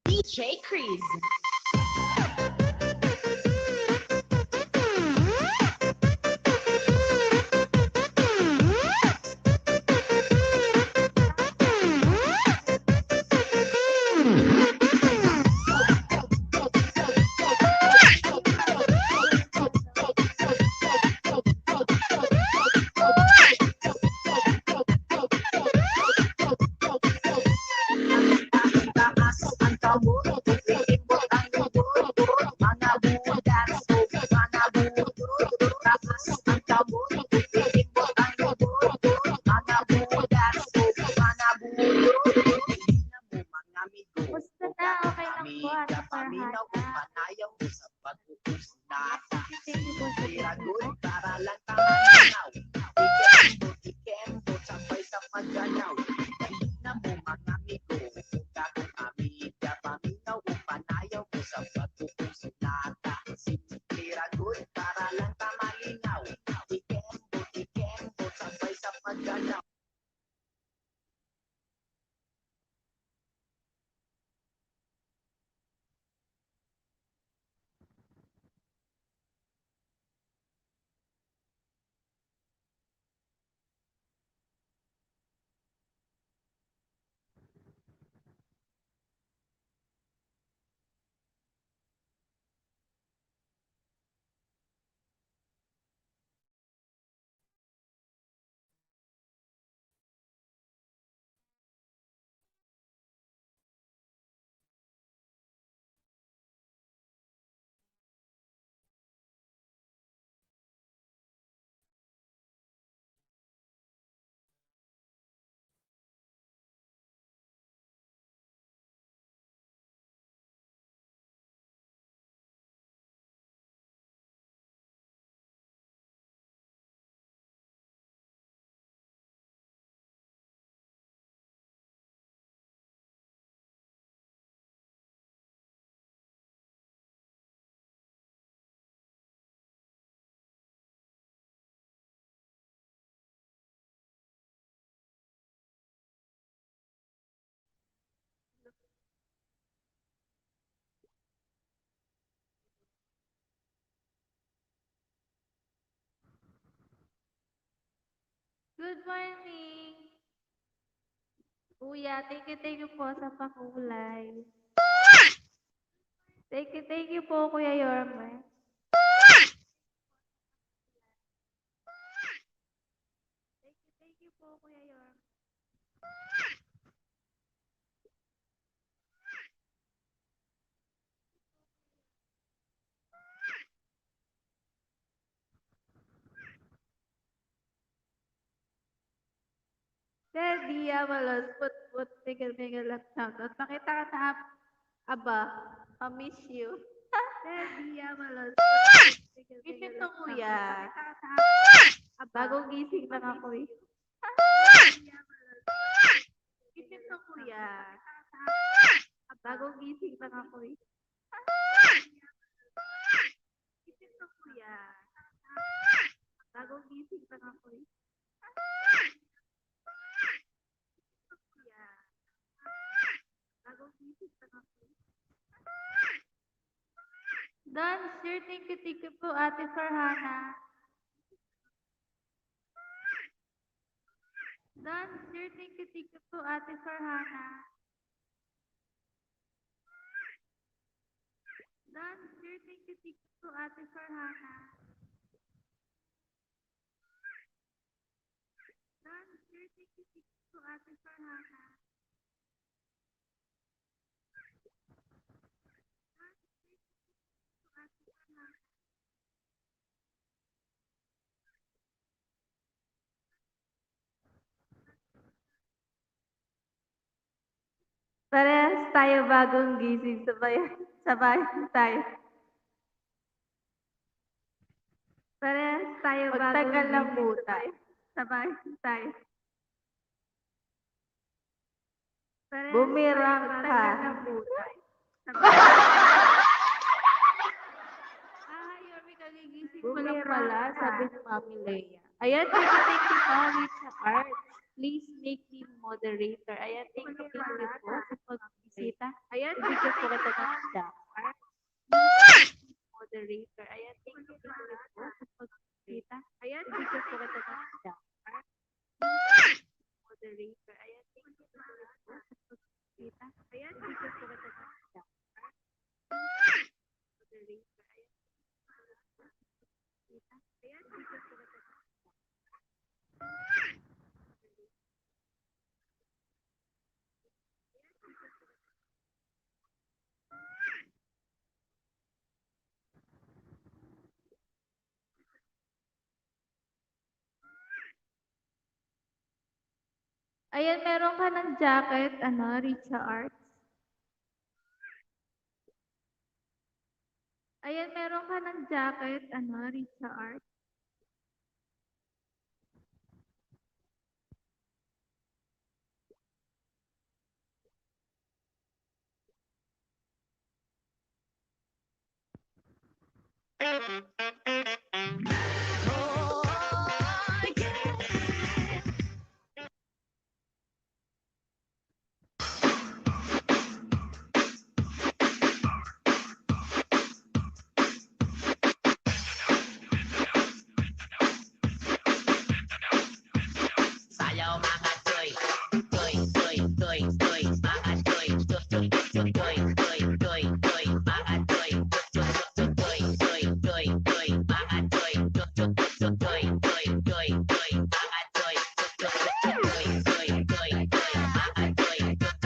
DJ Chris. Good morning. Kuya, thank you po sa pakulay. Thank you po, Kuya Yorme. Thank you po, Kuya Yorme. Daddy, malos, put, tigil at shoutout. Pakita ka sa aba, I miss you. Daddy, malos, put, tigil to, Kuya. Pakita ka sa bagong gising lang ako eh. Gising to, Kuya. Bagong gising lang ako eh. Gising to, Kuya. Bagong gising lang ako eh. Don, sir, thank you po, Ate Farhana. Don, sir, thank you po, Ate Farhana. Don, sir, thank you po, Ate Farhana. Don, sir, thank you po, Ate Farhana. Parehas tayo bagong gising, sabay tayo. Parehas tayo bagong gising, lang muna. Sabay tayo. Bumirang ka. Yorme, kagigising ko lang pala, sabi ni Mami Leia. Ayan, thank you, Mami, sa art. Please make me moderator. Ayan, thank you po sa pag pagbisita. Ayan, bigyan po kita ng jack. Moderator. Ayan, thank you po sa pagbisita. Ayan, bigyan po kita ng jack. Moderator. Ayan, thank you po sa pagbisita. Ayan, bigyan po kita ng jack. Moderator. Ayan, ayan, bigyan po kita ng Ayan, meron ka ng jacket, Richard. Ayan, meron ka ng jacket, Richard. Sayaw mga toy, toy, toy, toy, toy, mga toy, toy, toy, toy, toy, toy, toy, mga toy, toy, toy, toy, toy, toy, mga toy, toy, toy, toy, toy, toy, mga toy, toy, toy, toy, toy, mga toy, toy,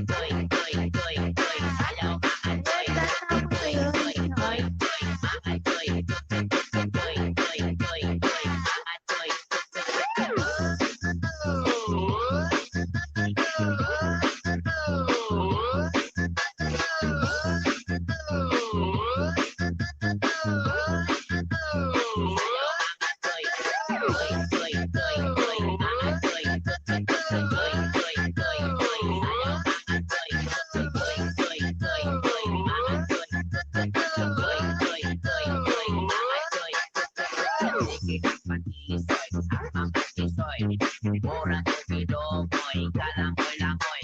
toy, toy, toy, toy, sayaw mga toy, toy, toy, toy, toy, mga toy, toy, toy, toy, toy, mga toy. Murang tumidomoy, kalangoy-langoy.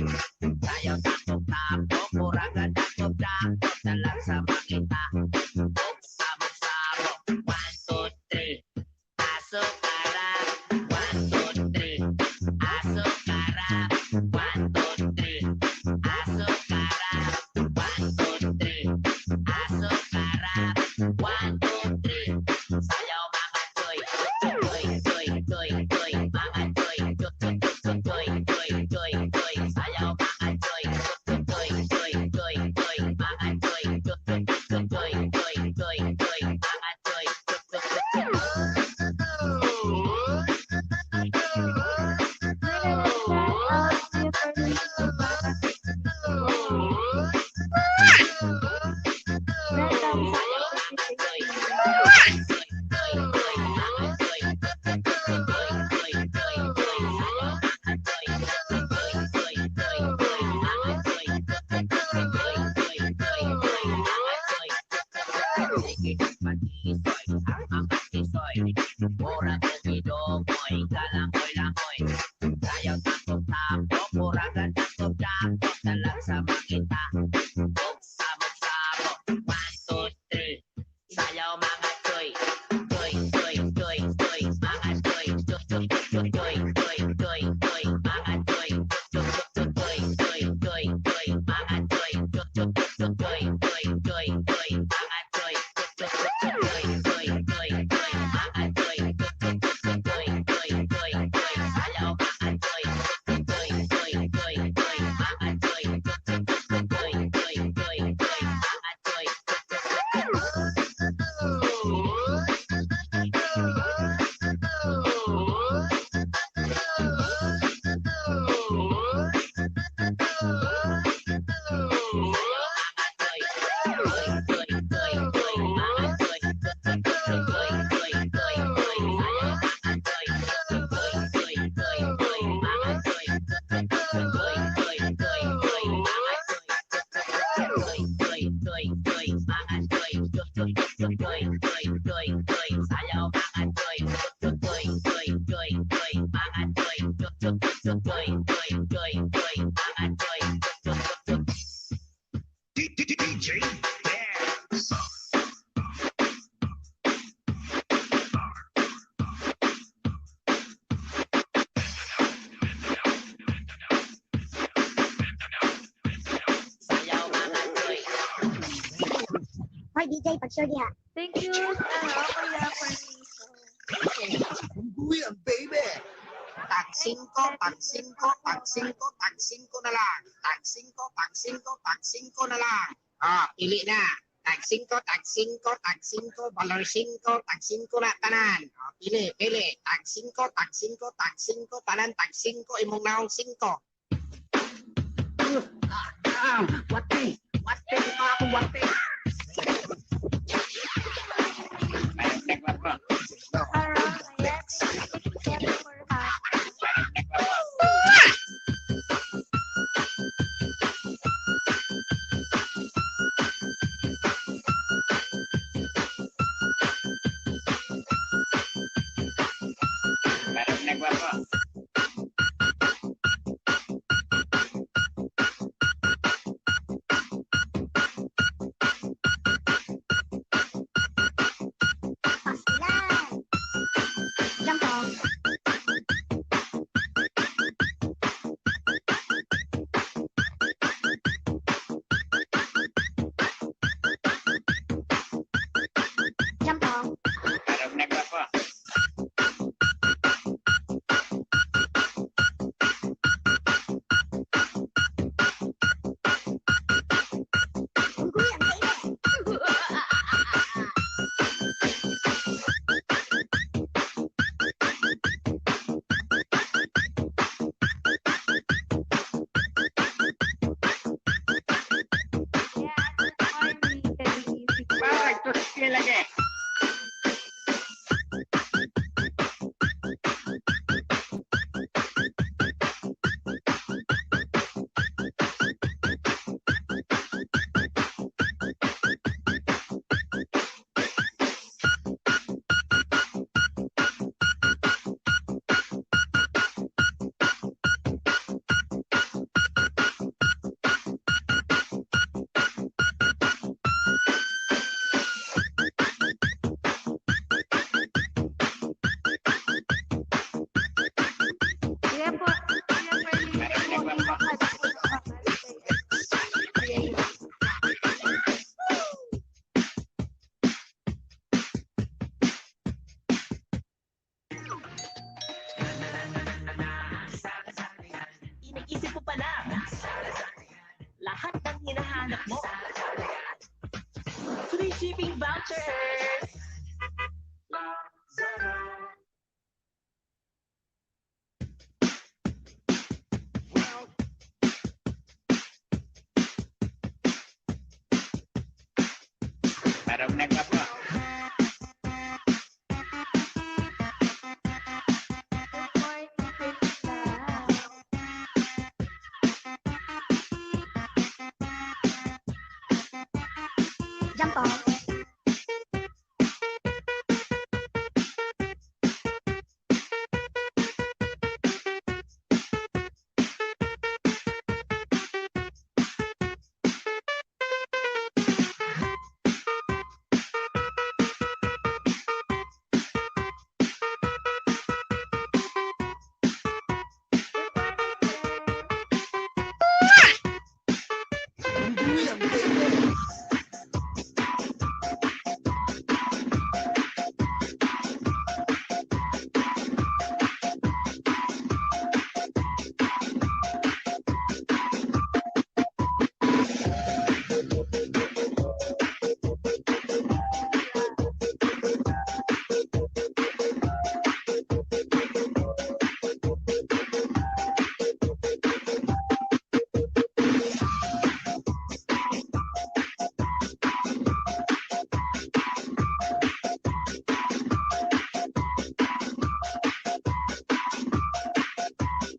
Sayaw tapok-tapok, murang gandang-tugdakot, dalag sa makita. Sabog-sabog, 1, 2, 3. Asok karap, 1, 2, 3. Asok karap, 1, 2, 3. Asok karap, 1, 2, 3. Asok karap, 1, 2, 3. Sayaw mga toy, toy, toy, toy, toy, mga toy, toy, toy, toy, toy, toy, toy, sayaw mga toy, toy, toy, toy, toy, mga toy, toy, toy, toy, toy, toy, toy, mga toy, murang tumidomoy, kalangoy-langoy. Sayaw tapok-tapok, murang gandang-tugdakot, dalag sa makita. Sabog-sabog, 1, 2, 3. Sayaw mga toy, toy, toy, toy, toy, mga toy, toy, toy, toy, toy, toy, toy, mga toy, toy, toy, toy, toy, toy, mga toy, toy, toy, toy, toy, toy, toy, mga toy, toy, toy, toy, toy, toy, mga toy, toy, toy, toy, toy, toy, sayaw mga toy, toy, toy, toy, toy, mga toy, toy, toy, toy, toy, toy, mga toy. support DJ pag sure diha. Thank you, Kuya Permiso. Buyan, baby! Tag 5, tag 5, tag 5, tag 5 na lang. Tag 5, tag 5, tag 5 na lang. Pili na. Tag 5, tag 5, tag 5, valor 5, tag 5 na tanan. Pili. Tag 5, tag 5, tag 5, tanan, tag 5, imong naong 5. Wate, pa ako, wate. Around, ayan. Thank you, Kevin, for having. Pastilan. Jump off. Jump off. Buyan, baby! Yeah, good morning, Kalisi. Bakit to lagi? Kuya Permiso, hindi mo kada po nakakalimutan. Iniisip mo pa lang. Lahat ng hinahanap mo. Free shipping vouchers! Parang nagpapa. Good morning, Krista. Jump off. Buyan, baby!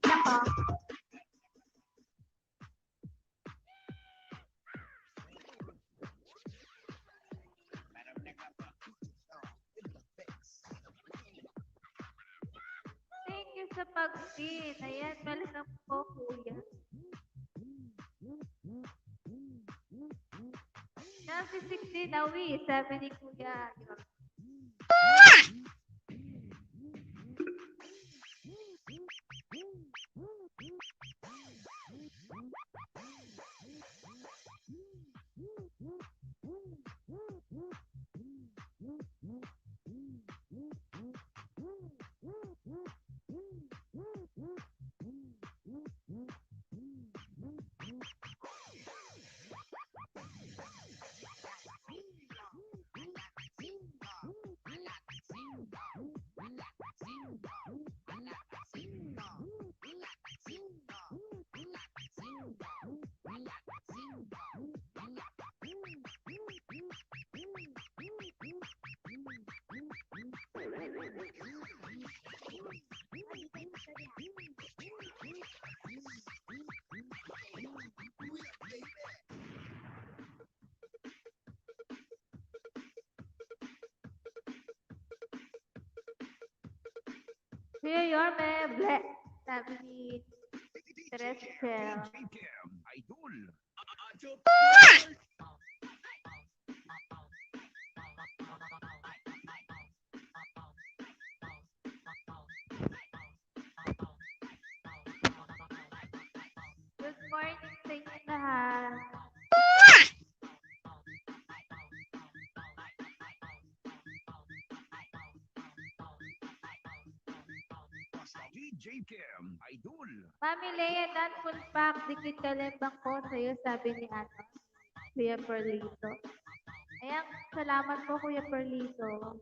Jump off. Thank you sa pag-pin. Ayan, welcome po, Kuya. Nancy 16, Awi, sabi ni Kuya. Kuya Yorme, ble. Sabi ni Teresel. Idol. Good morning sa inyo lahat. DJ Cam, Idol. Mami Lea, dan full pack. Dikit kalembang ko sa'yo, sabi ni Kuya Perlito. Ayan, salamat po Kuya Perlito.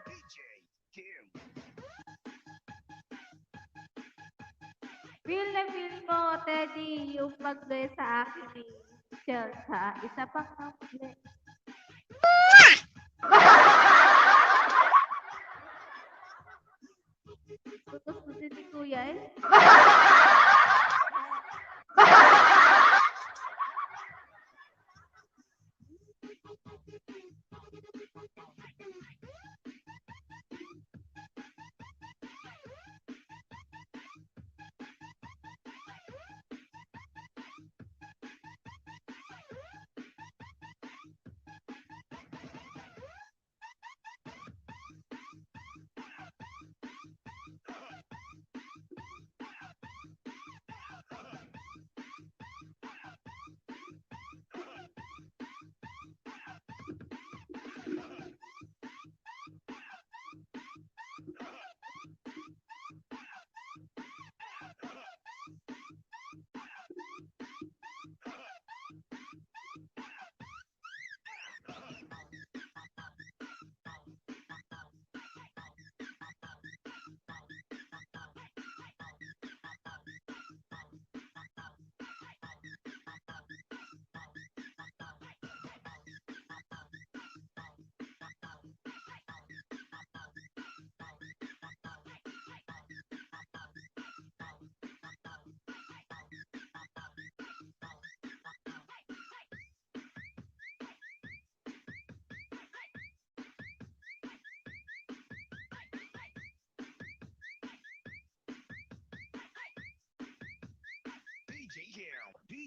DJ Cam. Feel na feel mo, Teddy, yung mag-play sa akin ni Chelsea. Isa pang play. Putos mo si Kuya eh.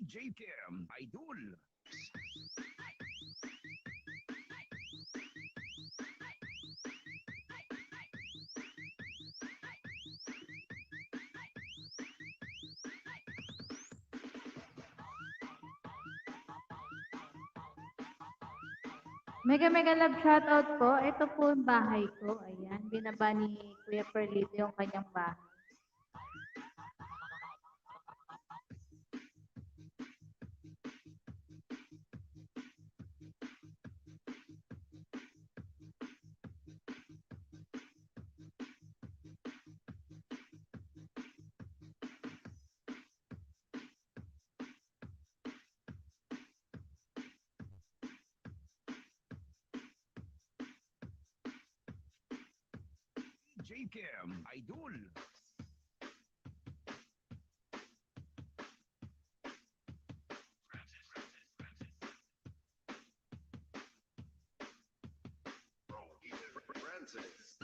DJ Cam, Idol. Mega mega love shoutout po. Ito po yung bahay ko. Ayan, binaba ni Kuya Perlito yung kanyang bahay. DJ Cam, Idol. Francis.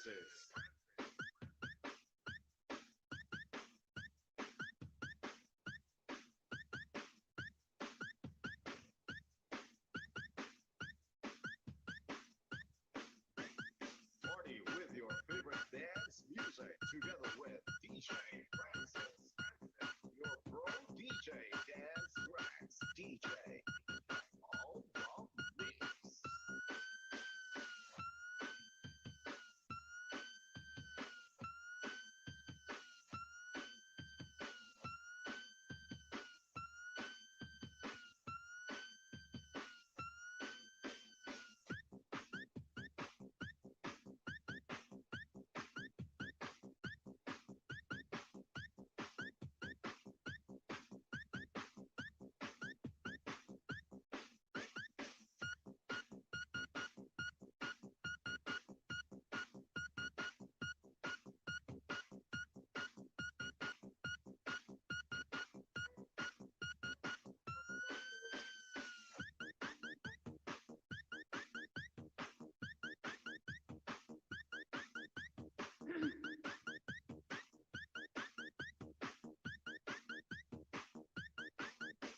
Francis. Party with your favorite dance music together with DJ Francis. Your pro DJ Dance Rex. DJ. All Dog Mix.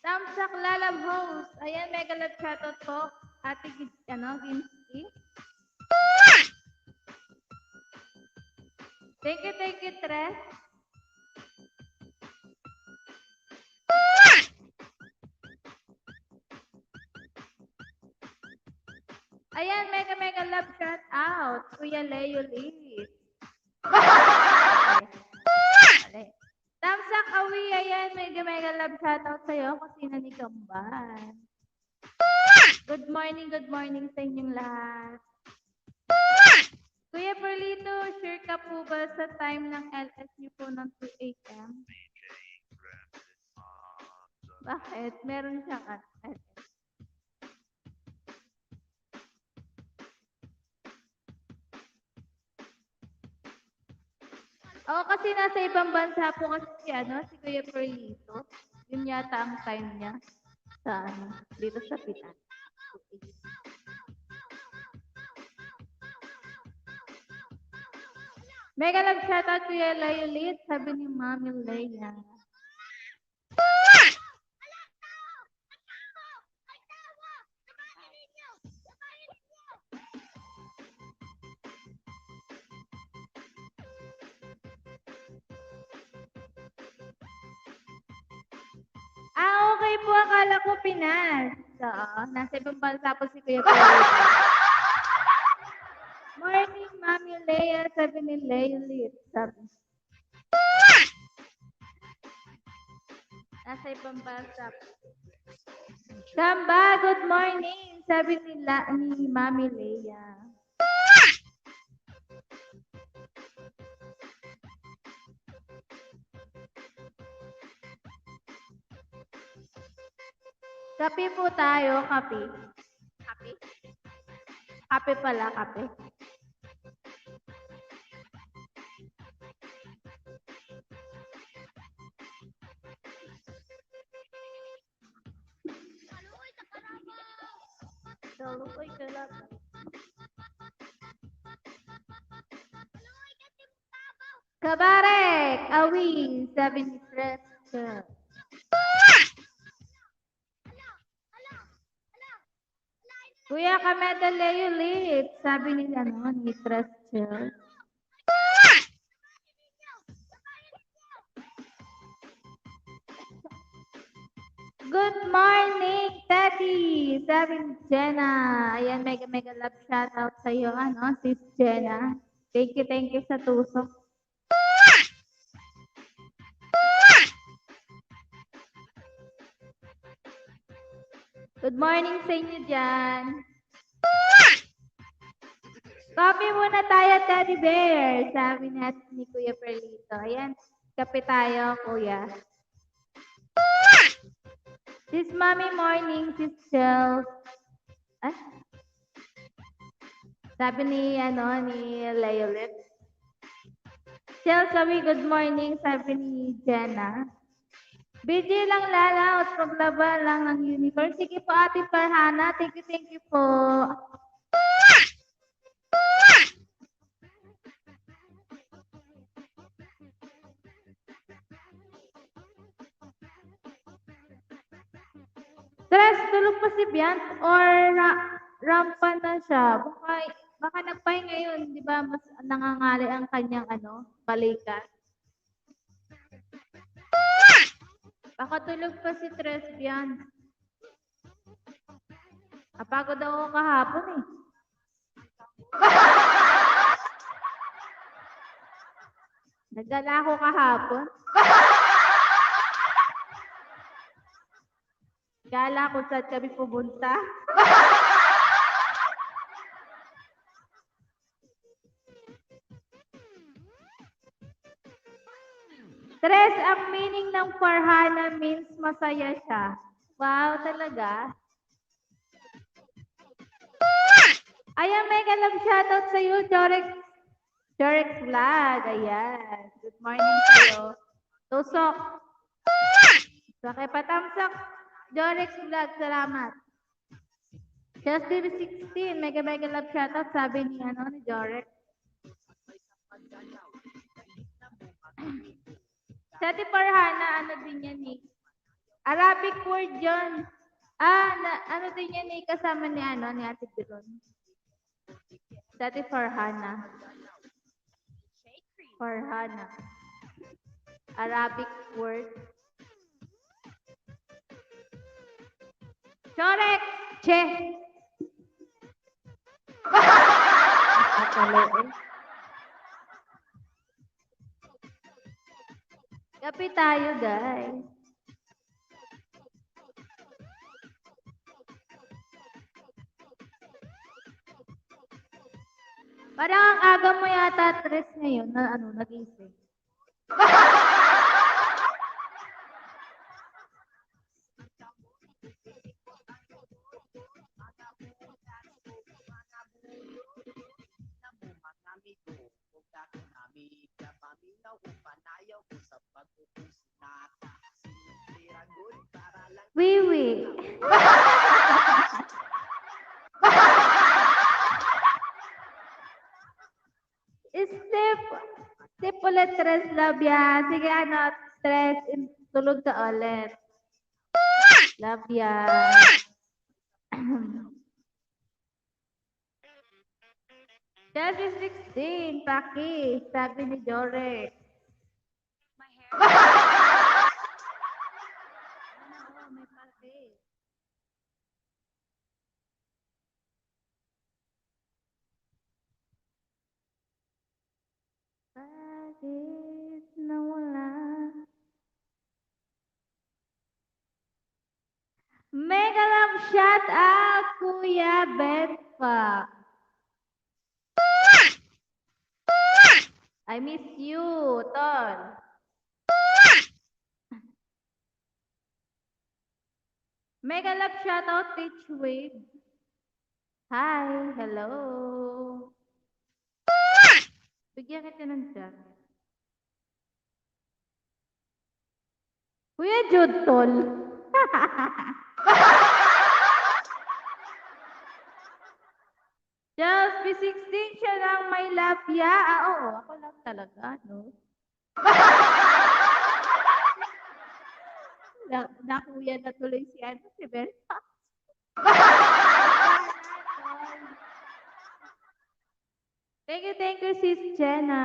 Tamsak Lalab Host. Ayan, mega love shoutout po. Ate Ginsky. Thank you, Tres. Ayan, mega love shout out. Kuya Leo Lee. Tamsak Awi, ayan, mega love shout out sa'yo. Kusina ni Kamban. Good morning sa inyong lahat. Kuya Perlito, sure ka po ba sa time ng LS niyo po ng 2 a.m.? Bakit? Meron siyang LS. Oo, kasi nasa ibang bansa po kasi si Kuya Perlito. Yun yata ang time niya sa dito sa Pitan. Mega love shoutout Kuya Leolit, sabi ni Mami Leia. Okay po, akala ko Pinas. Oo, nasa ibang bansa po si Kuya Perlito. Morning, Mami Leia, sabi ni Leolit. Sabi. Nasa ibang bansa. Kamba, good morning, sabi ni Mami Leia. Kape po tayo, kape. Kape? Kape pala, kape. Dalukoy ka lang. Kabarek, awi, sabi ni Fresca. Kuya Kameda Leo Lit, sabi ni Fresca. Good morning, Teddy! Sabi ni Jenna. Ayan, mega love shoutout sa iyo, sis Jenna. Thank you sa tusok. Good morning sa inyo dyan. Coffee muna tayo, Teddy Bear. Sabi natin ni Kuya Perlito. Ayan, kape tayo, Kuya. Sis Mommy Morning, Sis Chel. Sabi ni Leolet. Chel, sabi good morning, sabi ni Jenna. BJ lang lalaot, paglaba lang ng unicorn. Sige po, Ate Farhana. Thank you po. tulog pa si Bian or rampa na siya. Baka nagpahinga yun, di ba? Mas nangangali ang kanyang balikat. Baka tulog pa si Tres Bian. Napagod ako kahapon eh. Nagala ako kahapon. Gala kung saan kami pumunta. Tres, ang meaning ng Farhana means masaya siya. Wow, talaga? Ayan, mega love shoutout sa iyo, Jorex Vlog. Ayan. Good morning sa iyo. Tusok. Sakay patamsak. Jorex Vlog, salamat. Just Baby 16, mega love shoutout, sabi ni Jorex. Sa Ate Farhana, din yan eh. Arabic word yun. Din yan eh, kasama ni Ate Biron. Sa Ate Farhana. Farhana. Arabic word. Correct! Che! Kape tayo, guys. Parang ang aga mo yata, Tres, ngayon na nag-isip. Wiwi. Step ulit, Tres, love ya. Sige, Tres, tulog ka ulit. Love ya. That's 16, Paki, sabi ni Jorex. May Paki. Bakit nawala? Mega love shout out, Kuya Benfa. I miss you, Tol. Mega love shout out, Teach Wave. Hi, hello. Bigyan kita ng chat. Kuya Jude, Tol. Just P16 siya lang may lapya. Oo, ako lang talaga, no? Nakuya na tuloy si Berta. Thank you, Sis Jenna.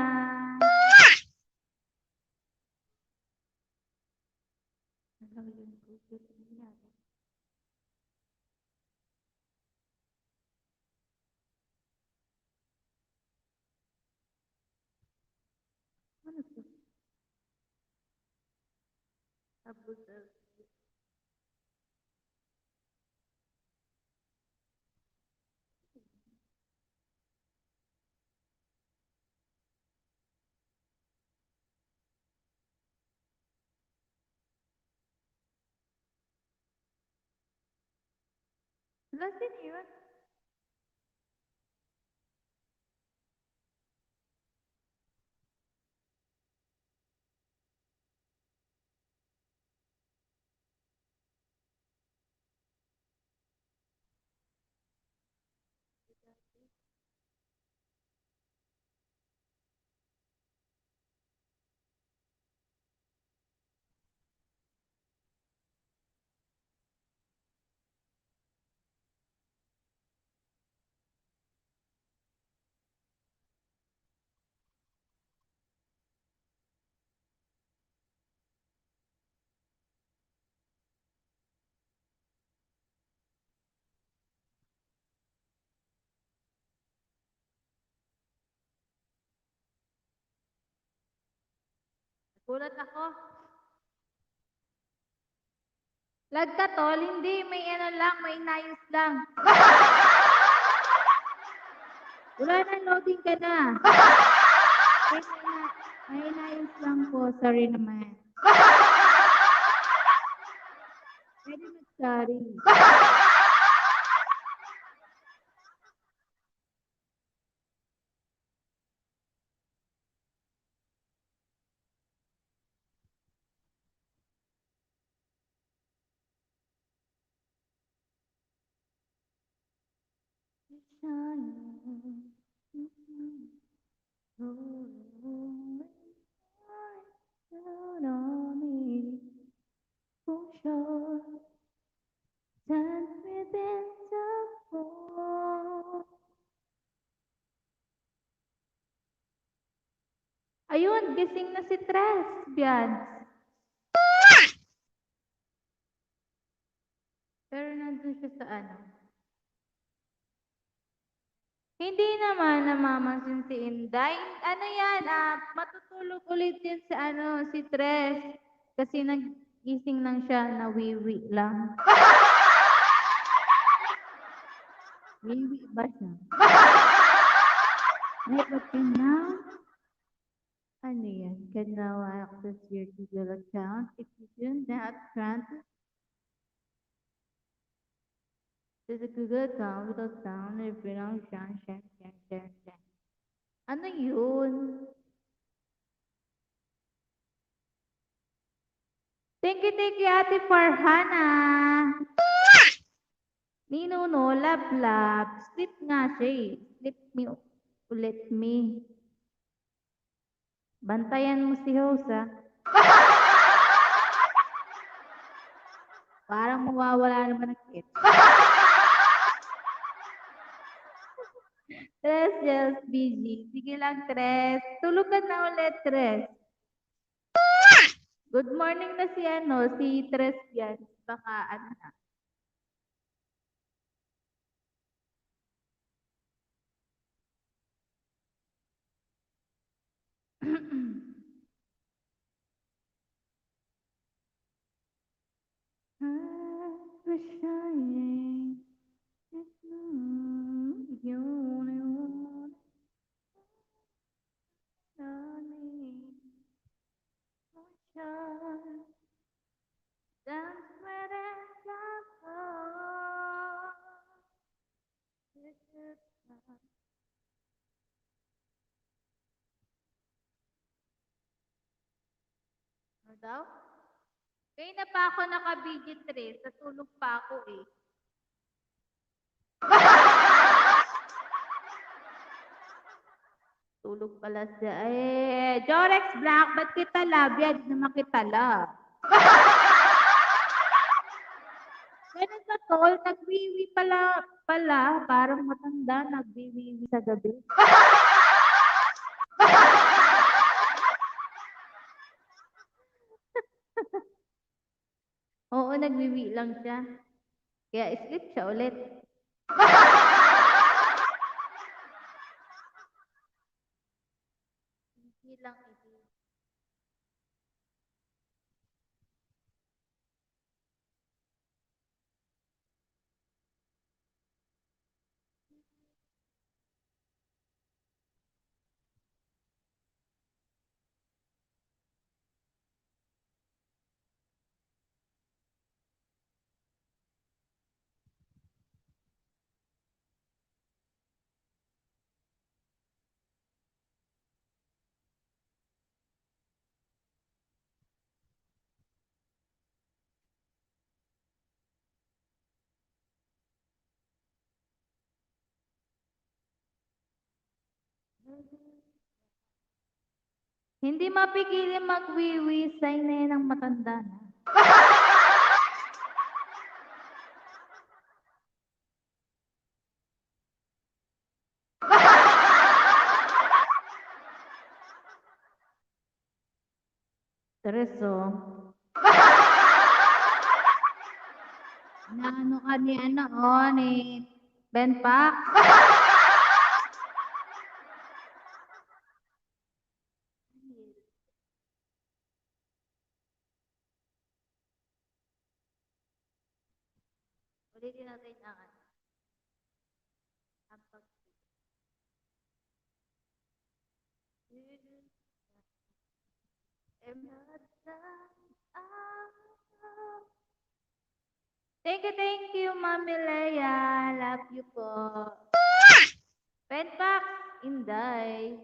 Ano to? Abuso. Wala siniwan. Gulat ako. Lagkatol, hindi. May ano lang, may inayos lang. Wala na, loading ka na. May inayos lang po. Sorry naman. Pwede mag-sorry. Ayun, gising na si Tres, Bian. Pero nandun siya sa ano. Hindi naman namamansin si Inday. Ano yan, matutulog ulit yan si si Tres. Kasi nagising lang siya, nawiwi lang. Wiwi ba siya? But can now, ano yan? Can now access your Google account if you do not grant to the Google account without sound if you don't shan. Ano yun? Thank you, Ate Farhana. Ninuno, lab. Sleep nga siya eh. Sleep me ulit me. Bantayan mo si Hosa. Parang mawawala naman ang kit. Tres, just busy. Sige lang, Tres. Tulog ka na ulit, Tres. Good morning na si Tres yan. Baka ano na. Ano daw? Kaya na pa ako naka-video 3, natulog pa ako eh. Tulog pala siya. Jorex Black, ba't kita love yan? Di naman kita love. Ganun ba, tol? Nagwiwi pala. Parang matanda, nagwiwi sa gabi. Oo, nagwiwi lang siya. Kaya sleep siya ulit. Hindi lang hindi. Hindi mapigilin magwiwi, sign na yan ang matanda na. Tereso. Naano ka ni Ben Pak? Ulitin natin ang ano. Ang pag- Thank you, Mami Leia. Love you po. Penpax, Inday.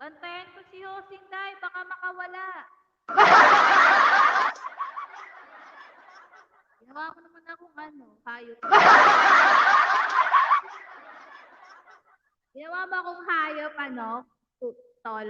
Bantayan ko si Hosing Day, baka makawala. Ginawa ko naman akong ano, hayop. Ginawa mo akong hayop, ano, tol.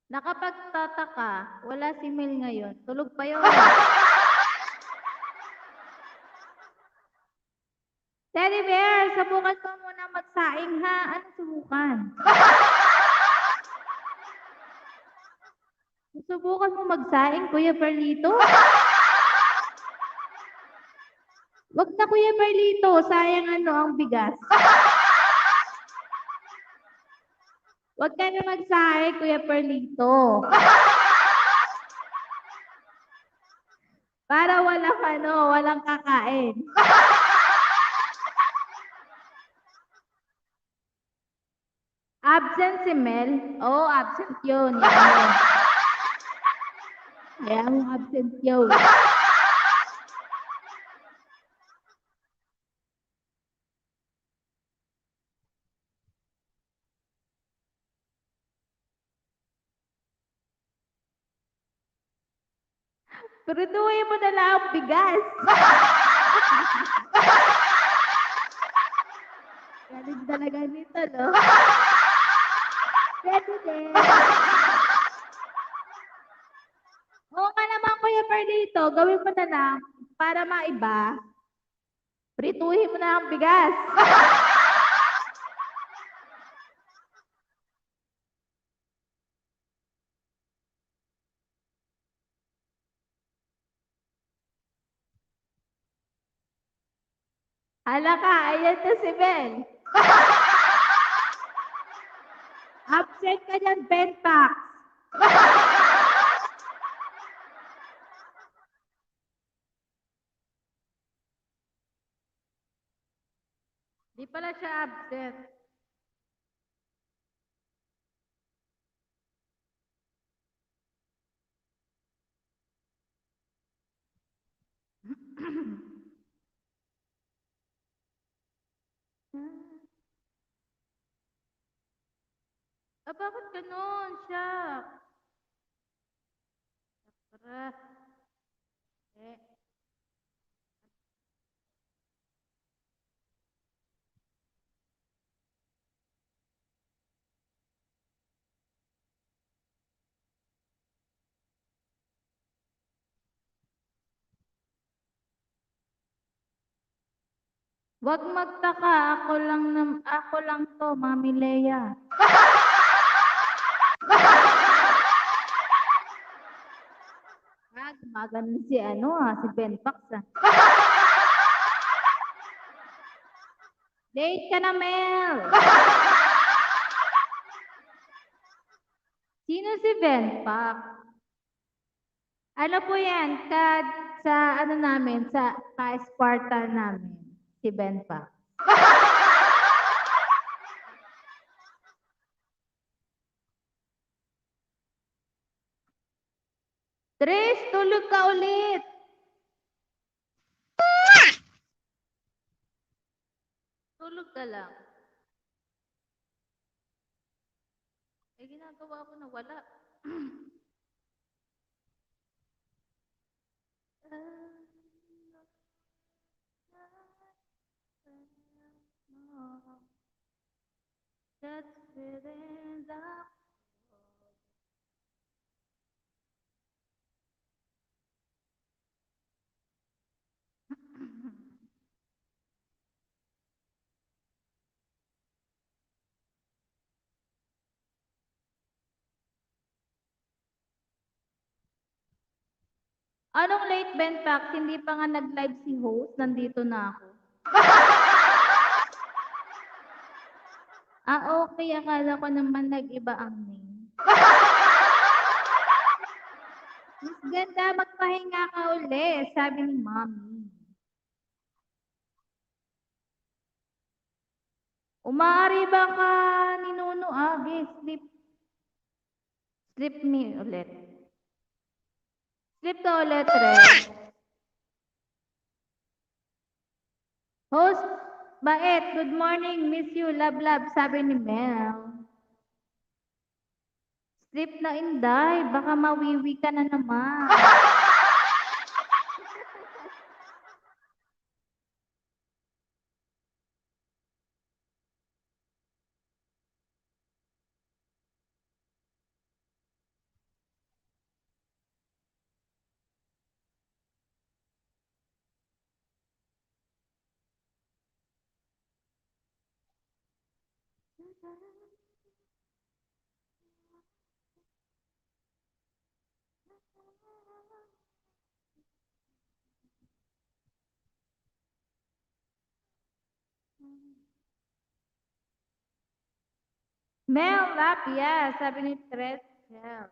Nakapagtataka, wala si Mel ngayon. Tulog pa yun. Teddy Bear, subukan mo muna magsaing ha. Ano subukan? Subukan mo magsaing, Kuya Perlito? Wag na, Kuya Perlito. Sayang ano ang bigas. Wag ka na magsaing, Kuya Perlito. Para walang ano, walang kakain. Absent si Mel? Oo, absent yun. Kaya mo absent yun. Pruduhin mo na lang ang bigas. Galing talaga nito, no? Pwede din. Oo nga naman, Kuya Perlito, gawin mo na lang para maiba. Prituhin mo na ang bigas. Hala ka, ayan na si Ben. Absent ka dyan, Pentax. Di pala siya absent. Bakit ganun siya? Tara. Wag magtaka, ako lang to, Mami Leia. Gumaganon si si Benpax Late ka na, Mel. Sino si Benpax? Ano po yan? Sa ano namin, sa ka-Spartan namin, si Benpax. Tres, tulog ka ulit. Tulog ka lang. Eh, ginagawa ko na wala. That's within the... Anong late Benpax? Hindi pa nga nag-live si host. Nandito na ako. Okay. Akala ko naman nag-iba ang name. Mas ganda, magpahinga ka uli, sabi ni Mommy. Umaari ba ka ni Nuno Agi? Sleep me ulit. Sleep ka ulit, Red. Host, Bait, good morning, miss you, love, sabi ni Mel. Sleep na, Inday, baka mawiwi ka na naman. Mel Lapia, sabi ni Tres. Yeah.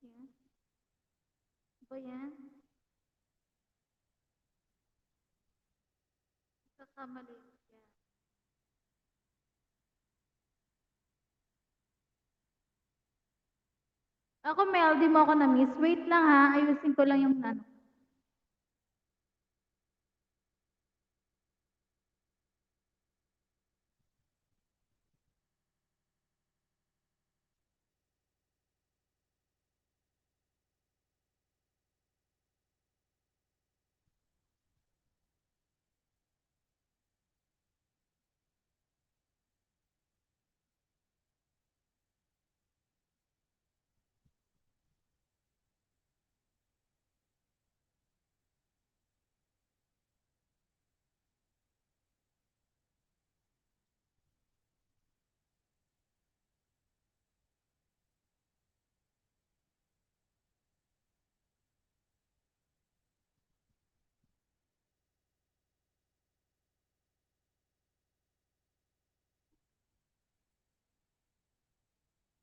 Yeah. Ba yan? Kakamali yan. Ako, Mel, di mo ako na-miss. Wait lang ha, ayusin ko lang yung ano.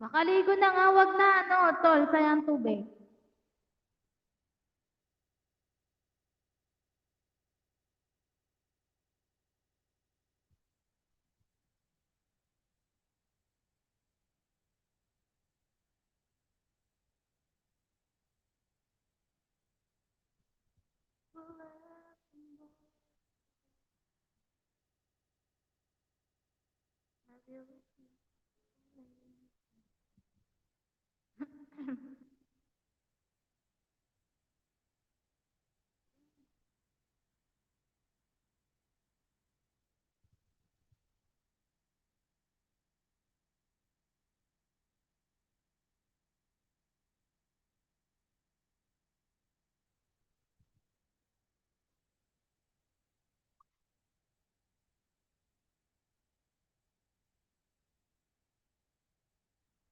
Makaligo na nga, wag na ano, tol, sayang tubig.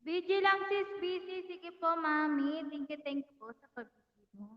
Busy lang sis, busy. Sige po, mami. Thank you po sa pag-busy mo.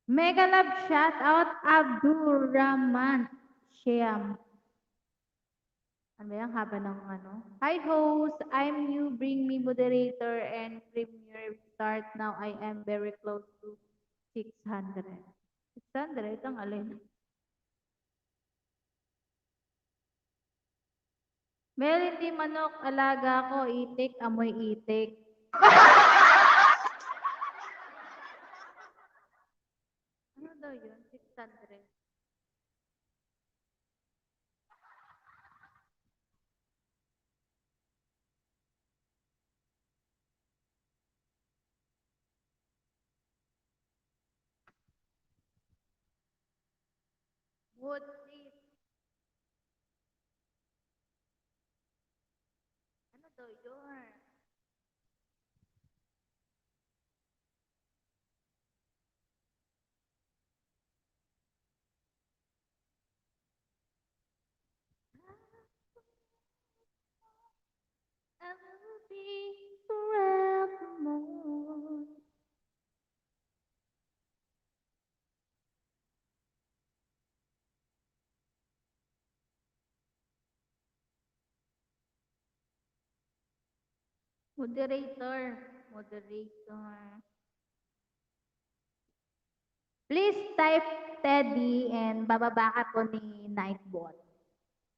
Mega love shout out Abdul Rahman Shyam. Ano ba yung haba ng ano? Hi host, I'm new. Bring me moderator and premiere start now. I am very close to 600. 600? Ang alin? Mel, hindi manok, alaga ko, itik, amoy itik. Ano daw yun? 600. Wood trees. Ano daw yun? I will be forevermore. Moderator. Please type Teddy and bababa ka po ni Nightbot.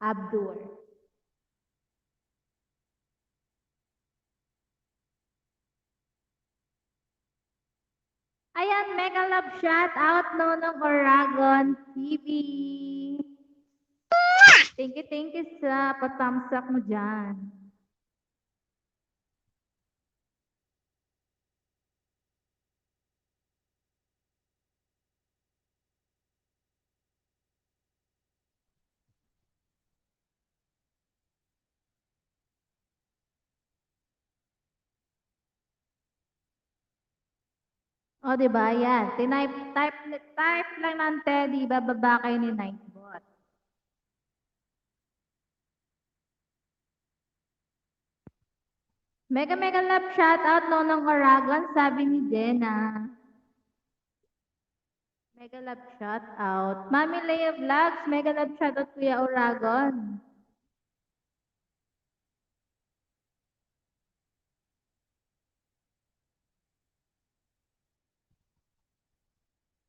Abdul. Ayan, mega love shout out Nonong Oragon TV. Thank you sa patamsak mo dyan. O, di ba? Yan. Type lang ng Teddy, bababa kayo ni Nightbot. Mega love shout out Nonong Oragon, sabi ni Jenna. Mega love shout out. Mami Leia Vlogs, mega love shout out Kuya Oragon.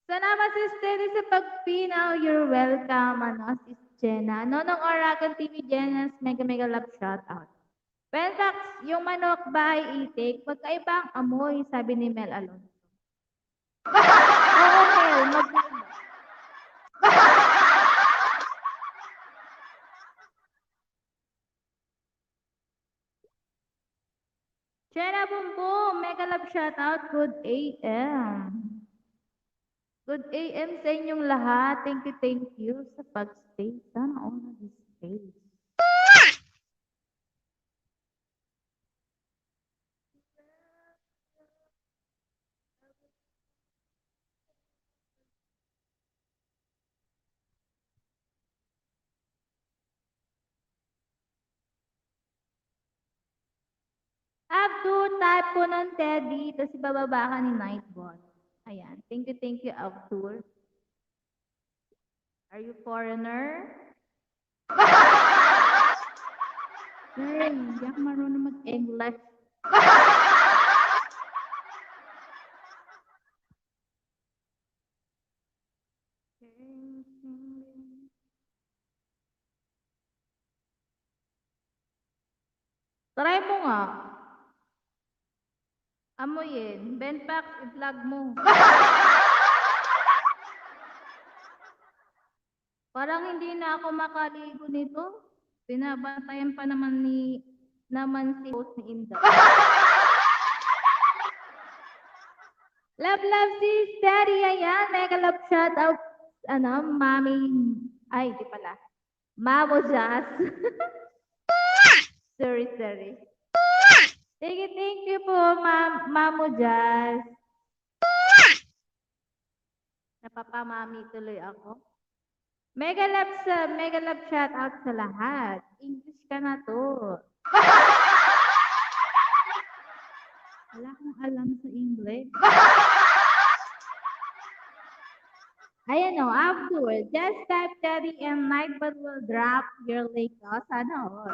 Salamat sis Teddy sa pagpinaw. You're welcome. Ano, sis Jenna. Nonong Oragon TV Jenna's mega love shout out. Penfax, yung manok ba ay itik? Magkaiba ang amoy, sabi ni Mel Alonso. Oo, Mel, magkaiba. Jenna Boom Boom, mega love shout out. Good AM. Good AM sa inyong lahat. Thank you sa pag-stay. Sana all nag-stay. Abdul, type po ng Teddy, tapos ibababa ka ni Nightbot. Ayan. Thank you, Abdul. Are you foreigner? Sir, hindi ako marunong mag-English. Try mo nga. Amoyin. Benpax, i-vlog mo. Parang hindi na ako makaligo nito. Binabantayan pa naman si host ni Inda. Love, sis, Daddy, ayan. Mega love shout out, mami, ay, di pala. Mamo Jazz. sorry. Thank you po, Mamo Jazz. Napapamami tuloy ako. Mega love shout out sa lahat. English ka na to. Wala akong alam sa English. Ayan o, Abdul, just type Daddy and Nightbot will drop your link. O, sana all.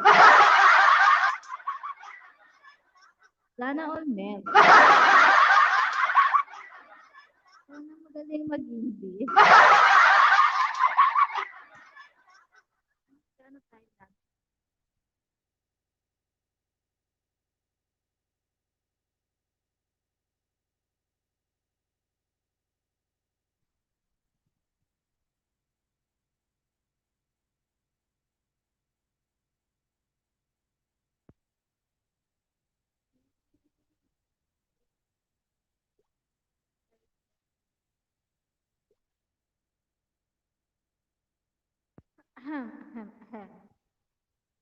Sana all, Mel. Sana magaling mag-English. Sana tayo lang.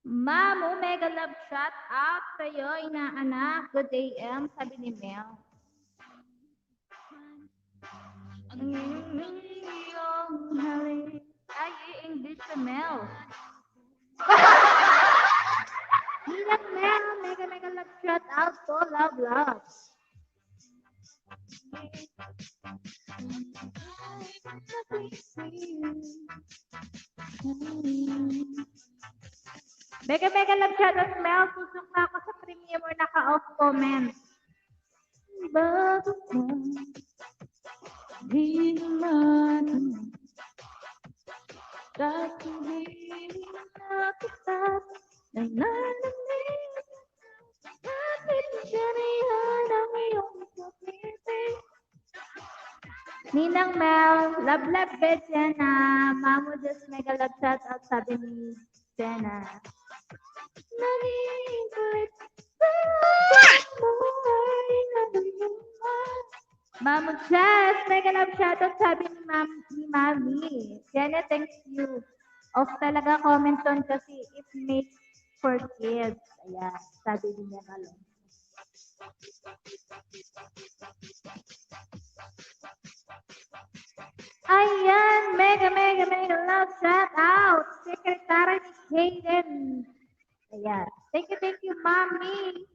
Mamu, mega love shout out sa'yo, inaanak. Good AM, sabi ni Mel. Ay, English sa Mel. Ninang Mel, mega love shout out to love. Mega love shout out, Mel. Susok na ako sa premium or naka-off comment. Bago ka, di naman sasabihin na kita nananalig bakit siyarihan ang iyong kapiti. Ninang Mel, love bet Jenna. Mamo just mega love shout out, sabi ni Jenna. Naging kulit Mamo Jess, mega love shout out, sabi ni Mami. Jenna, thanks you. Off talaga comment on kasi it makes for kids. Ayan, sabi niya kalong. Ayan, mega love shout out. Secretary ni Hayden. Ayan. Thank you, Mami.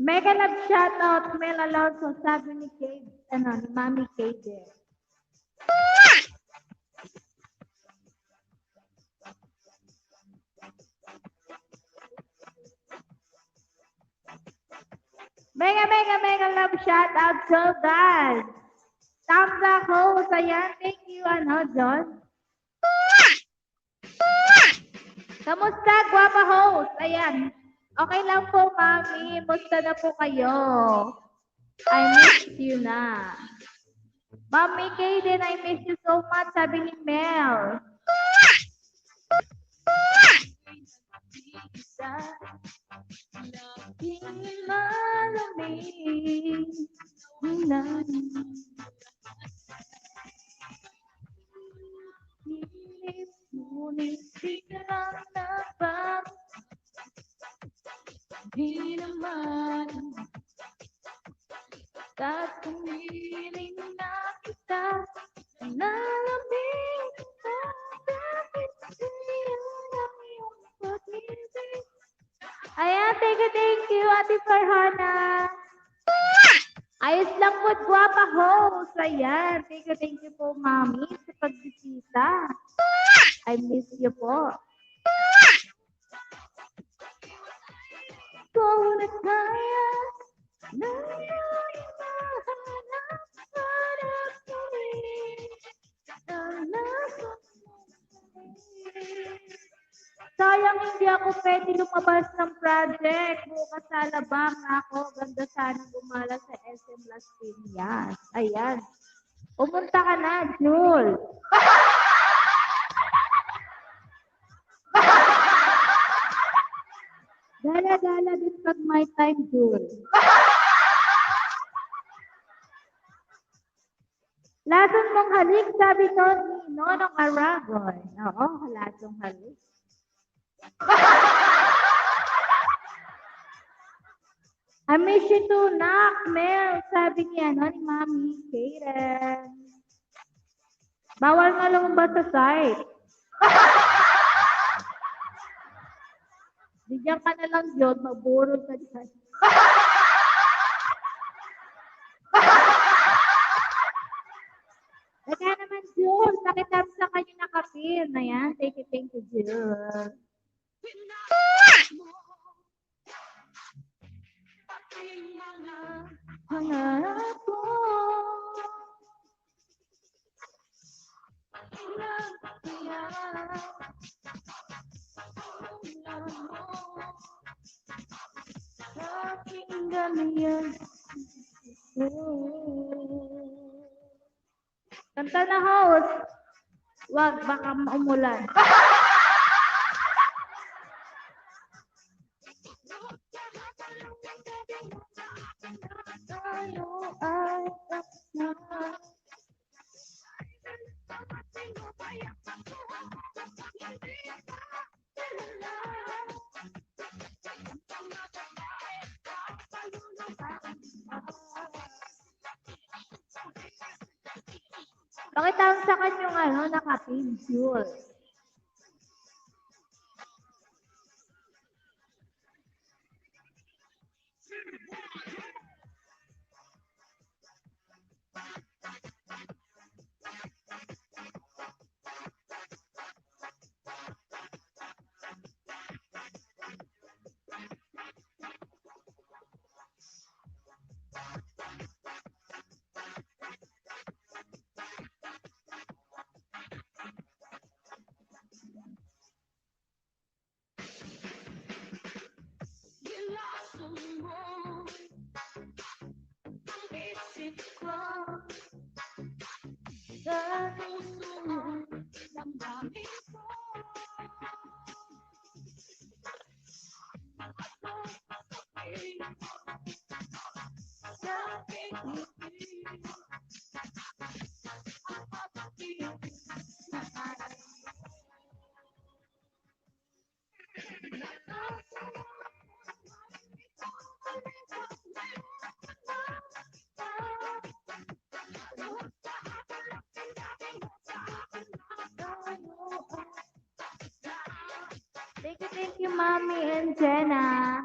Mega love shout out, Mel Alonso, sabi ni ni Mami Hayden. Mega love shout out, so guys. Thumbs up ho. Ayan, thank you, John. Kamusta, guwapa host? Ayan. Okay lang po, Mami. Musta na po kayo? I miss you na. Mami Kaden, I miss you so much, sabi ni Mel. isa, laging malamig na pilit, ngunit biglang nabago. Di naman at kumiling na kita, nalamig na bakit sa'yo ang iyong pag-ibig. Ayan, thank you, Ate Farhana. Ayos lang po, guwapa host. Ayan, thank you po, Mami, sa pagbisita. I miss you po. Kung na kaya, na iyong mahanap, hanap muli, ang nasa sayang hindi ako pwede lumabas ng project. Bukas sa Alabang ako. Ganda sana gumala sa SM Las Piñas. Ayan. Pumunta ka na, Jul. Dala-dala din pag may time, Jul. Lason mong halik, sabi to ni Nonong Aragon. Oo, lasong halik. I miss you too, Nak, Mel, sabi niya, ni Mami, Karen. Bawal nga lumabas sa site. Bigyan ka na lang, Jod, maburol ka dyan. Kaya naman, Jul, nakitab sa kanya nakapil na yan. Thank you, Jul. Hangarap ko. Aking gamiyan. Kanta na, host. Wag, baka maumulan. Tayo ay tapos na. Bakit ang sa kanyang naka-picture? Thank you, Mommy and Jenna.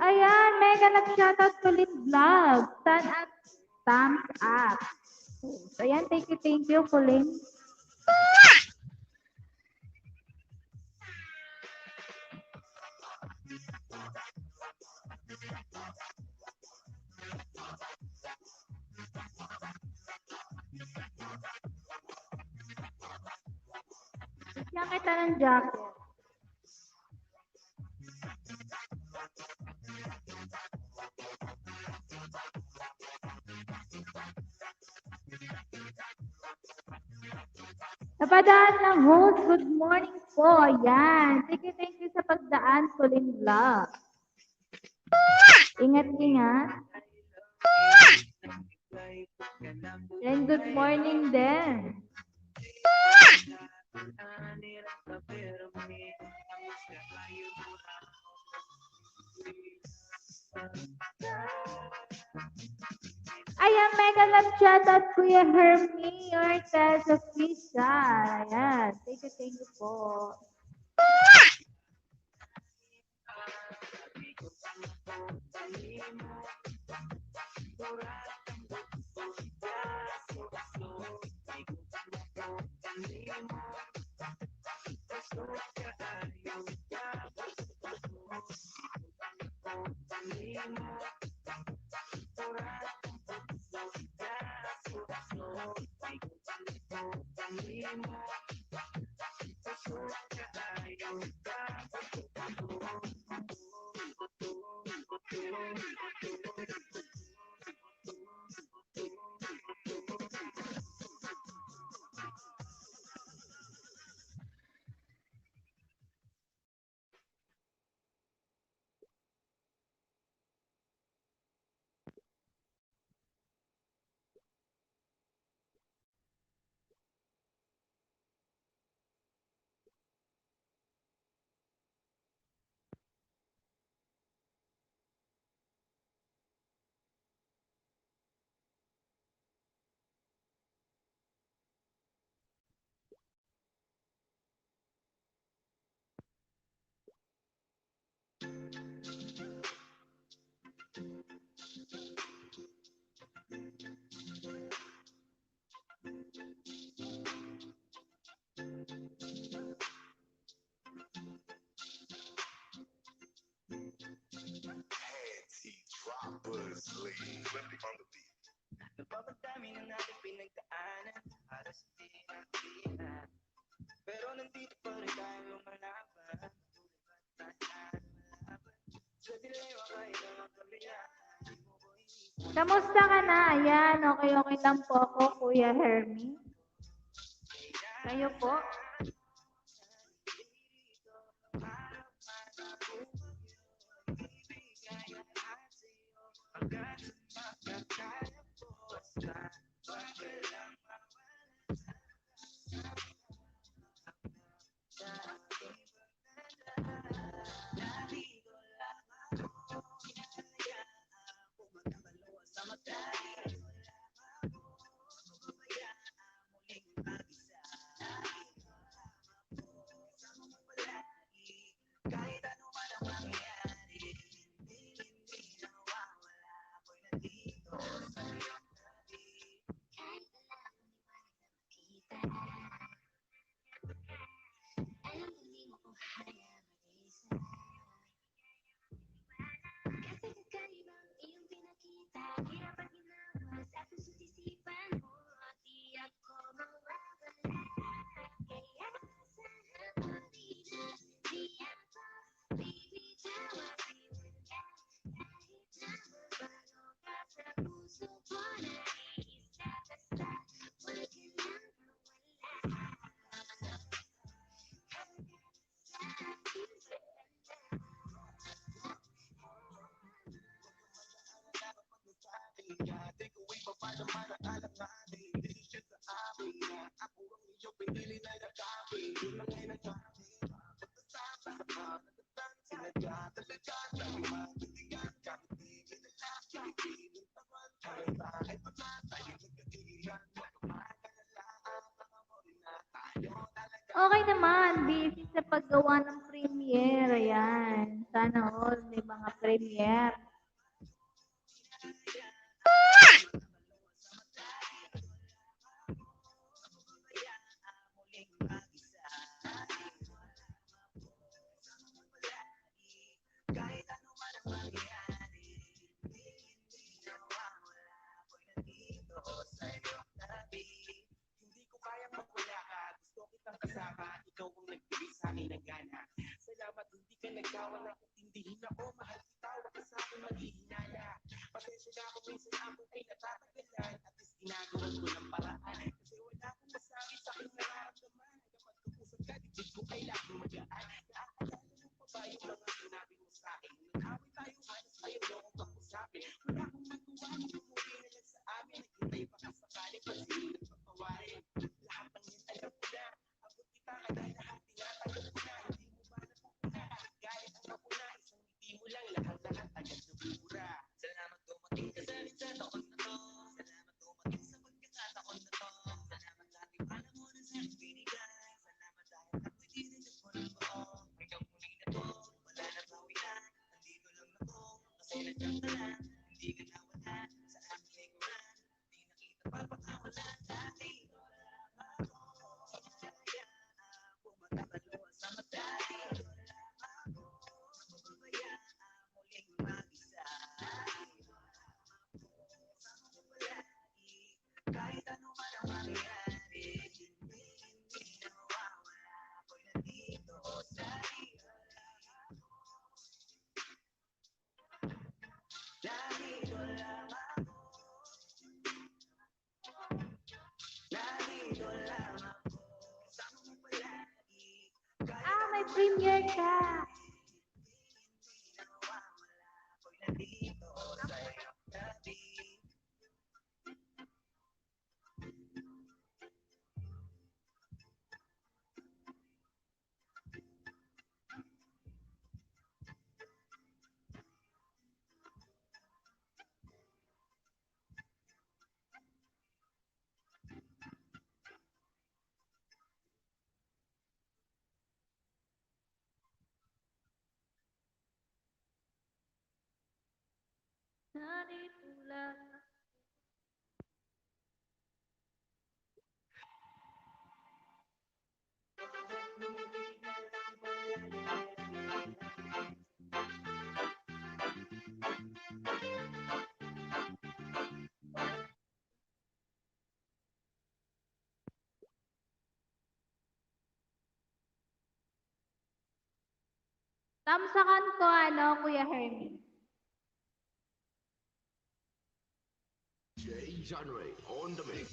Ayan, mega nag-shoutout ulit vlog. Thumbs up. So, ayan, thank you, Kulin. Bigyan kita ng jacket. Napadaan ng host, good morning po. Yan. Thank you sa pagdaan, Kulin Vlog. Ingat. And good morning din. Ayan, mega nag-shoutout Kuya Hermie Ortez Official. Ayan, thank you po. Kamusta ka na? Ayan, okay lang po ako, Kuya Hermie. Kayo po? Okay naman, busy sa paggawa ng premiere. Ayan. Sana all may mga premiere. May premiere ka. Narito lang. Tamsakan ko, Kuya Hermie. J Genre on the mix.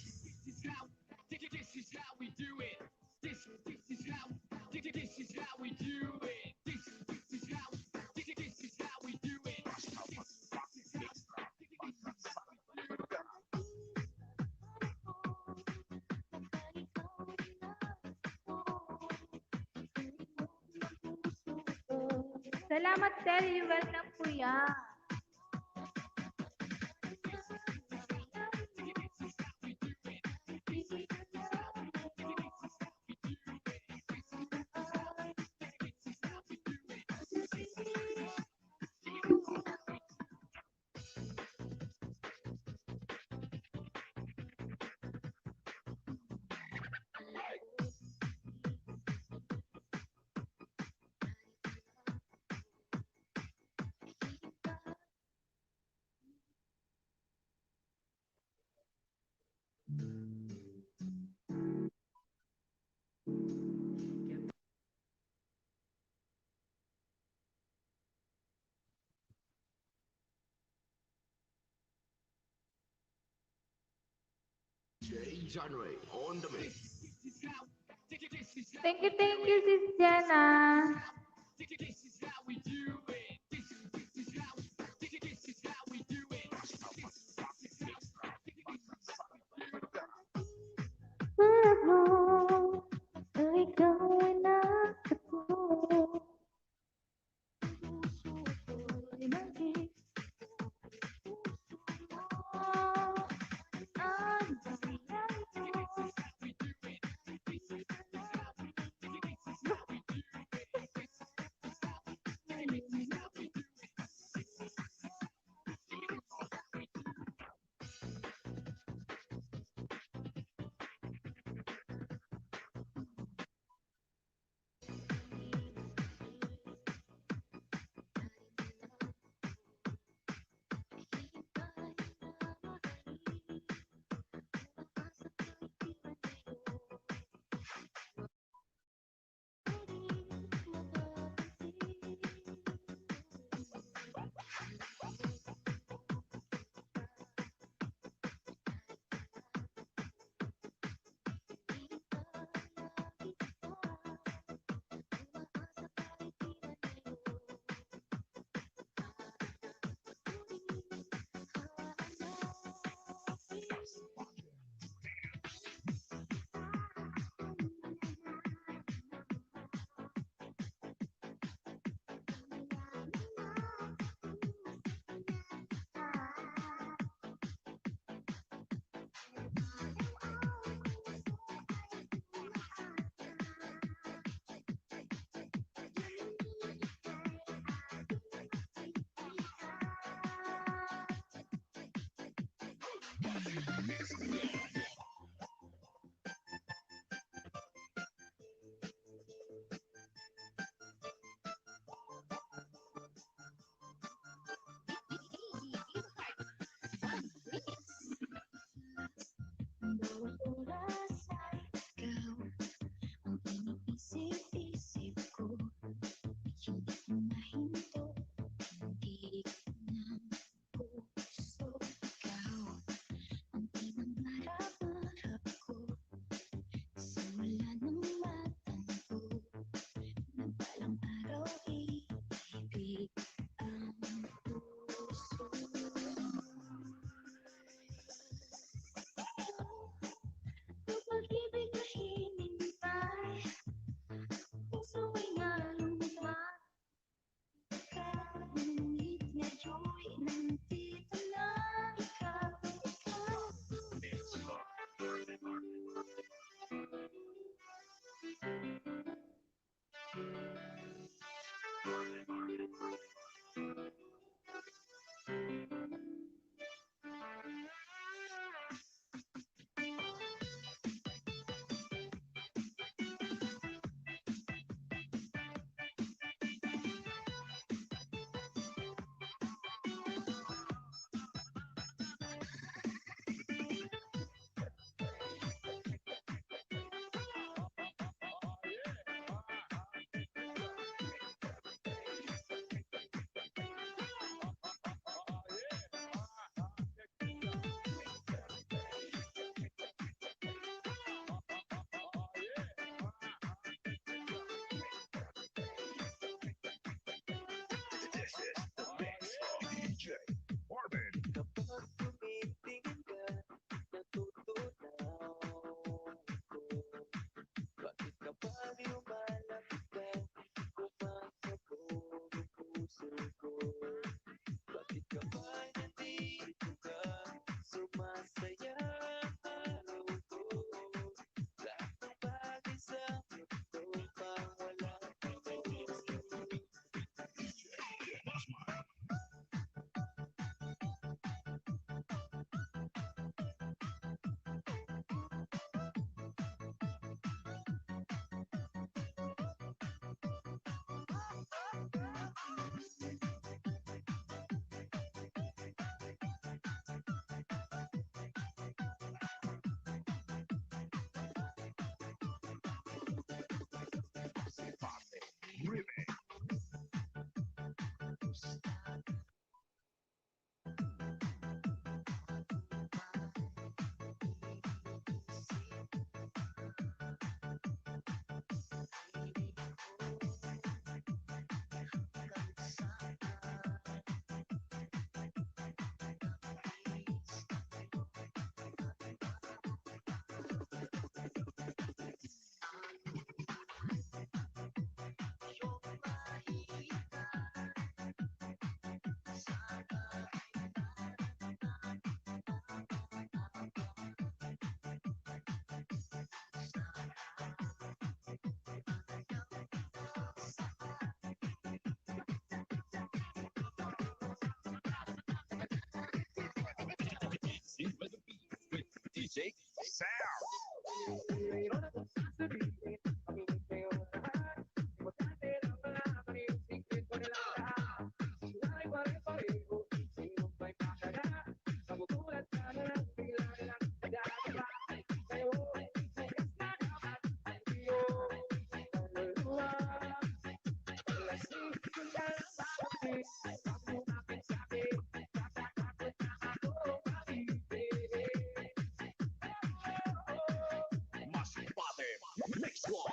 Salamat, Terry. Welcome, Kuya. J Genre on the mix. Thank you, Sis Jenna. Bawat oras ay ikaw ang iniisip-isip ko. Hindi ko mahinto, tirik ng puso. Ikaw ang pinangarap-ngarap ko. Simula ng matang ko, na balang araw iibig ang puso. Kapag ibig na hinintay, puso ay nalulungkot. Ngunit medyo'y nandito na ikaw. This is the mix of DJ Marvin. Kapag tumitingin ka, natutunaw ko. Bakit ka pa lumalapit ka, kumasabog ang puso ko? Bakit ka pa nandito ka, sumasaya ang araw ko? Lahat ng bagay sa mundo, pang wala ka. Remix. DJ Sound. Mas Father, next one.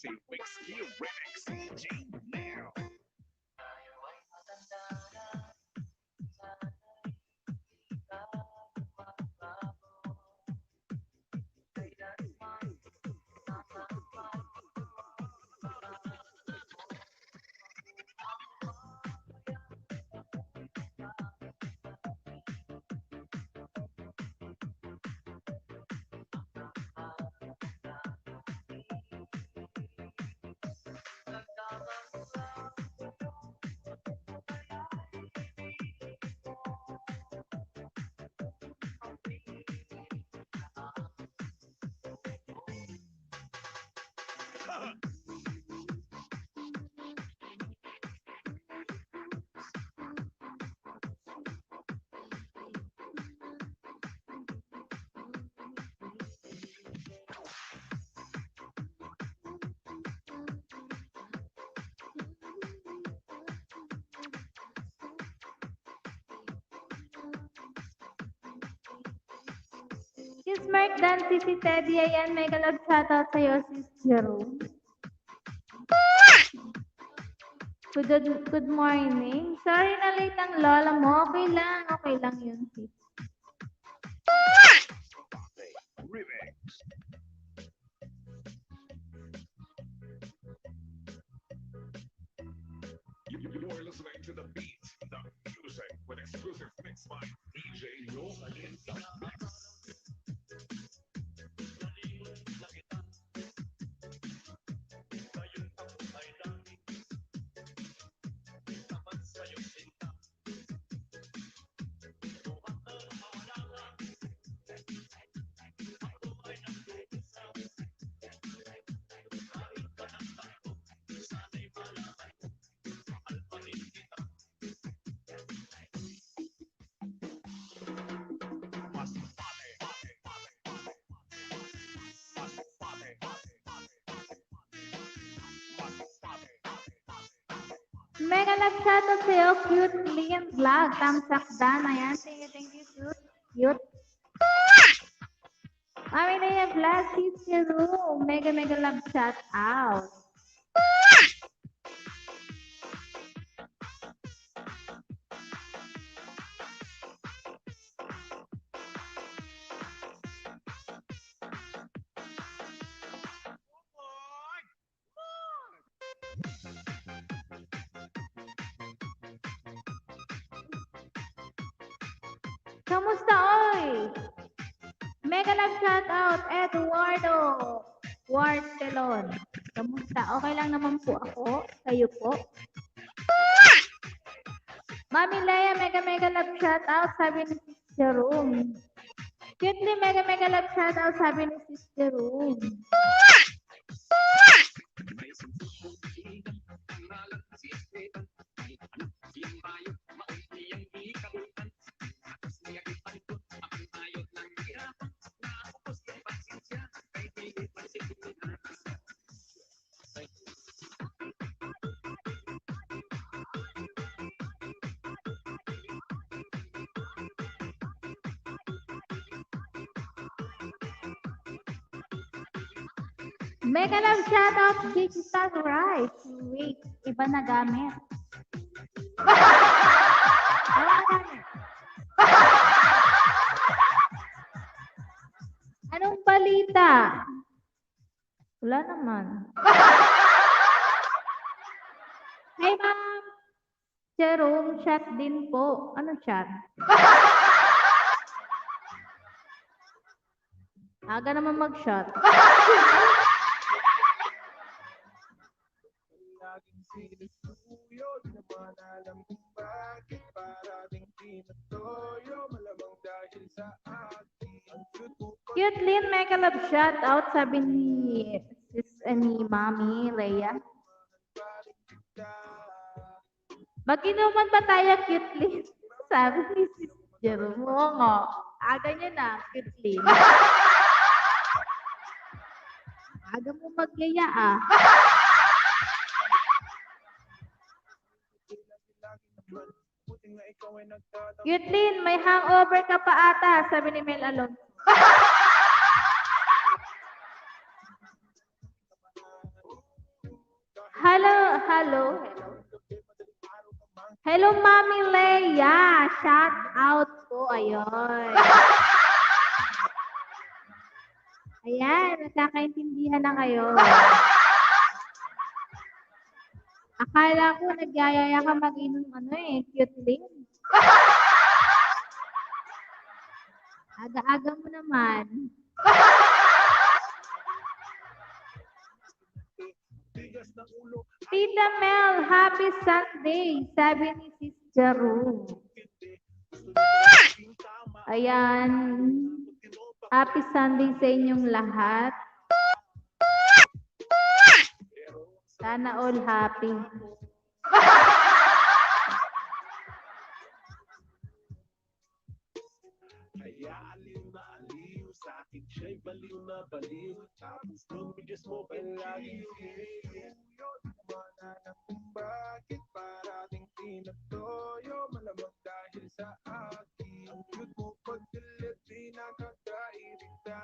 Music Mix Skill Remix DJ now. Sis Mark Dancy, si Teddy, ayan, mega love shoutout sa'yo, sis Jerome. Good morning. Sorry na late ang lola mo. Okay lang yun, sis. Remix. You're listening to the beat, the music with exclusive mix by DJ Lola in the mix. Mega love shoutout sa'yo, cute Liam Vlog. Thumbs up dan. Ayan, thank you, cute. Mami na yung vlog, sis Jerome. Mega love shoutout. Kamusta, oy? Mega love shoutout, Eduardo Wartelon. Kamusta? Okay lang naman po ako. Kayo po? Mami Leia, mega love shoutout, sabi ni Sis Jerome. Cutely, mega love shoutout, sabi ni Sis Jerome. Mega love shoutout, Digital Rice. Wait, iba na gamit. Anong balita? Wala naman. Hi, ma'am. Jerome, chat din po. Ano chat? Aga naman mag-shot. Laging sinusuyo, di naman alam kung bakit parating pinatoyo, malamang dahil sa atin. Ang cute mo pa Cute Lynn, mega love shoutout, sabi ni Mami Leia. rin kita. Mag-inuman ba tayo, Cute Lynn? Sabi ni Sis Jerome. Oo nga. Aga niya na, Cute Lynn. Aga mo magyaya ah. Buti nga ikaw ay nagtatanong. Cute Lynn, may hangover ka pa ata, sabi ni Mel Alonso. hello. Hello, Mami Leia. Shout out po. Ayun. Ayan, nagkakaintindihan na kayo. Akala ko nagyayaya ka mag-inom cute link. Aga-aga mo naman. Tita Mel, happy Sunday, sabi ni Sis Jaru. Ayan, happy Sunday sa inyong lahat. Sana all happy. Kaya aliw na aliw, sa akin siya'y baliw na baliw. Tapos nung bigas mo palagi yun, mananang kung bakit parating tinatoyo. Malamang dahil sa akin, ang cute mo pagdilit, di nakakairita.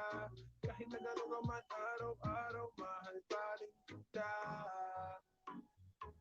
Kahit na gano'n ka man araw-araw, mahal pa rin kita.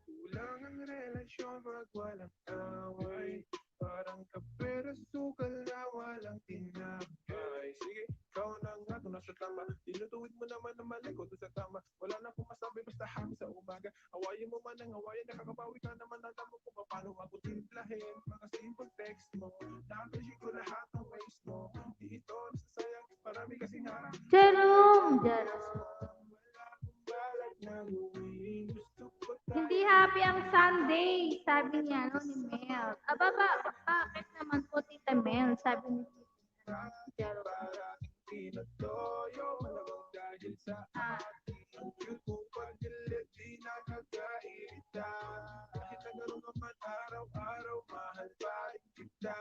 Kulang ang relasyon pag walang away. Parang kapera sukal na walang tinapay. Sige, ikaw na nga kung nasa tama. Tinutuwid mo naman ang mali ko doon sa tama. Wala na akong masabi basta happy sa umaga. Awayin mo man ang awayan, nakakabawi ka naman. Alam mo kung paano ako timplahin. Mga simple text mo, nakakasya ko lahat ng ways mo. Di ito nasasayang, marami kasing harap. Jerome. Wala akong balak na gawin. Gusto ko Hindi happy ang Sunday, sabi niya ni Mel. Bakit naman po, Tita Mel, sabi ni Jerome. parating tinatoyo. Malamang dahil sa akin, ang cute mo pagdilit, di nakakairita. Kahit na gano'n naman araw-araw, mahal pa rin kita.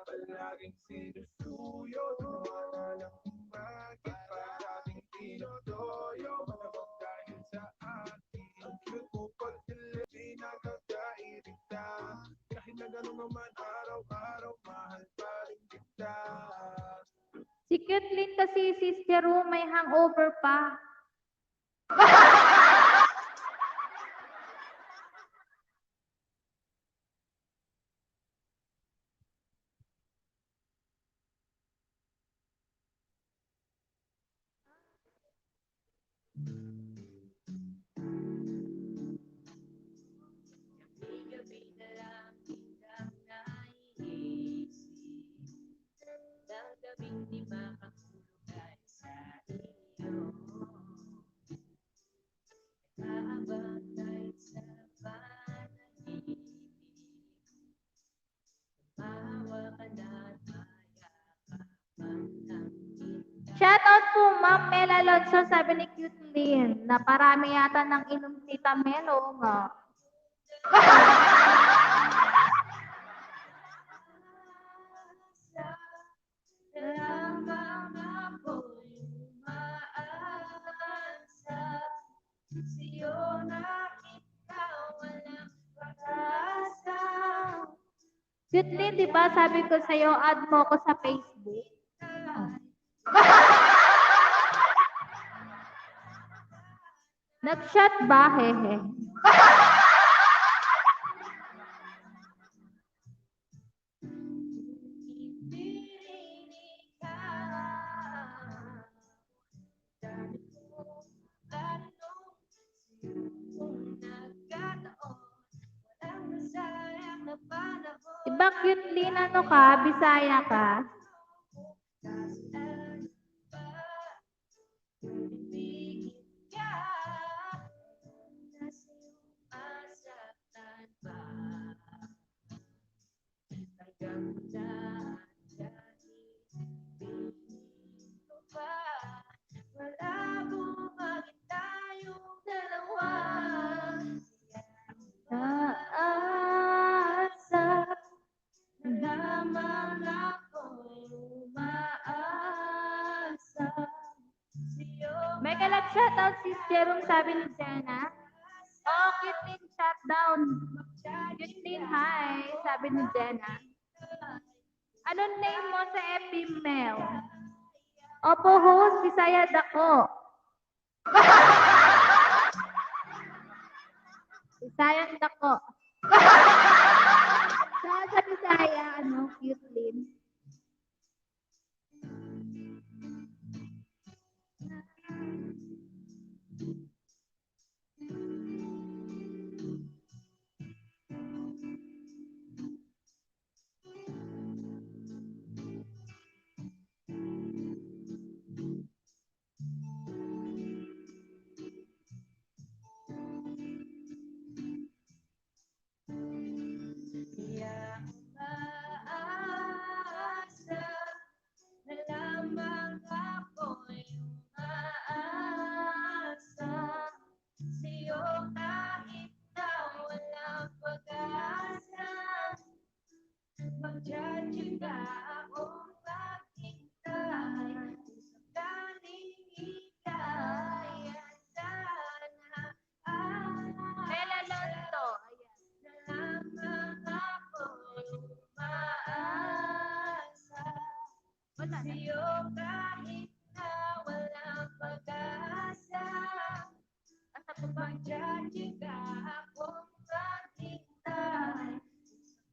Palaging sinusuyo, wala lang kung bakit parating tinatoyo. Malamang dahil sa akin, ang cute mo pagdilit, di nakakairita. Kahit na gano'n naman araw-araw, mahal pa rin kita. Si Cute Lynn kasi, Sis Jerome, may hangover pa. Gabi-gabi na lang kitang naiisip. Ng gabing di makatulog dahil sa iyo. Nag-aabang kahit sa panaginip. Mahawa ka na at mayakapan ng kita. Shout out po, Ma'am Mel Alonso, sabi ni Cute Lynn, na parami yata ng inom Tita Mel, oo nga. Lamang ako'y umaasa. Sa'yo nakita walang pag-asa. Cute Lynn, di ba sabi ko sa'yo, add mo ko sa Facebook? Nag-shot ba? Hehe. Hindi rin ikaw. Dami kong tanong kung nagkataon. Walang nasayang na panahon. Diba Cute Lynn, ano ka? Bisaya ka? Nasaan ba? Ibigin ka. Nasa iyong masaktan ba? Hanggang dahil ko ba? Malabo maging tayong dalawa. Naasa. Lamang ako'y umaasa sa'yo. May kalab shoutout si Jerome, sabi ni Jenna. Oh, Cute Lynn, shutdown. Cute Lynn, hi, sabi ni Jenna. Anong name mo sa FB Mel? Opo, host, Bisaya dako. Bisayang dako. Sa Bisaya, cute din. Yang umaasa na lamang ako'y umaasa sa'yo kahit na walang pag-asa. Magtsatsaga akong maghintay sakaling ika'y handa na. Bella Alonso. Ayan. Lamang ako'y umaasa Wala na. sa'yo kahit na walang pag-asa. Asa po ba? Magtsatsaga akong maghintay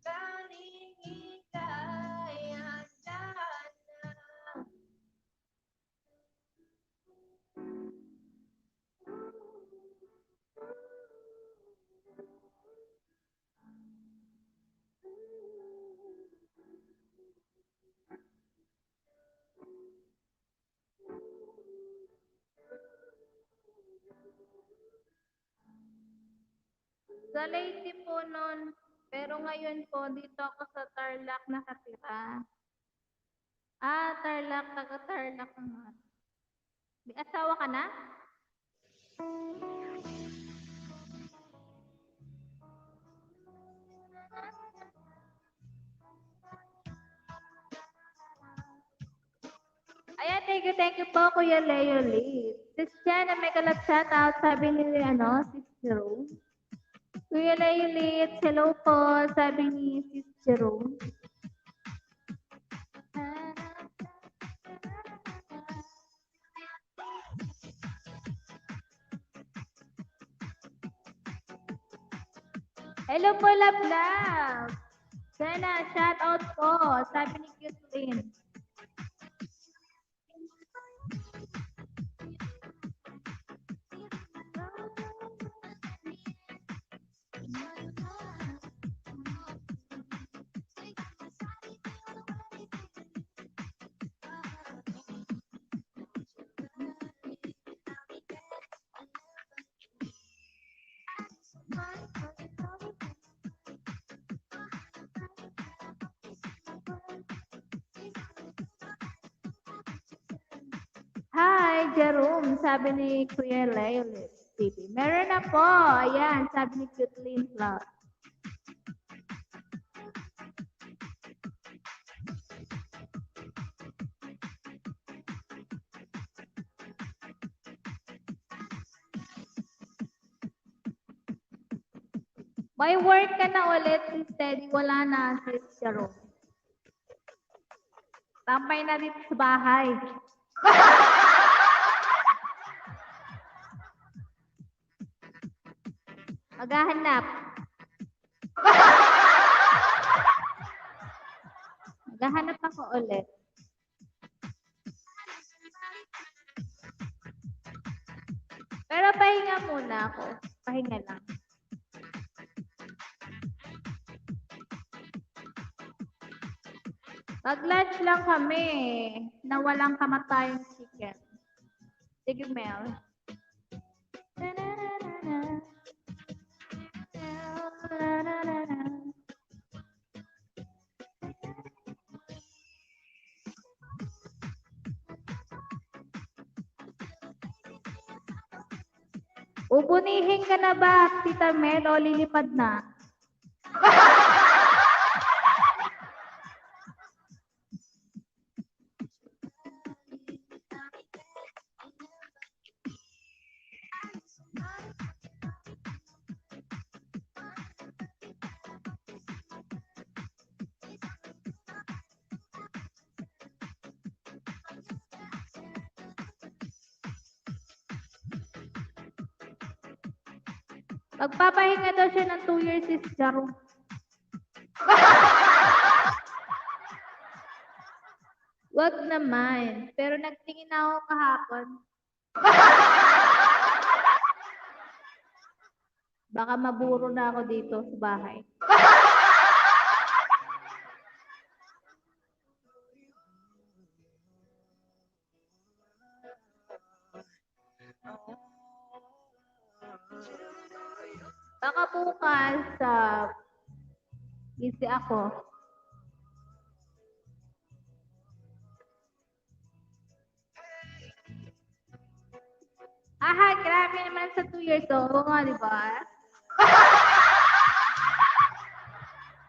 sakaling ika'y handa na. Sa Leyte po nun. Pero ngayon po, dito ako sa Tarlac nakatira. Tarlac. Taga-Tarlac ka nga. May asawa ka na? Ayan, thank you po, Kuya Leo Lee. Sis Jenna, may kalap shout out, sabi ni, Sis Jerome. Kuya Leo Lee, hello po, sabi ni Sis Jerome. Hello po, Love. Jenna, shout out po, sabi ni Cutlin. Hi, Jerome, sabi ni Kuya Leo TV. Meron na po. Ayan, sabi ni Cutlin Vlog. May work ka na ulit, Sis Teddy. Wala na, Sis Jerome. Tambay na dito sa bahay. Maghahanap. Maghahanap ako ulit. Pero pahinga muna ako. Pahinga lang. Mag-lunch lang kami na walang kamatayang chicken. Sige, Mel. Ubunihin ka na ba, Tita Mel, o lilipad na? Magpapahinga daw siya ng 2 years is Jaro. Wag naman. Pero nagtingin na ako kahapon. Baka maburo na ako dito sa bahay. Baka bukas sa busy ako. Aha, grabe naman sa 2 years old. Oo nga, di ba?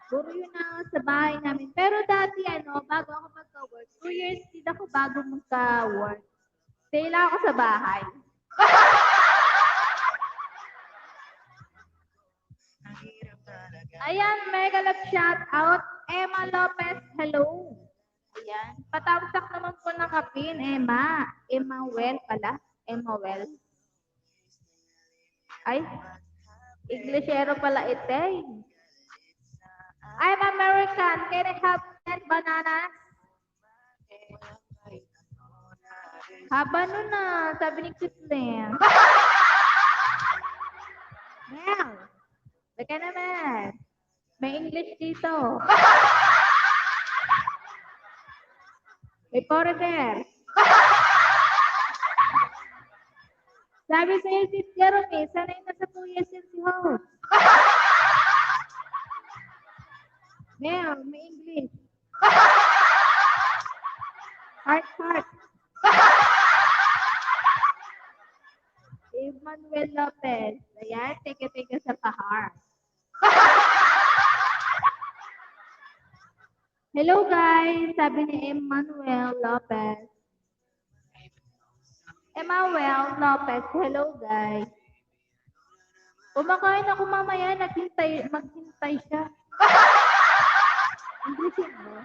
Puro yun na sa bahay namin. Pero dati, bago ako magka-work, 2 years din ako bago magka-work. Stay lang ako sa bahay. Ayan, mega love shout out. Emma Lopez, hello. Ayan. Patawagsak naman po ng kapin, Emma. Emmanuel pala. Emmanuel. Ay, Englishero pala ite. I'm American. Can I have 10 bananas? Haba nun na, sabi ni Kitlin. Mel, baka naman. May English dito. May foreigner. Sabi sa'yo si Jeremy, sanay na sa 2 years yun si host. Mel, may English. Heart, heart. Emmanuel Lopez. Ayan, teka sa pahar. Hello guys, sabi ni Emmanuel Lopez. Emmanuel Lopez, hello guys. Kumakain ako mamaya, maghintay siya. Englishin mo.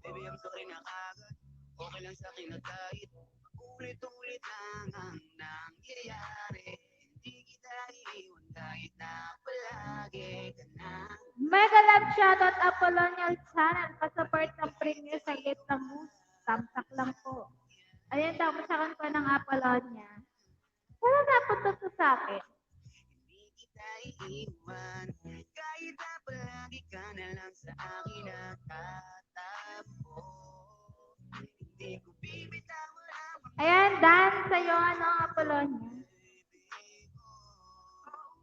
Baby, I'm sorry na kagad. Okay lang sa akin na kahit ulit-ulit lang ang nangyayari. Hindi kita iiwan kahit na palagi ka na. Mega love shoutout Apollonial Channel. Pasupport ng premier sa gate ng moose. Tamsak lang po. Ayan, tapos sakan ko ng Apollonia. Wala napunta to sa akin. Hindi kita iiwan kahit na palagi ka na lang sa akin nakatampo. Hindi ko bibitawan ang Ayan, Dan, sa'yo, Apollonia.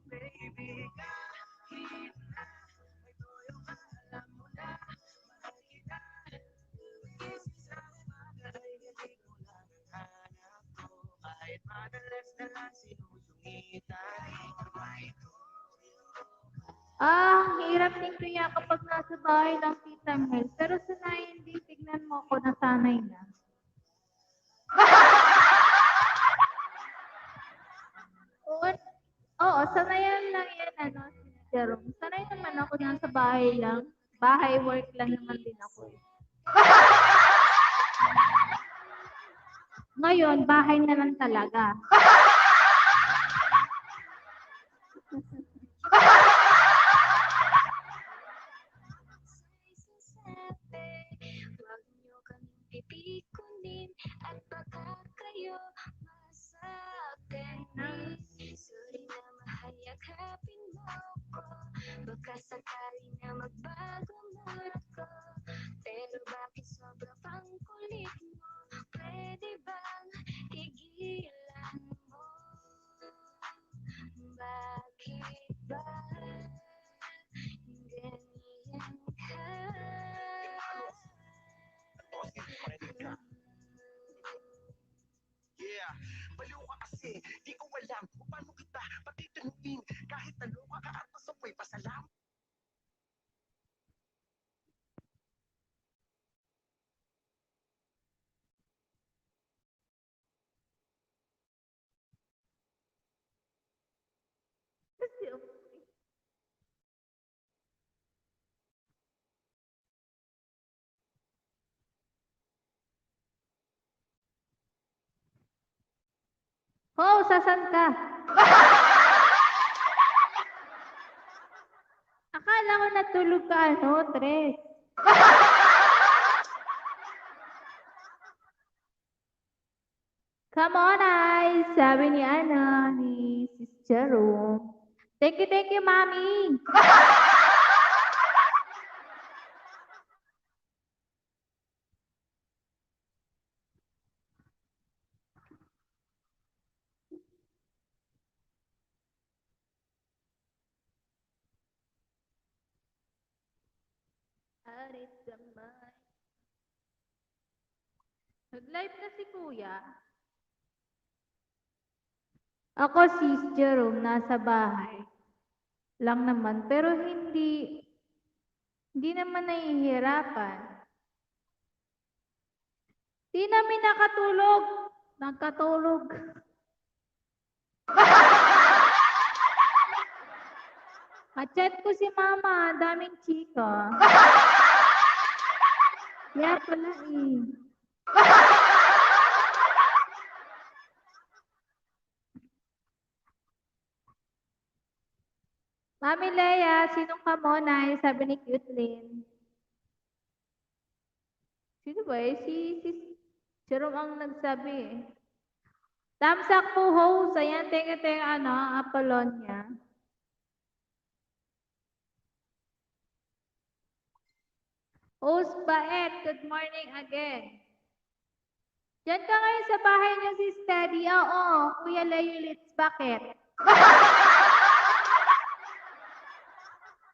baby, kahit na may toyo ka, alam mo na, mahal kita. Sa bagay, hindi ko lang hanap ko. Kahit madalas na lang sinusungitan, kamay ko. Hirap din kaya kapag nasa bahay lang Tita Mel. Pero sanayin din, tignan mo ako, nasanay na. Oo, sanayan lang yan, si Jerome. Sanay naman ako nasa bahay lang. Bahay work lang naman din ako. Ngayon, bahay na lang talaga. Huwag niyo kaming pipikunin at baka kayo masaktan. Sorry na mahayagapin mo ko, baka sakali na magbago mood ko. Pero bakit sobrang pang kulit mo? Pwede bang tigilan mo? Bakit ba ganyan ka? Yeah, baliw ka kasi, di ko alam kung paano kita patitanungin. Kahit ano ka kaartos ako'y pasalam. Oh, sasan ka? Akala ko natulog ka, ano, Tres. Come on, ay, sabi ni Sis Jerome. Thank you, Mami. Arit gamay. Nag-live na si Kuya. Ako, Sis Jerome, nasa bahay lang naman, pero hindi naman nahihirapan. Di namin nakatulog. Nagkatulog. Chat ko si Mama, daming chika. Kaya pala eh. Mami Leia, sinong kamonay? Sabi ni Cutelyn. Sino ba eh? Si Jerome ang nagsabi eh. Thumbs up po, host. Ayan, thank you, Apollonia. Host Baet, good morning again. Diyan ka ngayon sa bahay niyo si Steady. Oo, Kuya Leolitz, bakit?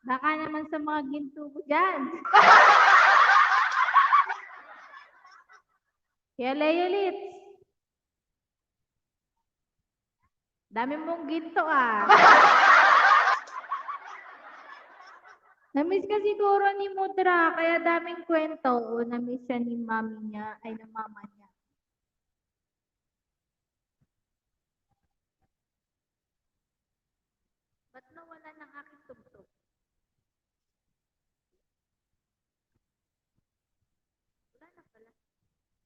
Baka naman sa mga ginto ko dyan. Kuya Leolitz. Dami mong ginto ah. Namiss ka siguro ni Mudra, kaya daming kwento. O namiss siya ni mami niya, ay ng mama niya. Ba't nawala ng aking tugtog? Wala na pala.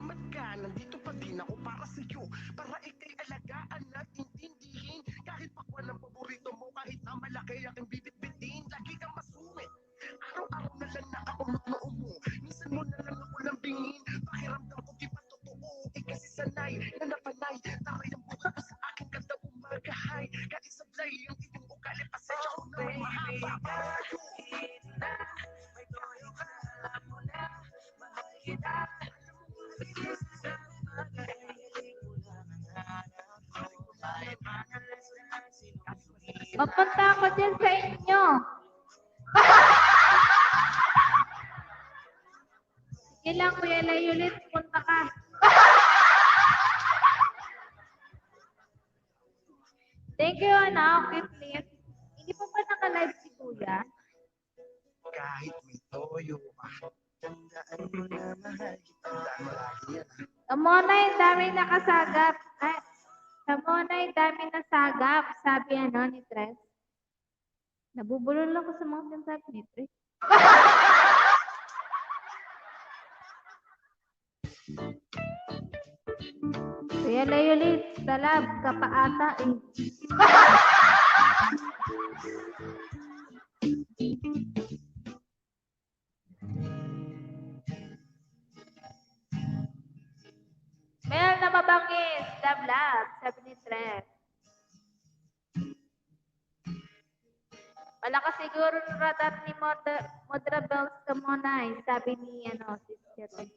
Mat ka, nandito pa din ako para sa iyo. Para ikay alagaan at intindihin. Kahit pakwan ang paborito mo, kahit na malaki aking bibit-bitin, lagi kang masungit. Araw-araw na lang nakaunot noo mo. Minsan mo na lang ako lambingin. Pakiramdam ko di pa totoo. Kasi sanay na napanay. Taray ang buka sa aking kanta umagahay. Kahit sablay ang iyong ugali. Pasensya ko na mahaba. May toyo ka, alam mo na. Mahal kita. Mapunta ako dyan sa inyo. Sige lang, Kuya Leolitz, punta ka. Thank you, Kitlit. Hindi pa ba naka-live si Kuya? Kahit may toyo pa. Tandaan mo na mahal kita. Tandaan mo lagi yan. Kamonay, dami nakasagap. Ay, kamonay, dami nasagap. Sabi ni Tres. Nabubulol ako sa mga sinasabi ni Tres. Kuya Leolitz, talab ka pa ata eh. Mel na mabangis, love, sabi ni Tres. Malakas siguro ng radar ni Modra Bells Kamonay, sabi ni Sister.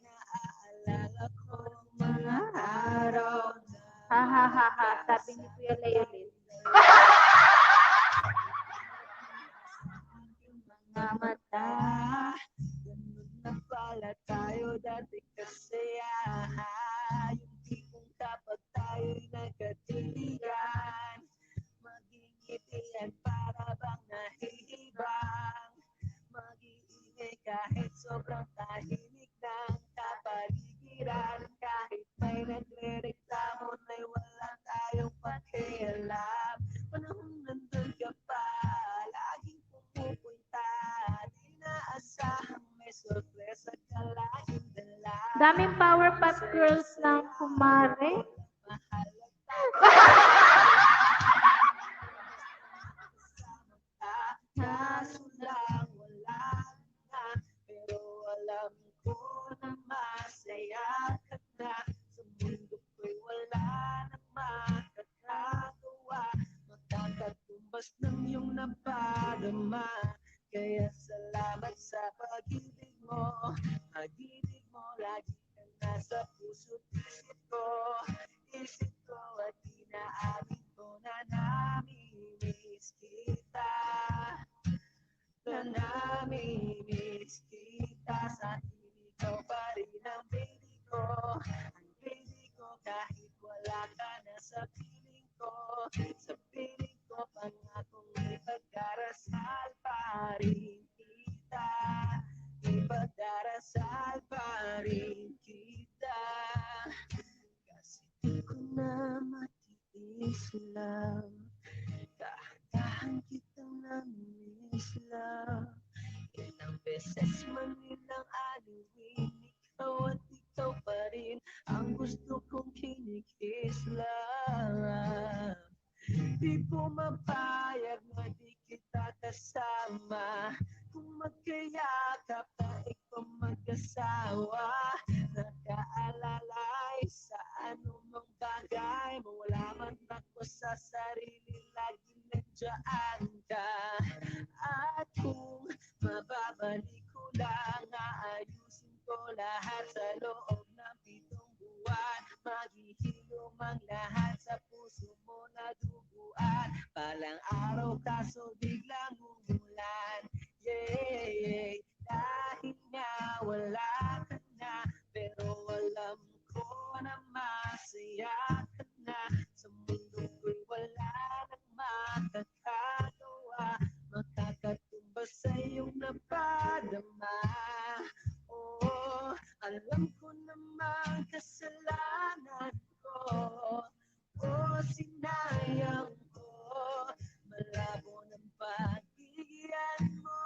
Naalala ko mga araw Ha, sabi ni Kuya Leolitz. mga mata. Ganun na pala tayo dati kasi yung tipong kapag tayo'y nagkatiligan, magingitian para bang nahihibang, mag-iingay kahit sobrang tahimik ng kapaligiran, kahit may nagre-reklamo na'y wala tayong pakialam. Panahon nandun ka pa, laging pumupunta, di naasahang may sorpresa ka laging dala. Daming Powerpuff Girls lang kumare. Mahalaga lakas ng iyong napadama. Kaya salamat sa pag-ibig mo. Pag-ibig mo lagi kang nasa puso't isip ko. Isip ko at inaamin ko na namimiss kita. Na namimiss kita. Sa akin ikaw pa rin ang baby ko. Ang baby ko kahit wala ka na sa piling ko. Sa piling ko pangakong ipagdarasal pa rin kita. Ipagdarasal pa rin kita. Kasi di ko na matiis lang. Dahan-dahan kitang namimiss lang. Ilang beses man nilang aliwin, ikaw at ikaw pa rin ang gusto kong kinikis lang. Di ko mapayag na di kita kasama. Kung magkayakap na ikaw mag-asawa, nakaalalay sa anumang bagay. Mawala man ako sa sarili, lagi nandiyan ka. At kung mababalik ko lang, aayusin ko lahat sa loob ng 7 buwan. Maghihilom ang lahat sa puso mo na duguan. Palang araw kaso biglang umulan. Yeah, dahil nga wala ka na, pero alam ko na masaya ka na. Sa mundo ko'y wala nang makakagawa, makakatumba sa iyong napadama. Oo, alam ko naman kasalanan ko. Oo, sinayang ko. Malabo ng pagbigyan mo.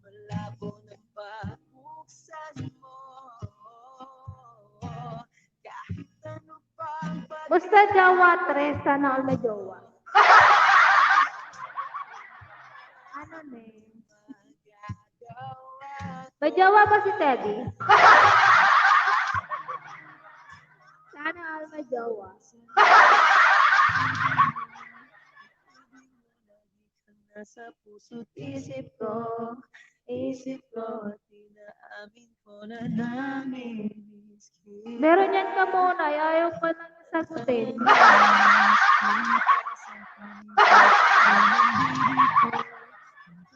Malabo ng pabuksan mo. Kahit ano pang Basta jowa, tres. Sana all may jowa. Ano name? May jowa ba si Teddy? Sana all may jowa. Nasa puso't isip ko at inaamin ko na namimiss kita. Meron yan ka muna. Ayaw ko nang sagutin.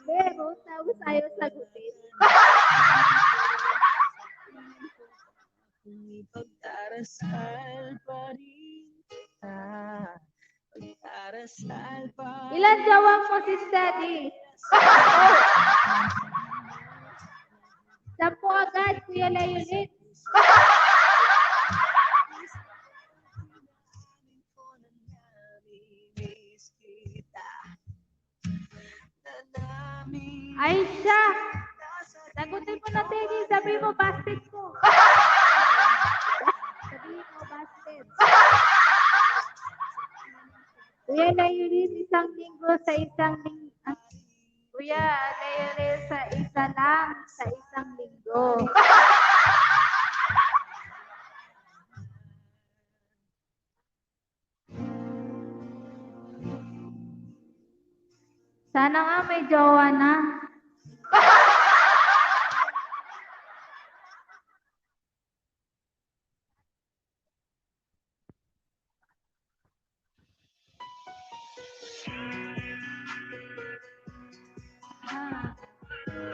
Meron. Tapos ayaw sagutin. Kung ipagdarasal pa rin kita. Pagdarasal pa Ilan jowa mo si Teddy? Sampu agad, Kuya Leonid. Ay siya! Sagutin mo na, Teddy. Sabihin mo, basket ko. Sabihin mo, basket. Kuya Leonid, isang linggo sa isang linggo. Kuya Leonid, sa isa lang sa isang linggo. Sana nga may jowa na.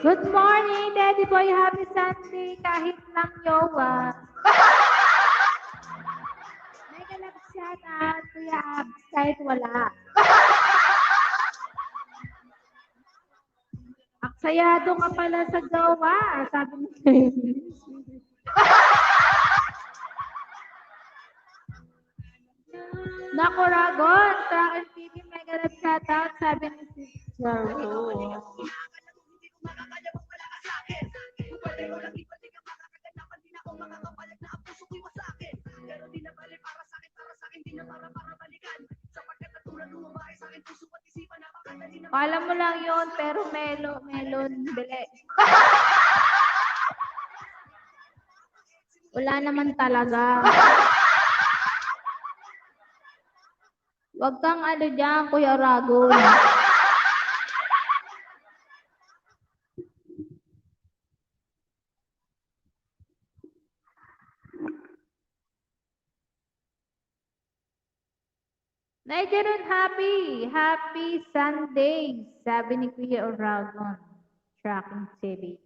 Good morning, Daddy Boy. Happy Sunday. Kahit lang jowa. Mega love shout out, Kuya Abs, kahit wala. Aksayado ka pala sa jowa. Sabi mo sa'yo. Naku, Ragon. Track and City, mega love shout out. Sabi ni si Jaro. Alam mo lang yun, pero melon, bili. Wala naman talaga. Huwag kang ano dyan, Kuya Rago. Nigerian Happy Sunday, sabi ni Kuya Oragon. Tracking TV.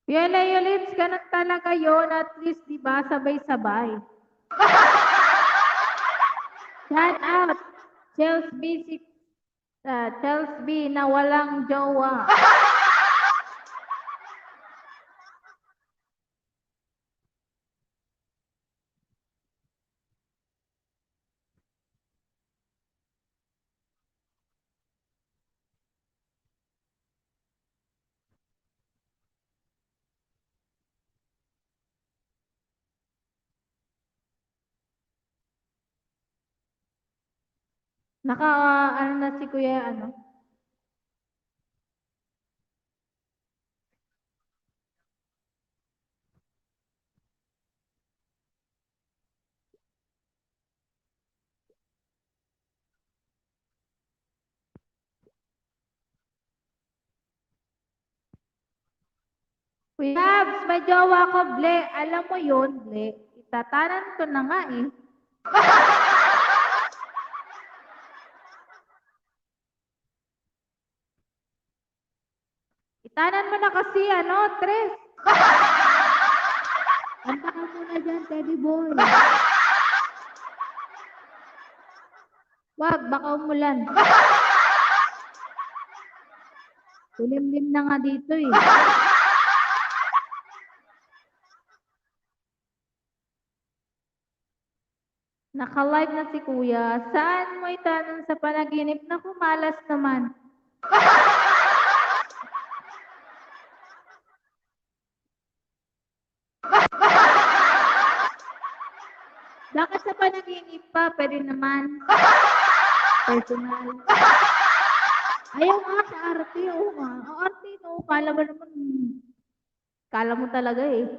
Kuya Leo Lips, ganun talaga yun. At least, di ba, sabay-sabay. Shout out, Chelsea B na walang jowa. Ano na si Kuya, ano? Kuya Habs, may jowa ko, Ble. Alam mo yun, Ble. Itatanan ko na nga eh. Itanan mo na kasi, ano, Tres. Kanta ka muna dyan, Teddy Boy. Wag, baka umulan. Tulimlim na nga dito eh. Naka-live na si Kuya. Saan mo itanong sa panaginip na kumalas naman? Bakit sa panaginip pa? Pwede naman. Personal. Ayaw nga sa arte. Oo nga. Ang arte, no? Kala mo naman. Kala mo talaga eh.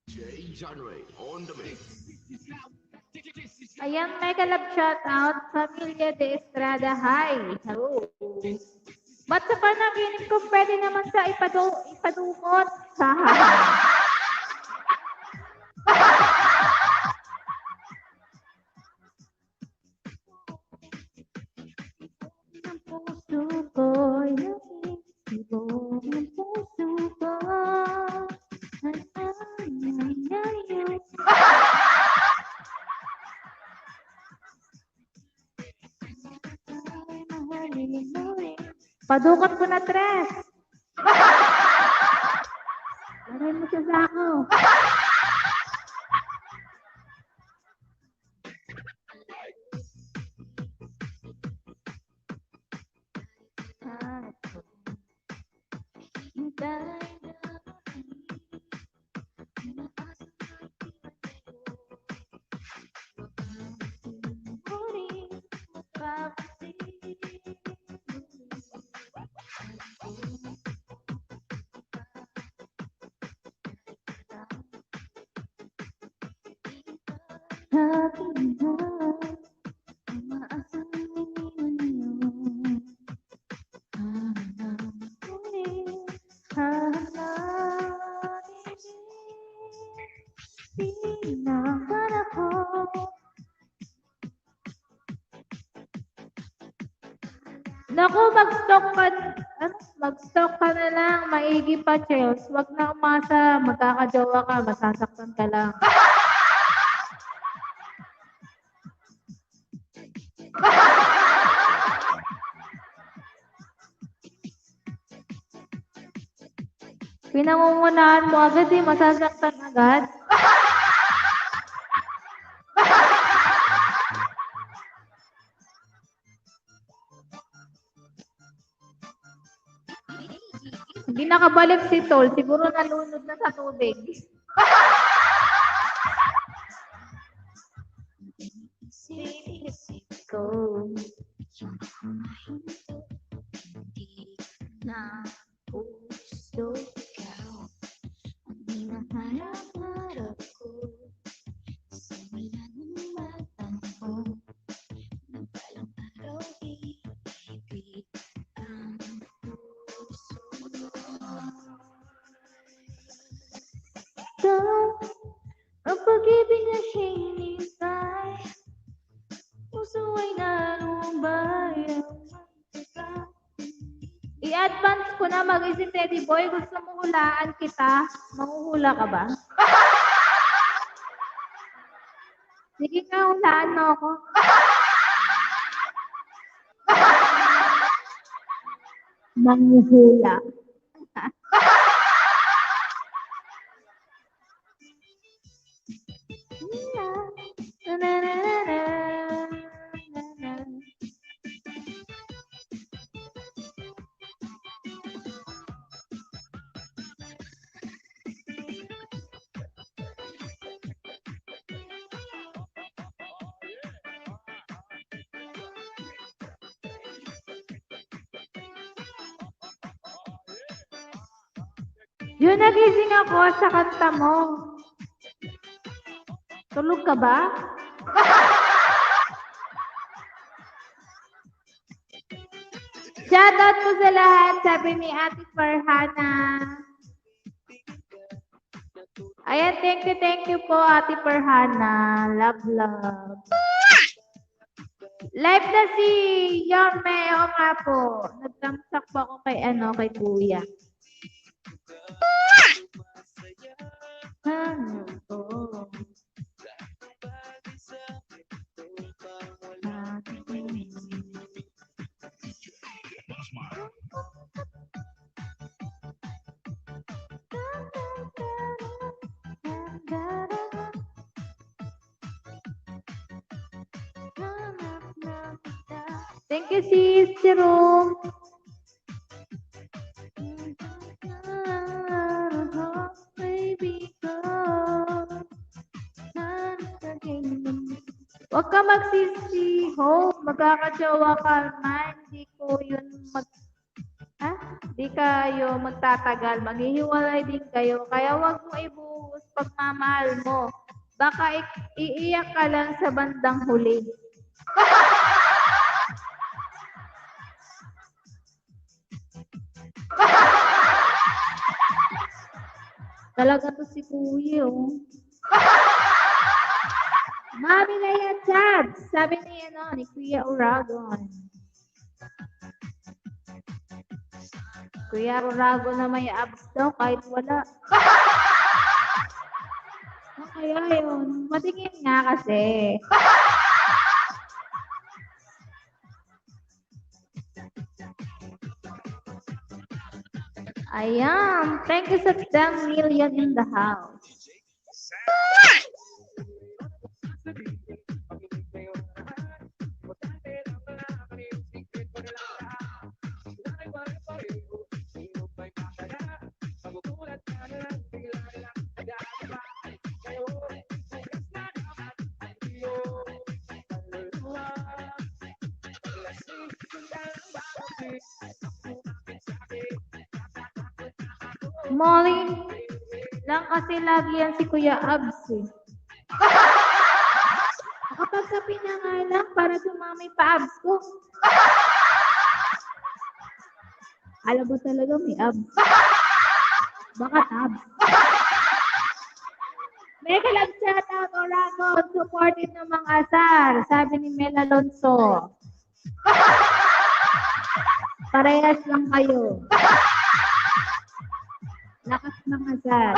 J Genre on the mix. Ayan, mega love shout out. Familia de Estrada. Hi. Hello. Ba't sa panaginip ko pwede naman sa ipadukot? Ang puso ko'y nasisibog. Ang puso ko. Padukot ko na, Tres. Lagay mo sa sako. Naku, mag-stock ka na lang. maigi pa, Chels. Huwag na umasa. Magkakajowa ka. Masasaktan ka lang. Pinangungunahan mo agad eh. Masasaktan agad. Hindi nakabalik si Tol. Siguro nalunod na sa tubig. Sinisip ko hindi na puso ikaw ang hinaharap-harap ko simula nung matang mo na balang araw ibig ang puso ito ang pag-ibig na siya'y hinintay puso ay narumbay ang mantika. I-advance ko na mag-isip Teddy Boy. Gusto mo hulaan kita? Manghuhula ka ba? Sige nga, hulaan mo ako. Manghuhula. Yun, nagising ako sa kanta mo. Tulog ka ba? Shoutout po sa lahat, sabi ni Ate Farhana. Ayan, thank you po, Ate Farhana. Love, love. Live na si Yorme. O nga po. Nagtamsak po ako kay, kay Kuya. Thank you, sis, Jerome. Huwag ka magsisi, Hope. Magkakajowa ka man. Hindi ko yun Hindi kayo magtatagal. Maghihiwalay din kayo. Kaya huwag mo ibuhos pagmamahal mo. Baka iiyak ka lang sa bandang huli. Talaga to si Kuya, oh. Mami na yan, Chad. Sabi ni Kuya Uragon. Kuya Uragon na may abs daw kahit wala. Kaya yun. Matingin nga kasi. Ayan. Thank you sa 10 million in the house. Molly lang kasi lagi yan si Kuya Abs eh. Kapag sa pinangalan para sumami pa abs ko. Alam mo talaga may abs. Bakit abs? Mega lang shoutout Oragon, supported ng mga asar, sabi ni Mel Alonso. Parehas lang kayo. Lakas ng asal.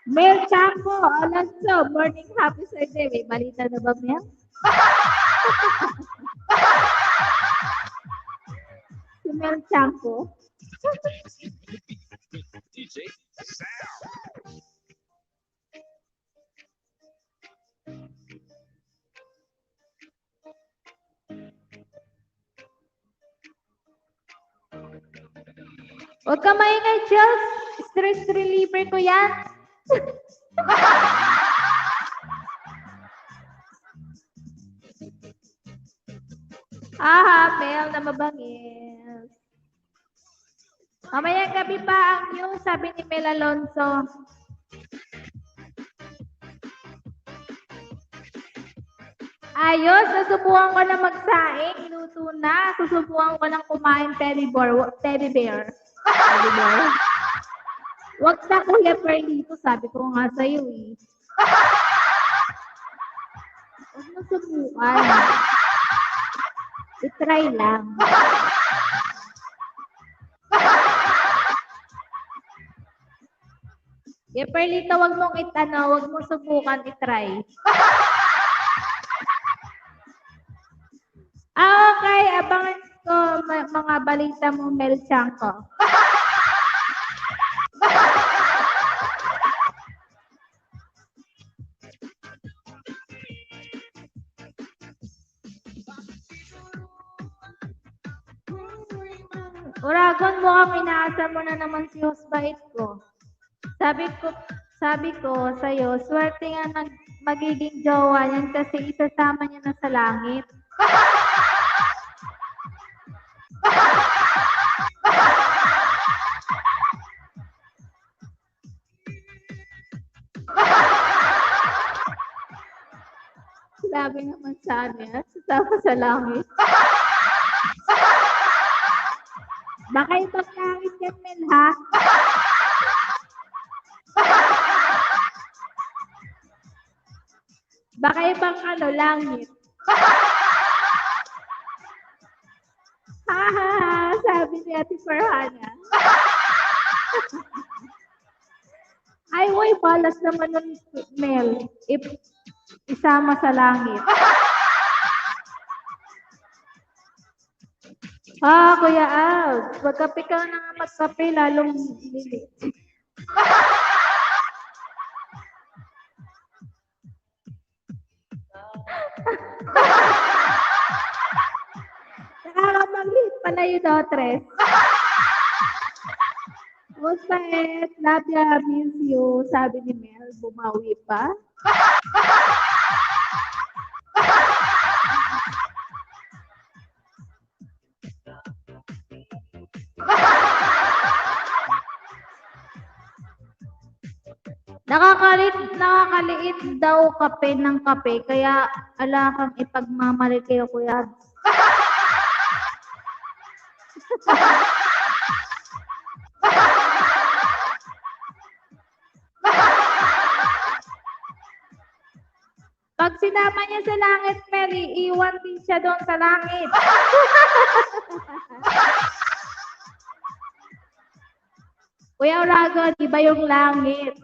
Mel Chanco, Alonso, morning, happy Sunday. May balita na ba, Mel? Si Mel Chanco. DJ Huwag ka maingay, Chels. Stress reliever ko yan. Mel na mabangis. Mamaya gabi pa ang news, sabi ni Mel Alonso. Ayos, nasubukan ko na magsaing, luto na. Susubukan ko ng kumain teddy bear. Teddy bear. Wag na Kuya Perlito, sabi ko nga sa'yo eh. Huwag mo subukan. I-try lang. Kuya Perlito, wag mong wag mong subukan, i-try. Okay, abangan ko mga balita mo, Mel Chanco. Uragon mo kang inaasa mo na naman si Husbait ko. Sabi ko sa'yo, swerte nga magiging jowa yan kasi isasama niya na sa langit. Sabi naman sana yan, sasama sa langit. Baka ibang langit yan, Mel, ha? Baka ibang langit. Sabi ni Ate Farhana. Ay, way, balas naman nun, Mel. Isama sa langit. Kuya Al, magkape ka na nga magkape, lalong lili. Nakakapag-hit pala yun, Tres. Husbait, love ya, miss you, sabi ni Mel, bumawi pa. Nakakaliit daw kape ng kape, kaya ala kang ipagmamali kayo, Kuya. Pag sinama niya sa langit, Mary, iwan din siya doon sa langit. Kuya Uragon, iba yung langit.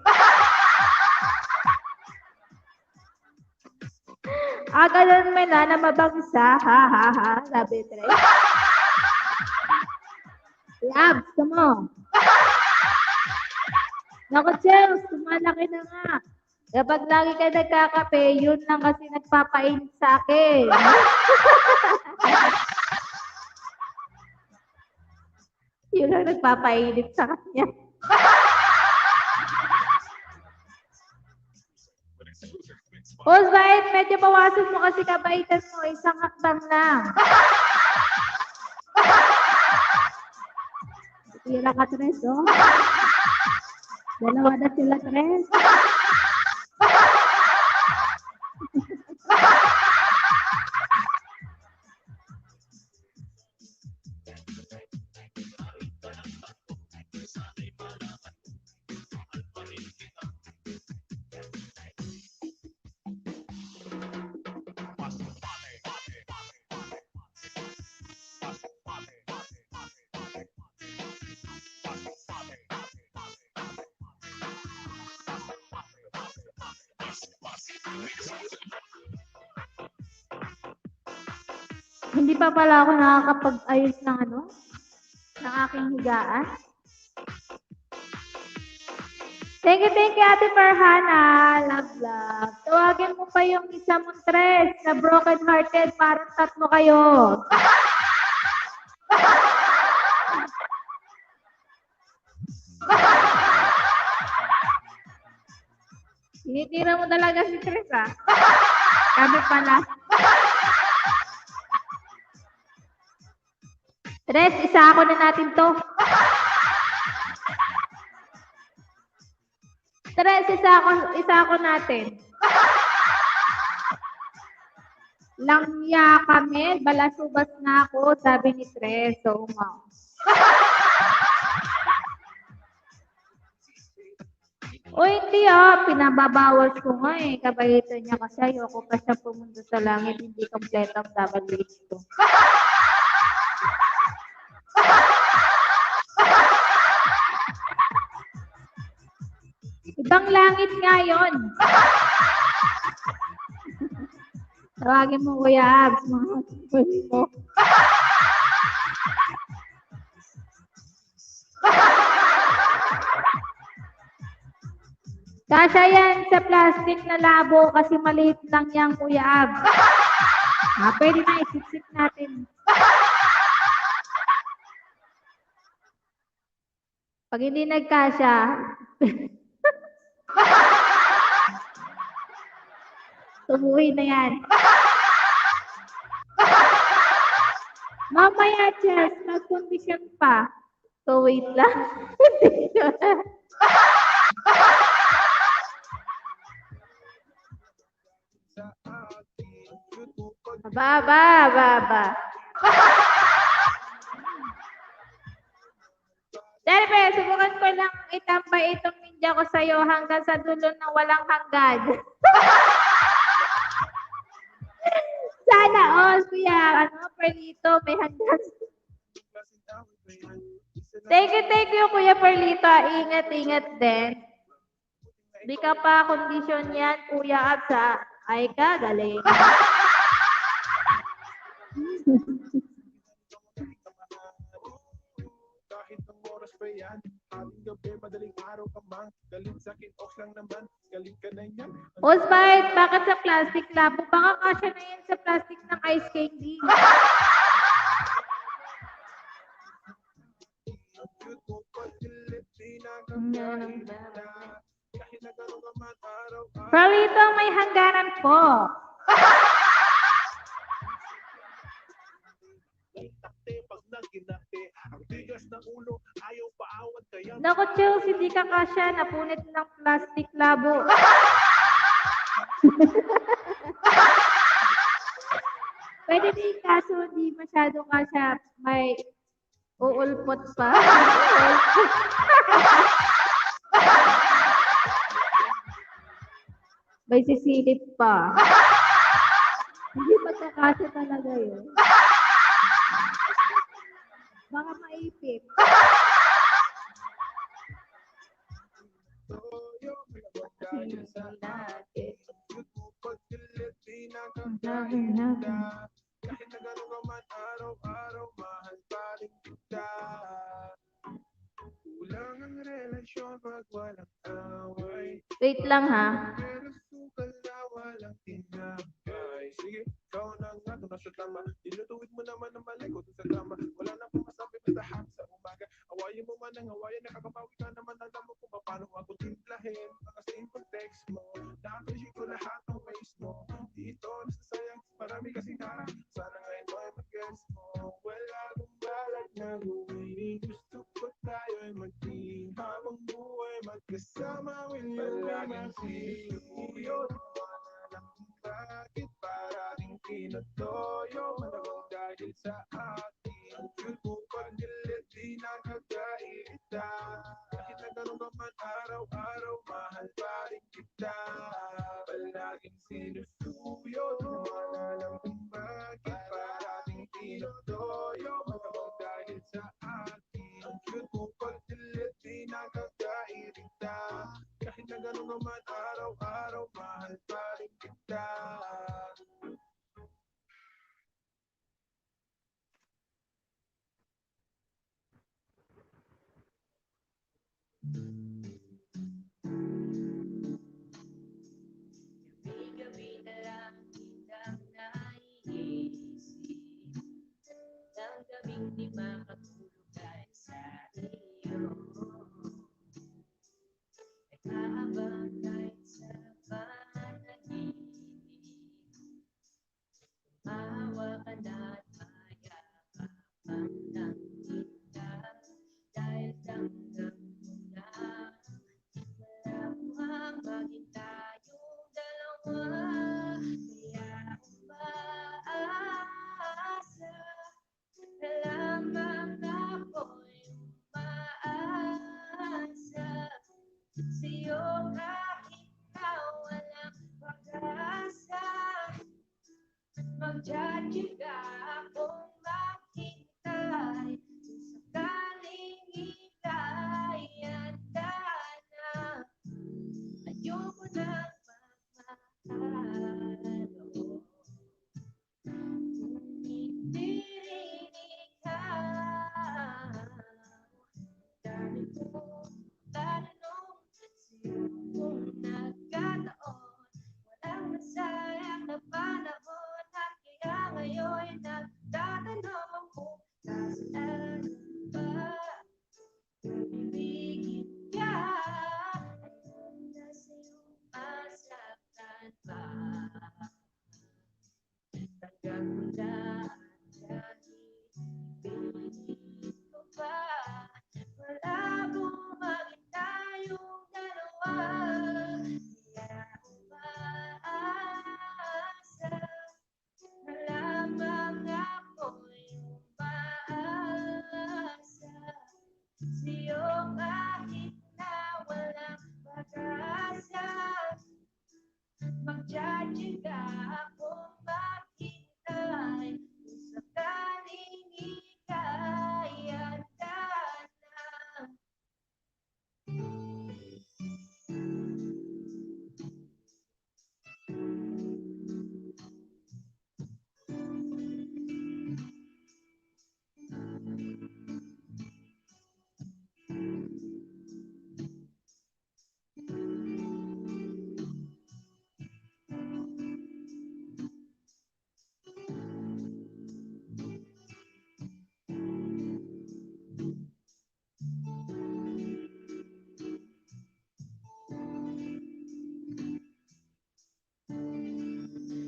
Ganun mo na mabangsa. Ha. Sabi Trey. Labs, come on. Naku, Chels, tumalaki na nga. Kapag lagi ka nagkakape, yun lang kasi nagpapainit sa akin. Yun lang nagpapainit sa kanya. Husbait, medyo bawasan mo kasi kabaitan mo. Isang hakbang lang. Tira ka, Tres, oh. Dalawa na sila, Tres. Hindi pa pala ako nakakapag-ayos ng ng aking higaan. Thank you, Ate Farhana. Love, love. Tawagin mo pa yung isa mong tres na broken hearted. Parang tatlo kayo. Tinitira mo talaga si Tres, ah. Sabi pala. Tres, isa ako na natin to. Tres, isa ako natin. Langya kami, balasubas na ako, sabi ni Tres. So, o hindi pinababawal ko nga eh. Kabaitan niya kasi ayoko pa siya pumunta sa langit. Hindi kompleto ang double ko. Ibang langit nga yun. Tawagin mo Kuya Abs. Mga pwede mo. Kasya yan sa plastic na labo kasi maliit lang yan, Kuya Ab. Pwede na isip-sip natin. Pag hindi nagkasya, tumuhin na yan. Mamaya, Chess, mag-condition pa. So, wait lang. Ba. Derbe, subukan ko lang itambay itong ninja ko sa'yo hanggang sa dulo ng walang hanggan. Sana all, kuya. Perlito, may hanggan. Thank you, Kuya Perlito. Ingat din. Di ka pa kondisyon yan, Kuya Absa. Ay ka, galing. Kahit ng oras pa yan, haling gabi, madaling araw ka mang, galing sa akin, ox lang naman, galing ka na yan. Osbite, bakit sa plastic labo? Baka kasya na yan sa plastic ng ice candy. Perlito, may hangganan po. Naku, Chels, hindi ka kasya. Napunit ng plastic labo. Pwede din kaso hindi masyado kasya. May uulpot pa. May sisilip pa. Hindi magkakasya talaga yun. Baka maipit. Kahit na gano'n ka man araw-araw, mahal pa rin kita. Kulang ang relasyon pag walang away. Wait lang ha. Pero sukal na walang tinapay. Sige, ikaw na nga doon nasa tama. Ilutuwid mo naman ang mali ko doon sa tama. Wala na pong masabi basta hap sa umaga. Awayin mo man ang awayan, nakakabawi ka naman. Alam mo kung paano ako timplahin. Mga simple text mo, na-appreciate ko lahat ng face mo. Dito nasasayang, marami kasing harap. Sana ngayon mo ay mag-guess mo. Wala akong balak na gawin. Gusto ko tayo'y maging habang buhay magkasama. Palaging sinuyo. Alam kung bakit parating pinatoyo. Malamang dahil sa akin. Cute mo pag galit, di nakakairita. Kahit na gano'n ka man araw-araw, mahal pa rin kita. Palaging sinusuyo. Alam kung bakit parating pinatoyo. Malamang dahil sa akin. Cute mo pag galit, di nakakairita. Kahit na gano'n ka man araw-araw, Gabi-gabi na lang kitang naiisip ng gabing di makatulog dahil sa iyo. Nag-aabang kahit sa panaginip, maawa ka na at mayakapan lang kita dahil tanggap mo na malamang maging tayong dalawa. Kaya umaasa na lamang ako'y umaasa sa'yo kahit na walang pag-asa. Magtsatsaga akong maghintay kung sakaling ika'y handa na. Ayoko nang magmahal, hindi rin ikaw. Dami kong tanong sa'yo kung nagkataon, walang nasayang na panahon, at kaya ngayon nagtatanong kung nasaan ba, ibigin ka, handa sa'yo masaktan pa. Tanggap mo na at kahit pilit ko pa, malabo maging tayong dalawa. Kaya umaasa na lamang ako'y umaasa sa'yo kahit na walang pag-asa. Magtsatsaga akong maghintay kung sakaling ika'y handa na.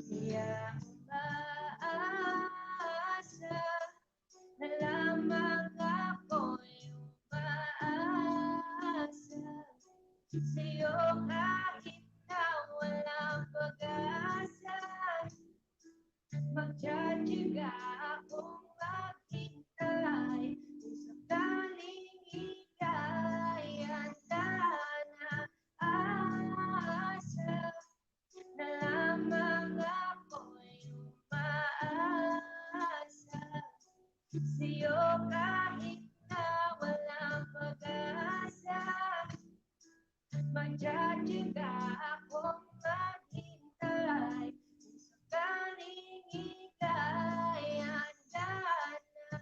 Kaya umaasa na lamang ako'y umaasa sa'yo kahit na walang pag-asa. Magtsatsaga akong maghintay kung sakaling ika'y handa na. Asa na lamang ako'y umaasa sa'yo kahit na walang pag-asa. Magtsatsaga akong maghintay kung sakaling ika'y handa na.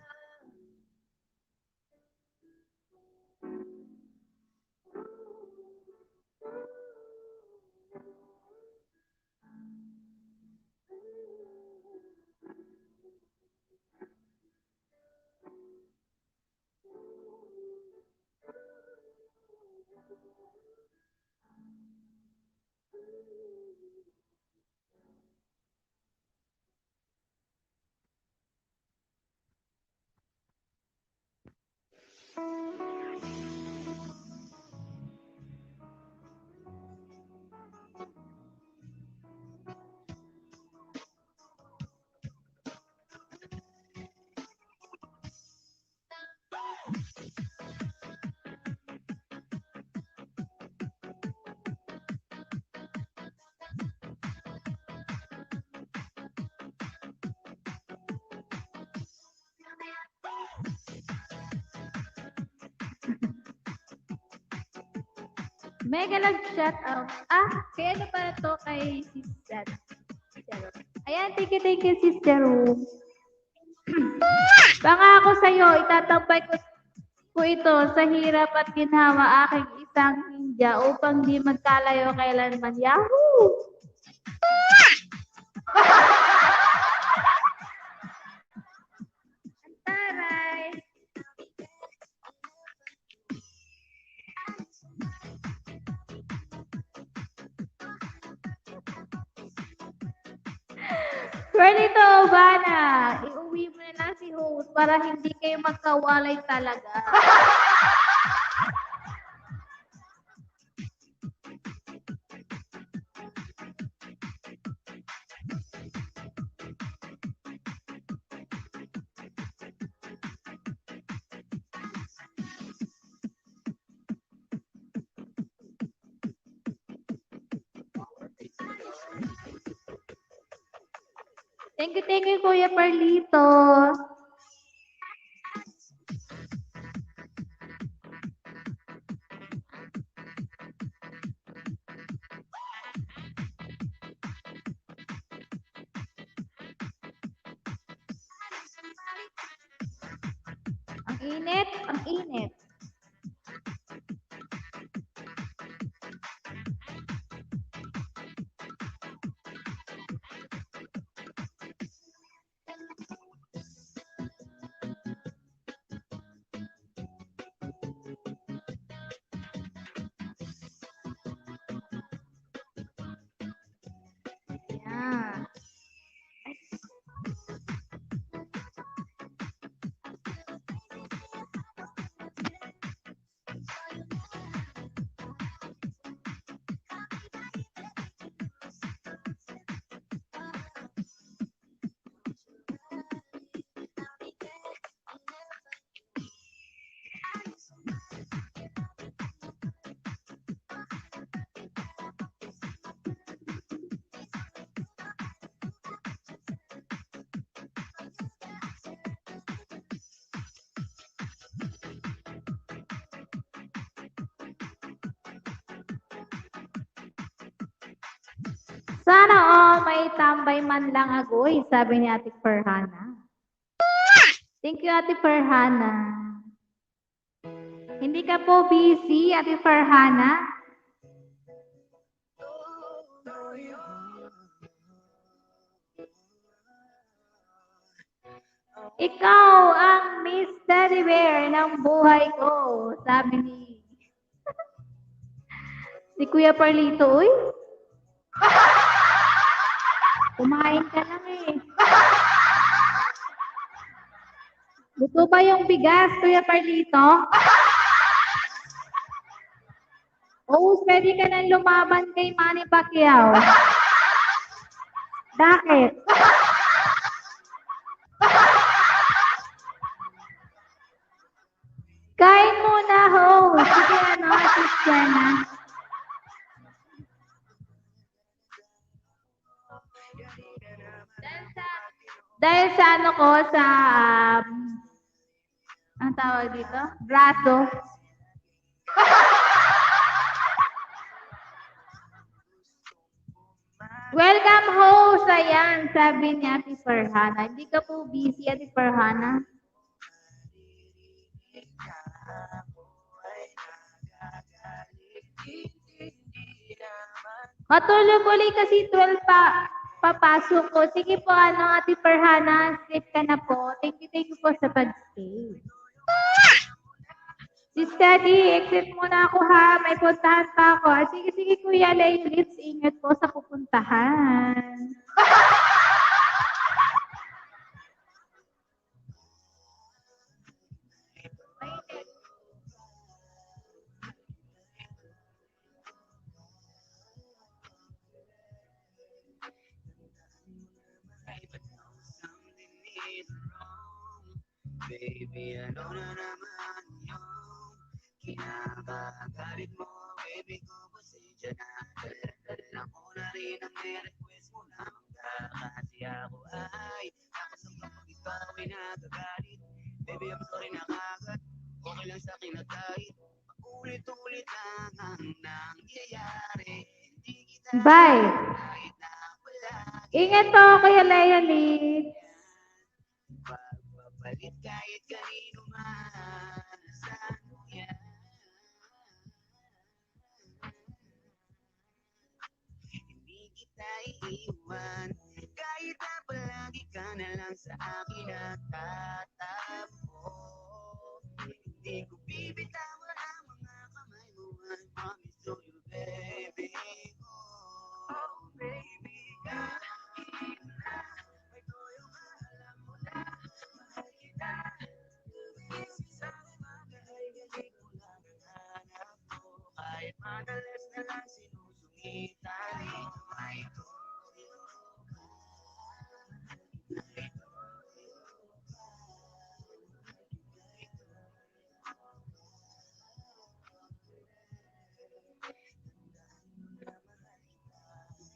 Mega love shout out. Kaya ano pala to kay Sister. Ayan, thank you, Sister Room. Baka ako sa'yo, itatampay ko ito sa hirap at ginhawa aking isang ninja upang di magkalayo kailanman. Yahoo! Taray! Pwedito, Bana, iuwi mo na lang si host para hindi kayo magkawalay talaga. Thank you, Kuya Perlito. Ang init, ang init. Yan. Sana may tambay man lang agoy, sabi ni Ate Farhana. Thank you, Ate Farhana. Hindi ka po busy, Ate Farhana? Ikaw ang Miss Teddy Bear ng buhay ko, sabi ni Kuya Perlito. Uy, kumain ka lang eh. Luto ba yung bigas, Kuya Perlito? Oo, pwede ka nang lumaban kay Manny Pacquiao. Bakit? Kain muna, ho. Sige, assist ka na. Dahil sa ano ko, sa, ang tawag dito? Braso. Welcome, host. Ayan, sabi ni Ate Farhana. Hindi ka po busy, Ate Farhana. Matulog ulit kasi 12 pa. Papasok ko. Sige po, Ate Farhana, sleep ka na po. Thank you po sa pag-stay. Si Steady, exit muna ako ha. May puntahan pa ako. Sige, Kuya Laylitz, ingat po sa pupuntahan. Baby, ano na naman yung kinakagalit mo? Baby ko, pasensya na. Dala ko na rin ang request mo naman ka. Kasi ako ay nakasang kapag ikaw ay nagagalit. Baby, I'm sorry na kagad. Okay lang sa akin na kahit ulit-ulit lang ang nangyayari. Hindi kita Bye. kahit na palagi. Ingat po, Kuya Leolit. Pagpapalit kahit kanino man. Sana maiiwan. Kahit na palagi ka na lang sa akin natatapo. Hindi ko bibitawan ang mga kamay mo. I promise to you, baby. Oh, baby, kahit na may toyo ka, alam mo na, mahal kita. Sa umaga ay galing mo lang ang hanap ko. Kahit madalas na lang sinusungitan, ito ay toyo ka. Ay toyo ka.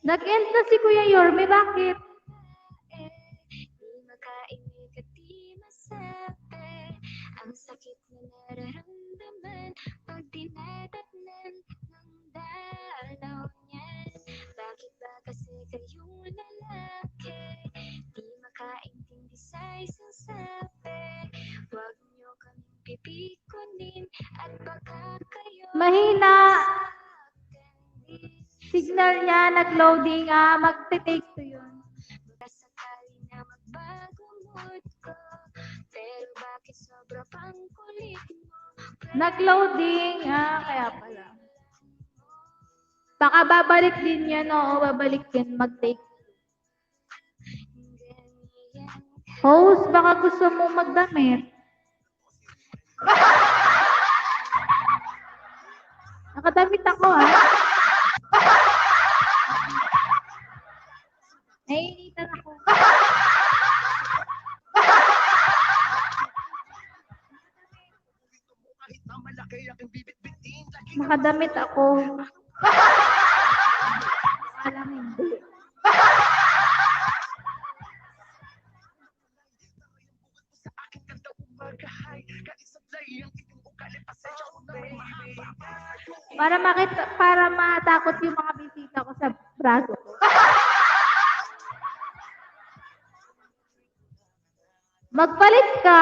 Nag-end na si Kuya Yorme, bakit? Di makaimig at di masabi ang sakit na nararamdaman pag dinadatnan ng dalaw niyan. Bakit ba kasi kayong lalaki di makaintindi sa isang sabi? Huwag niyo kaming pipikunin at baka kayo Mahina. saktan. Signal niya, nag-loading, magte-take to yun. Baka sakali na magbago mood ko, pero bakit sobra pang kulit mo? Nag-loading, kaya pala. Baka babalik din yan, oo, babalik din, mag-take. Ganyan Host, baka gusto mo magdamit. Nakadamit ako, Nainitan ako. Kahit na malaki aking bibit-bitin, lagi Nakadamit ako. Alam hindi. sa akin ganda umagahay. Kaisablay ang inyong ugali, pasensya ko na may mahaba. Para matakot yung mga bisita ko sa braso ko. Magpalit ka.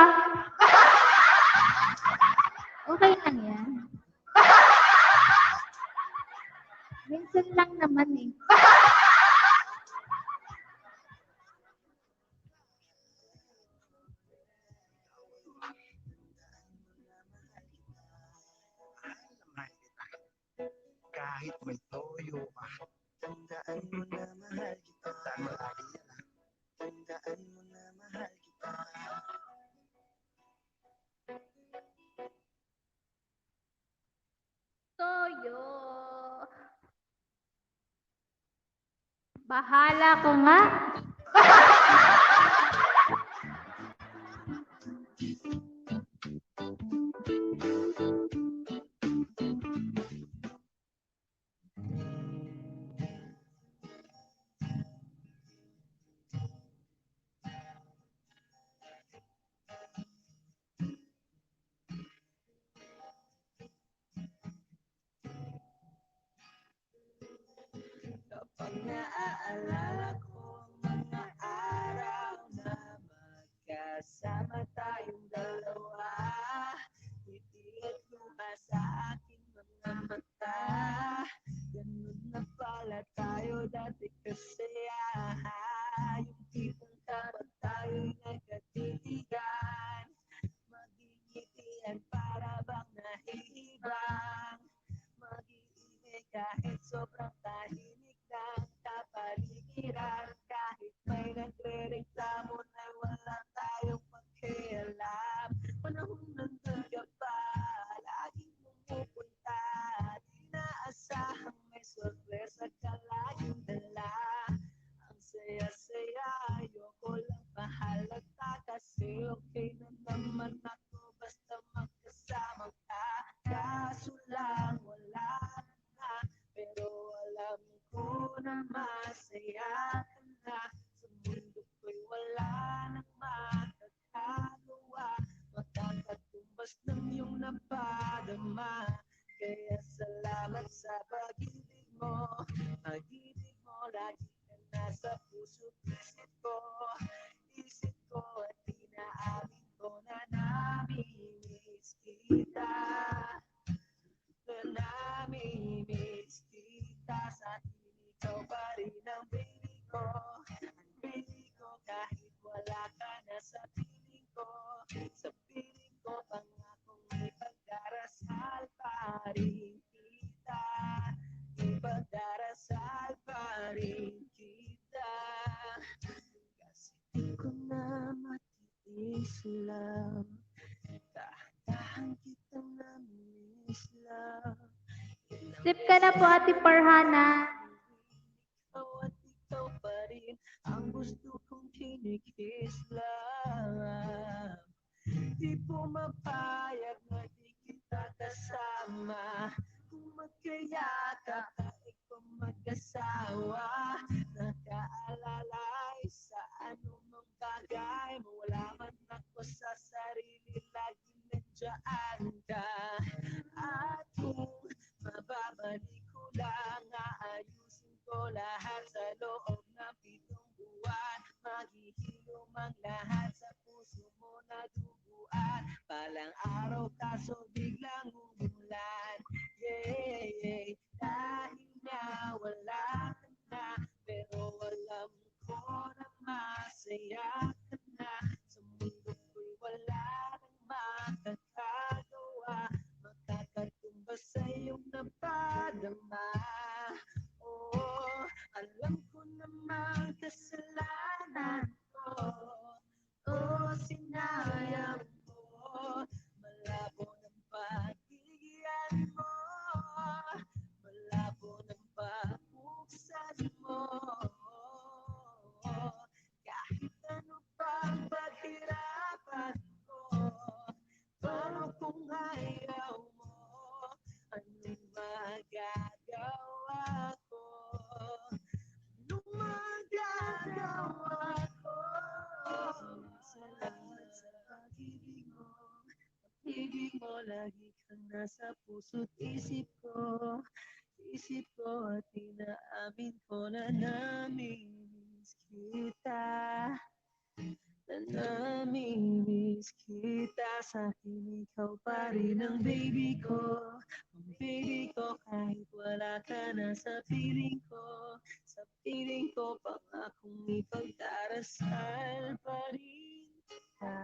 Okay lang yan. Minsan lang naman eh. Kahit may toyo ka, tandaan mo na mahal kita. Tandaan mo lagi yan, tandaan mo na mahal kita. Toyo. Bahala ko nga. Kapag naaalala ko ang mga araw na magkasama tayong dalawa, ngiti at luha sa aking mga mata. Ganun na pala tayo dati kasi yung tipong kapag tayo'y nagkatitigan, magingitian para bang nahihibang, mag-iingay kahit sobrang tahimik ng kapaligiran, kahit may nagre-reklamo na wala tayong pakialam. Panahon nandaga pa, laging pumupunta, di naasahang may sorpresa ka laging dala. Ang saya-saya, ayoko lang mahalata kasi okay na naman ako basta magkasama ka. Kaso lang wala na, pero alam ko na masaya ka na. Sa mundo ko'y wala nang makakagawa, makakatumbas ng iyong napadama. Kaya salamat sa pag-ibig mo, lagi ka nasa puso't isip ko at inaamin ko na namimiss kita. Na namimiss kita, sa akin ikaw pa rin ang baby. rin kita, ipagdarasal pa rin kita. Kasi di ko na matiis lang, dahan-dahan kitang namiss lang. Sip ka na po, Ate Farhana. Ikaw at ikaw pa rin ang gusto kong kinikis lang. Di pumapayag na di kita kasama. Kung magkayakap kahit pa mag-asawa, nakaalalay sa anumang bagay. Mawala man ako sa sarili, lagi nandiyan ka. At kung mababalik ko lang, aayusin ko lahat sa loob ng 7 buwan. Maghihilom ang lahat sa puso mo na duguan. Palang araw kaso biglang umulan. Yeah, dahil nga wala ka na, pero alam ko na masaya ka na. Sa mundo ko'y wala nang makakagawa, makakatumbas sa iyong napadama. Oo, alam ko namang kasalanan ko. Oo, sinayang mo. Malabo ng pagigyan mo, malabo ng pagpuksan mo. Kahit ano pang paghirapan ko, pero kung ayaw mo, anong magagawa ko? Anong magagawa ko? Salamat sa pag-ibig mo. Pag-ibig mo, lagi kang nasa puso't isip ko. Isip ko at inaamin ko na namimiss kita. Na namimiss kita. Sa akin ikaw pa rin ang baby ko. Ang baby ko kahit wala ka na sa piling ko. Sa piling ko pangakong ipagdarasal pa rin kita.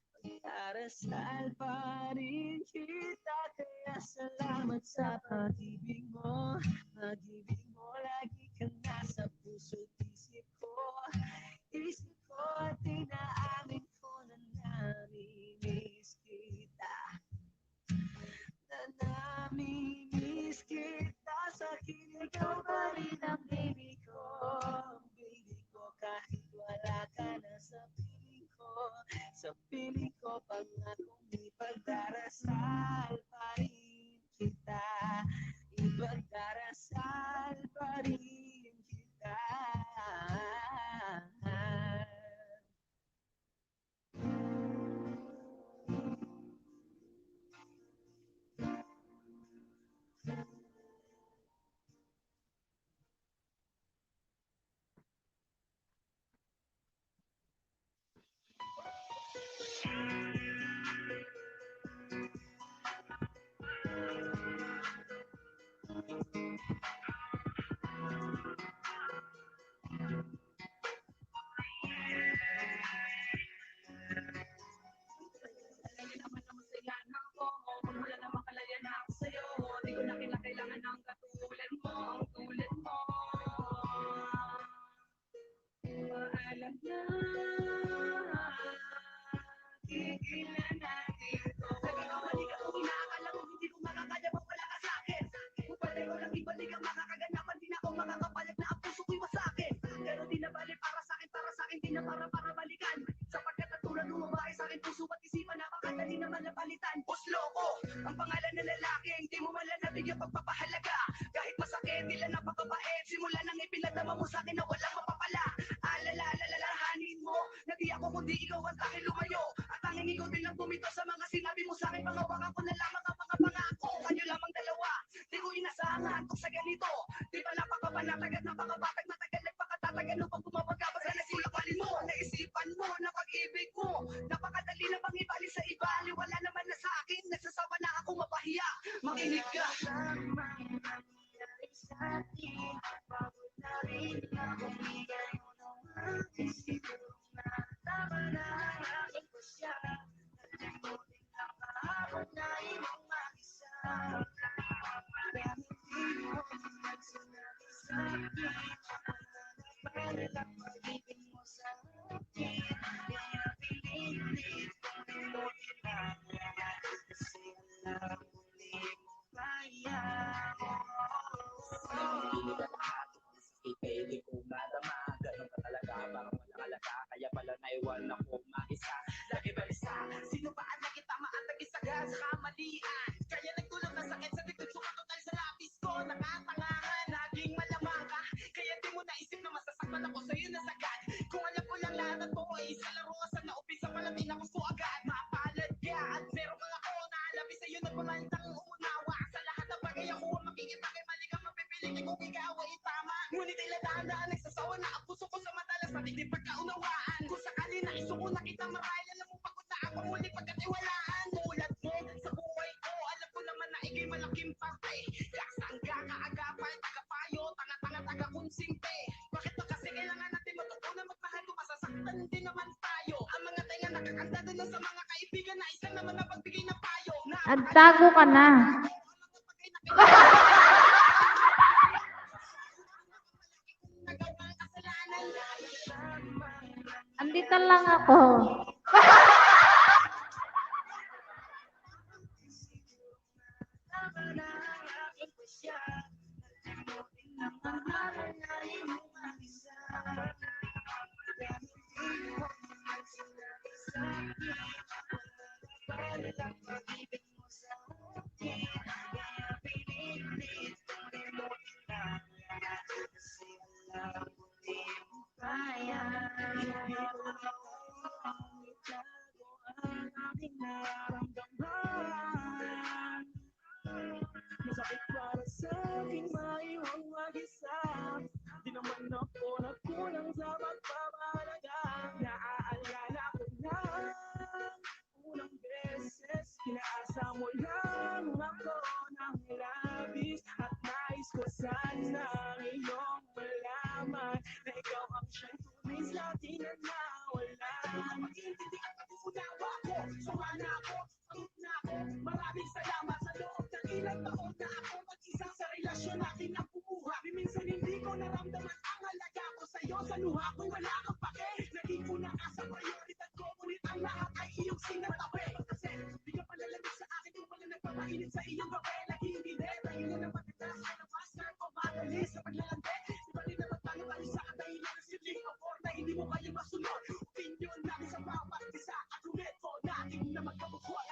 Pagdarasal pa rin kita. Kaya salamat sa pag-ibig mo. Pag-ibig mo lagi kang nasa puso't isip ko. Isip ko at inaamin ko na namimiss kita. Na namimiss kita. Sa akin ikaw pa rin ang baby ko. Ang baby ko kahit wala ka na sa piling ko. Sa piling ko pangakong ipagdarasal pa rin kita. Ipagdarasal pa rin kita. Hindi ko madama, ganun ka talaga, parang walang alaga, kaya pala naiwan ako mag-isa. Lagi balisa, sino ba ang nakitama at nag-isaga sa kamalian? Kaya nagtulog na sakit sa dito, sumatotal sa lapis ko, nakatangahan, naging malamang ka. Kaya di mo naisip na masasaktan ako sa'yo na sagad. Kung alam ko lang lahat ng to ay isa laro sa naumpisa pala tinakos ko agad. Mapalad ka at meron kang ako na alabi sa'yo na pumantang umunawa. Sa lahat ng bagay ako ang makikita kay mali ka mapipilit kung ikaw ay tama. Ngunit tila dahan-dahan nagsasawa na ang puso ko sa madalas na di pagkaunawaan. Kung sakali na isuko na kita marahil alam mo pagod na ako muli pagkatiwalaan. Tulad mo sa buhay ko, alam ko naman na ikay malaking parte. Kasangga kaagapay, tagapayo, tanga-tanga, taga-konsimpe. Bakit ba kasi kailangan natin matutunan magmahal kung masasaktan din naman tayo? Ang mga tenga nakakanda din sa mga kaibigan na isang naman na pagbigay ng payo. Nagtago ka na. Andito lang ako. Masakit para sa aking maiwang mag-isa. Di naman ako nagkulang sa pagpapahalaga. Naaalala ko lang unang beses, kinaasa mo lang ako ng labis. At nais ko sanang iyong malaman na ikaw ang siyang tunay sa akin na nawala. Mag-iintindi at mag-uunawa ko, suma na ako, pagod na ako. Maraming salamat sa loob ng ilang taon na ako mag-isa sa relasyon natin na buha. Minsan hindi ko naramdaman ang halaga ko sa'yo. Sa luha ko'y wala kang pake. Naging una ka sa prioridad ko, ngunit ang lahat ay iyong sinatabi. Kasi di ka palalamig sa akin kung wala nagpapainit sa iyong gabi. Laging hindi, dahil na ng pagkatas ay nabastan o madali sa paglalante. Iba rin naman tayo tayo sa kadahilan ng siling o na hindi mo kaya masunod. Opinion natin sa bawat isa at rumeto natin na magkabukuan.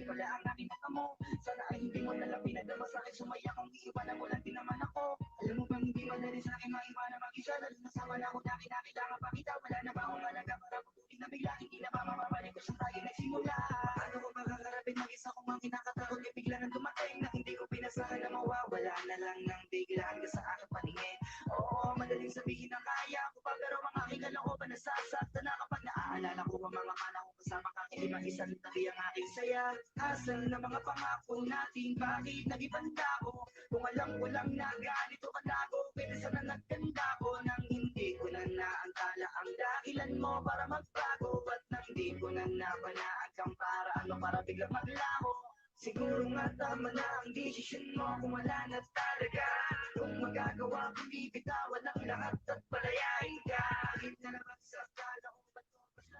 Wala ang aking mata mo. Sana ay hindi mo nalang pinadama sa akin. Sumaya kung iiwanan mo lang din naman ako. Alam mo bang hindi madali sa akin maiwanan mag-isa. Lalo na sa wala ko na kinakailangan pakita. Wala na ba akong malaga para pututin na bigla. Hindi na ba mamamalik ko siyang tayo nagsimula. Paano ko makakarapin mag-isa kung ang kinakatakot ay bigla nang dumating na hindi ko pinasahan na mawawala na lang ng bigla hanggang sa aking paningin. Oo, madaling sabihin na kaya ko pa, pero mga aking kalooban nasasaktan na kapag naaalala ko ang mga panahon kasama kang hindi mag-isang tabi ang aking saya. Asan na mga pangako natin, bakit nag-ibanda ko? Kung alam ko lang na ganito kalago, pwede sana nagkanda ko nang hindi ko na naantala ang dahilan mo para magbago. At nang hindi ko na napanaan kang paraan mo para biglang maglaho. Siguro nga tama na ang desisyon mo kung wala na talaga. Kung magagawa kong bibitawan ang lahat at palayain ka. Kahit na naman sa kala kong ba't mo basta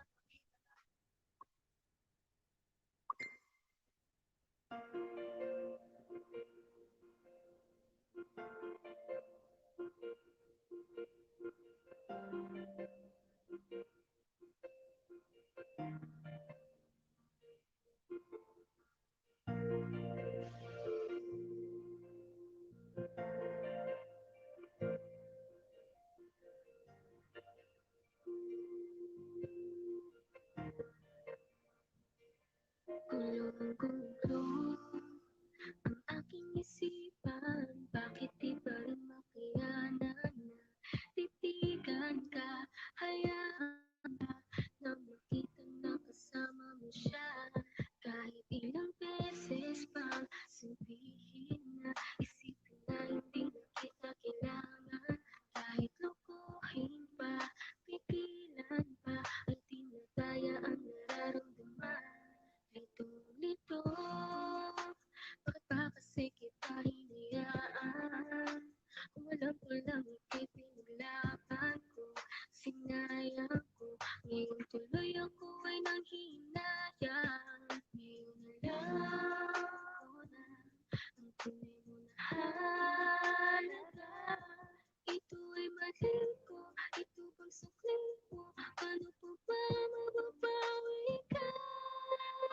Gulong-gulo ang aking isipan. Bakit di ba rin makayanan na titigan ka? Hayaan ka na makita na kasama mo siya. Kahit ilang beses pang sabihin na, isipin na hindi na kita kailangan. Kahit lokohin pa, pigilan pa, ay di na kaya ang nararamdaman. Lito-lito, bakit ba kasi kita hinayaan? Kung alam ko lang ika'y pinaglaban ko, sinayang ko, ngayon tuloy ako ay nanghihinayang. Ngayon alam ko na ang tunay mo na halaga. Ito ay mali ko, ito bang sukli mo? Paano pa ba mababawi ka?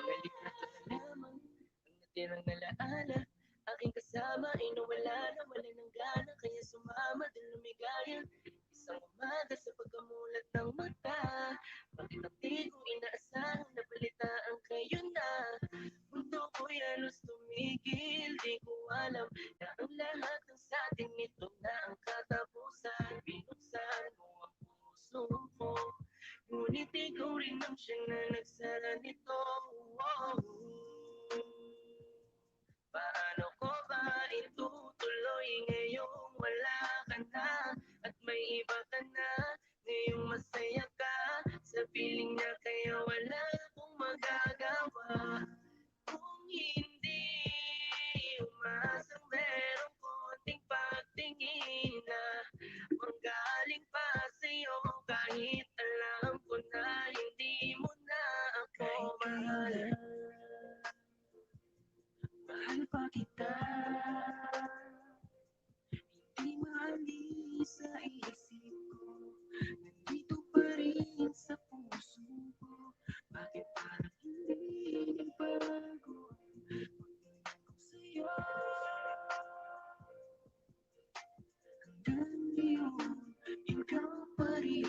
Balik na ka na lamang ang natirang alaala. Aking kasama ay nawala na, wala ng gana, kaya sumama din lumigaya. Isang umaga sa pagkamulat ng mata, bakit ang di ko inaasahan na balitaan kayo na? Mundo ko'y halos tumigil, di ko alam na ang lahat ng sa atin ito na ang katapusan. Binuksan mo ang puso ko, ngunit ikaw rin ang siyang na nagsara nito. Paano ko ba itutuloy ngayong wala ka na at may iba ka na? Ngayong masaya ka sa piling niya, kaya wala akong magagawa. Kung hindi umasang merong konting pagtingin na manggaling pa sa'yo, kahit alam ko na hindi mo na ako mahal. Mahal pa kita, hindi maalis sa isip ko, nandito pa rin sa puso ko. Bakit parang hindi nagbago ang pagtingin ko sa'yo? Hanggang ngayon, ikaw pa rin.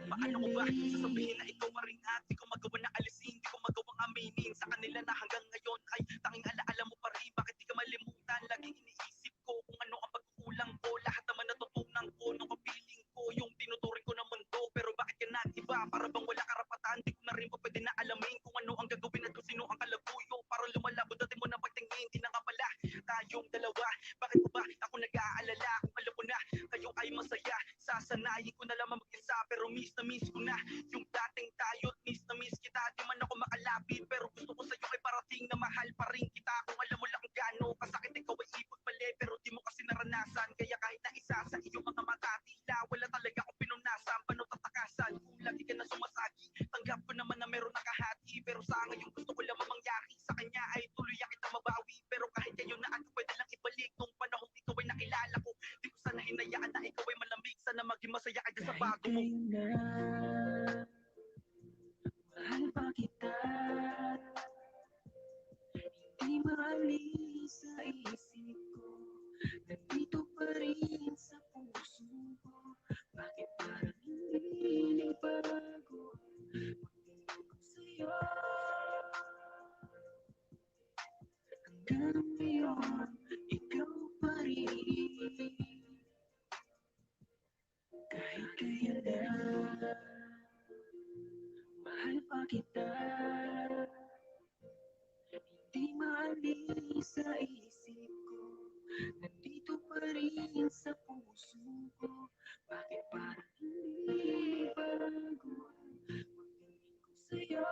Paano ko ba sasabihin na ikaw pa rin at di ko magawa na alisin, di ko magawang aminin sa kanila na hanggang ngayon ay tanging alaala mo pa rin. Bakit di ka malimutan? Laging iniisip ko kung ano ang pagkukulang ko. Lahat naman natutunan ko nung kapiling ko yung tinuturing ko ng mundo. Pero bakit ka nag-iba? Para bang wala karapatan? Di ko na rin pa pwede na alamin kung ano ang gagawin at kung sino ang kalabuyo. Parang lumalabo dati mo na pagtingin, di na nga pala tayong dalawa. Bakit ba ako nag-aalala kung alam ko na kayo ay masaya? Sasanayin ko na lamang mag-isa, pero miss na miss ko na yung dating tayo. Miss na miss kita, di man ako makalapit, pero gusto ko sa'yo ay parating na mahal pa rin kita. Kung alam mo lang kung gaano kasakit ikaw ay ipot mali, pero di mo kasi naranasan. Kaya kahit na isa sa iyong mga mata, tila wala talaga akong pinunasan. Paano tatakasan kung lagi ka na sumasagi? Tanggap ko naman na meron nakahati, pero sa ngayon gusto ko lamang mangyari sa kanya ay tuluyan kita mabawi. Pero kahit ngayon na ako pwede lang ibalik nung panahon ikaw ay nakilala ko. Di ko sana hinayaan na ikaw ay malamig, sana maging masaya ka dyan sa bago mo. Mahal pa kita, hindi maalis sa isip ko, nandito pa rin sa puso ko. Bakit parang hindi nagbago ang pagtingin ko sa'yo? Hanggang ngayon, ikaw pa rin. Kahit kailan, mahal pa kita, hindi maalis sa isip ko, nandito pa rin sa puso ko. Bakit parang hindi bago ang pagtingin ko sa'yo?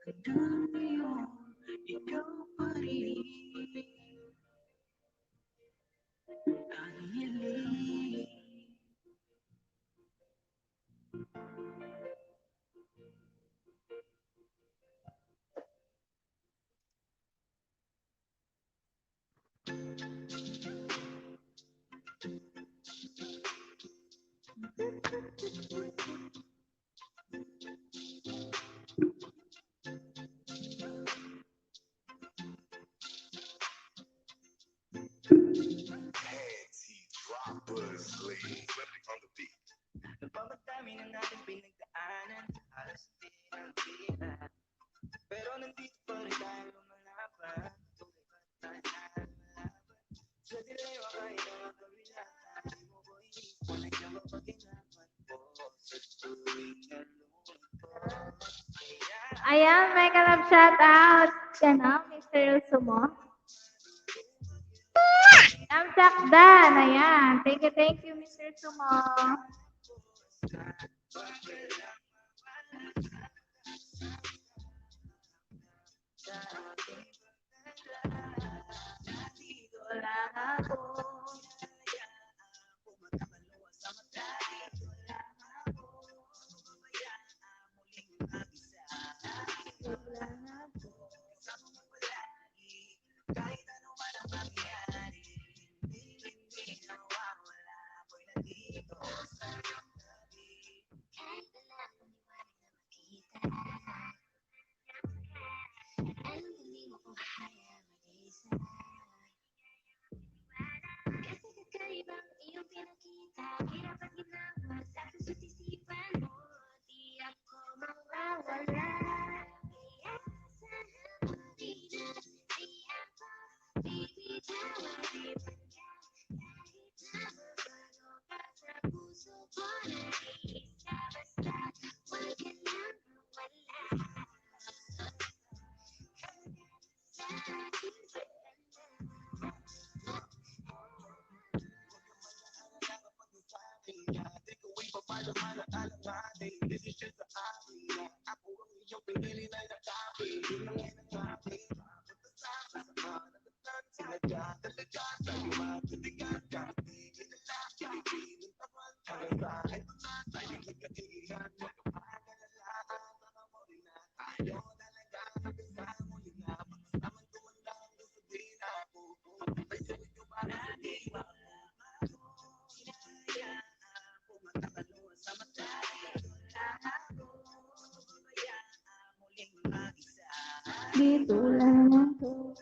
Hanggang ngayon, ikaw pa rin ang hiling. Anti-droplessly. On the beat. Nagpapatay natin pinagdaanan, halos di ang tira. Pero nandito pa rin tayo lumalaban. Tuloy pa tayo lumalaban. Sa dilewa kayo ng kabila, di mo ko inisip, nandiyan ka pa ginapan ko. Sa tuwing nalulungkot. Ayan, mega love shout out. Ano, Mr. Sumo. Sakdan. Ayan. Thank you, Mr. Sumo. Dito lang ako. Kahit wala akong liwanag na makita, alam ko di mo ko kaya mag-isa. Kasi kakaibang iyong pinakita, hirap at ginawa sa puso't isipan mo, di ako mawawala. Kaya sana mo di na di ako bibitawan, di man ka kahit na mabago pa sa puso ko na isa. Basta wag ka lang mawala. Sa aking pagkanda. Dito lang ako.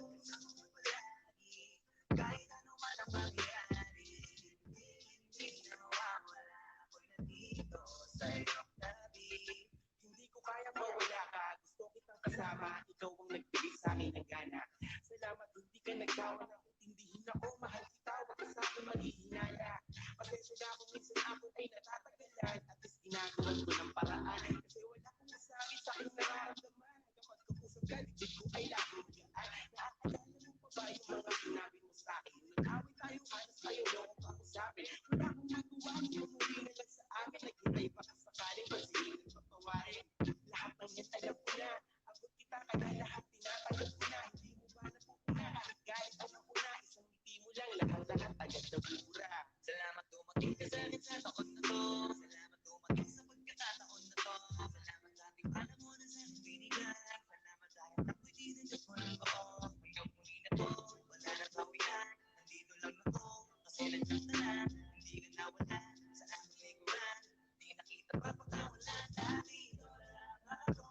Hindi ko kaya mawala ka. Gusto kitang kasama. Ikaw ang nagbigay sa akin ng gana. Salamat, hindi ka nagkawa na intindihin ako. Mahal kita, wag ka sa akin maghihinala. Pasensya na kung minsan ako ay natatagalan. At least ginagawan ko ng paraan. Kasi wala akong masabi sa aking nararamdaman. Hanggang magkapusap ka, ligid ko ay laging gaan. Naaalala mo pa ba yung mga sinabi mo sa akin? Nung nag-away tayo, halos ayaw mo akong kakusapin. Wala akong magawa, umuwi na lang sa amin. Naghintay pa ka sakaling pasilin at pagpawarin. Lahat ng yan alam ko na. Abot kita ka na lahat tinatanggap ko na. Hindi mo ba napupuna? Kahit galit alam ko na. Isang ngiti mo lang lahat agad na bura. Salamat dumating ka sa akin sa taon na to. Salamat dumating sa pagkakataon na to. Salamat sa ating alam mo na sa aking binigay. Salamat dahil ako'y di na dyan mo ng oo. Hanggang muli na to, wala na bawian. Nandito lang ako, kasi nandiyan ka na. Hindi ka nawala sa aking likuran. Di nakita pa pagkawala dati. Wala ako,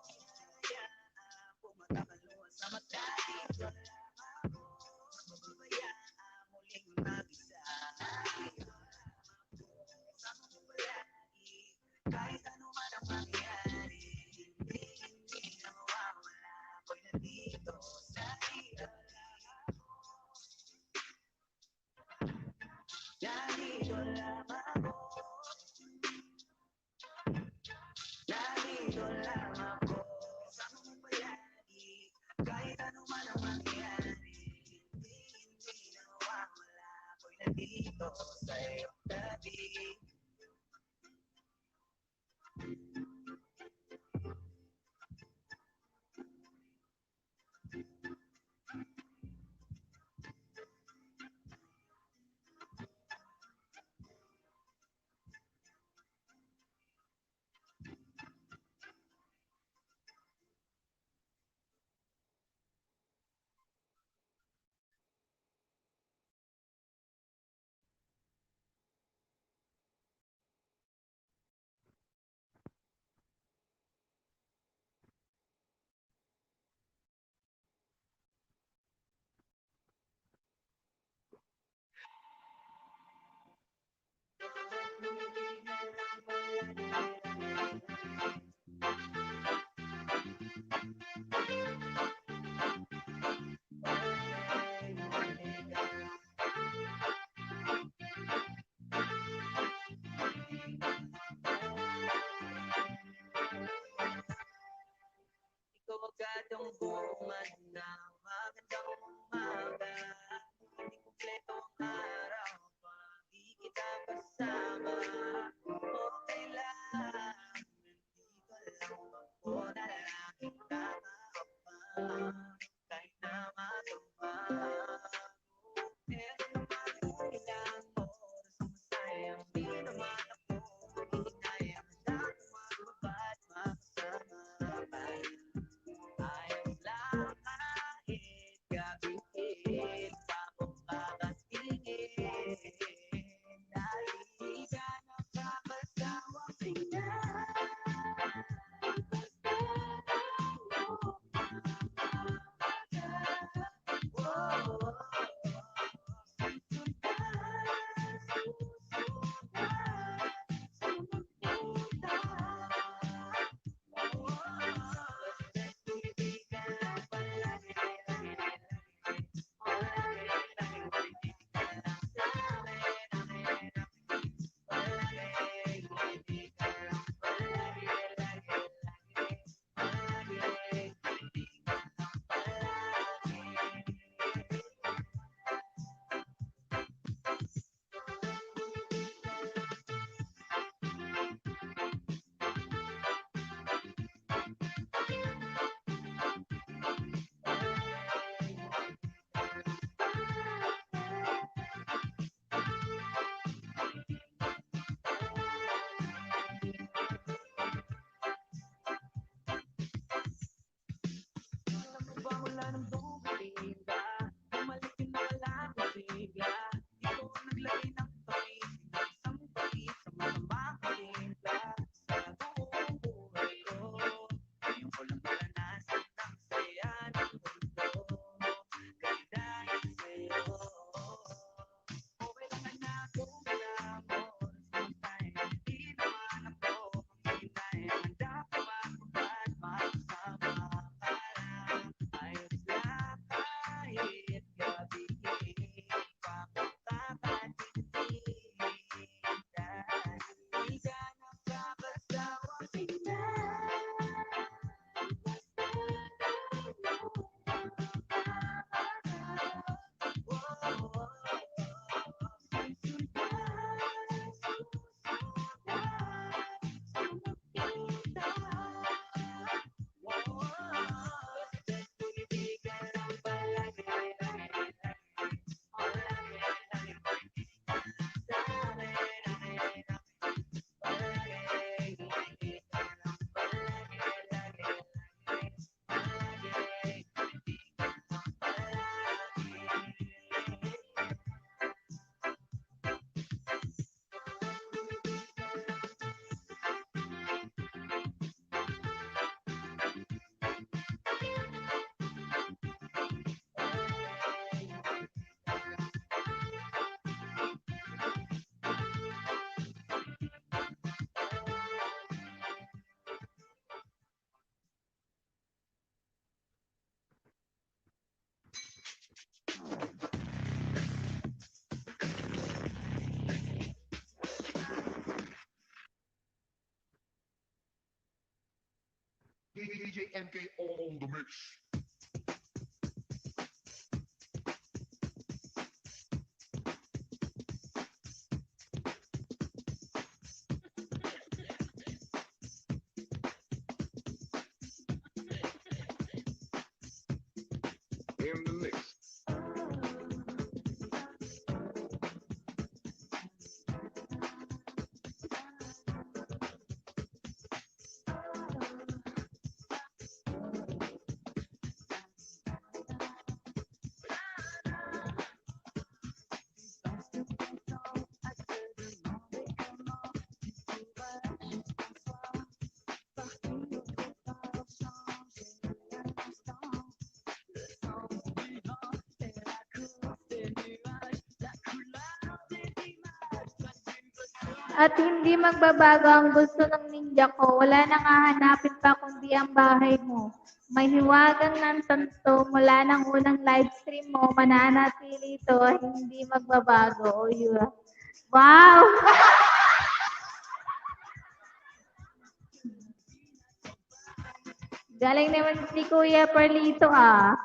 hinahayaan pumatakaluan sa mata. Wala ako, mababayaan muling mag-isa. Kasama mo palagi, kahit ano man ang mangyari. Hindi na mawawala, ako'y nandito sa iyo. Nandito lang ako. Nandito lang ako. Kasama mo palagi, kahit ano man ang mangyari. Hindi na mawawala, ako'y nandito sa iyong tabi. Masyadong bungad na magandang umaga. Hindi kumpleto ang araw pag di kita kasama. Okay lang, hindi ko lang magmuna lang kita makapag. Kahit na matamba. Meron naman ilang oras ang masayang di naman ako maghihingay. Ang lang magbabad makasama. Ayos lang kahit gabihin pa kung kakatingin. Dahil di ka nakakasawang tingnan. Wala nang dumating ba? Bumalik ka na wala nang sigla. Ikaw ang naglagay ng tabi ng isang tabi sa mga makatimpla sa buong buhay ko. Ngayon ko lang naranasan ang saya ng mundo. Kahit dahil sa'yo. Okay lang na kung walang oras naman tayo. Hindi naman ako maghihintay. Handa ka magbabad makasama ka lang. Ayos lang kahit gabihin pa kung kakatingin. Dahil di ka nakakasawang tingnan. DJ MK on the mix. In the mix. At hindi magbabago ang gusto ng ninja ko. Wala nang hahanapin pa kundi ang bahay mo. May hiwagang ng tanto mula ng unang live stream mo. Mananatili ito at hindi magbabago. O yun. Wow! Galing naman si Kuya Perlito ah.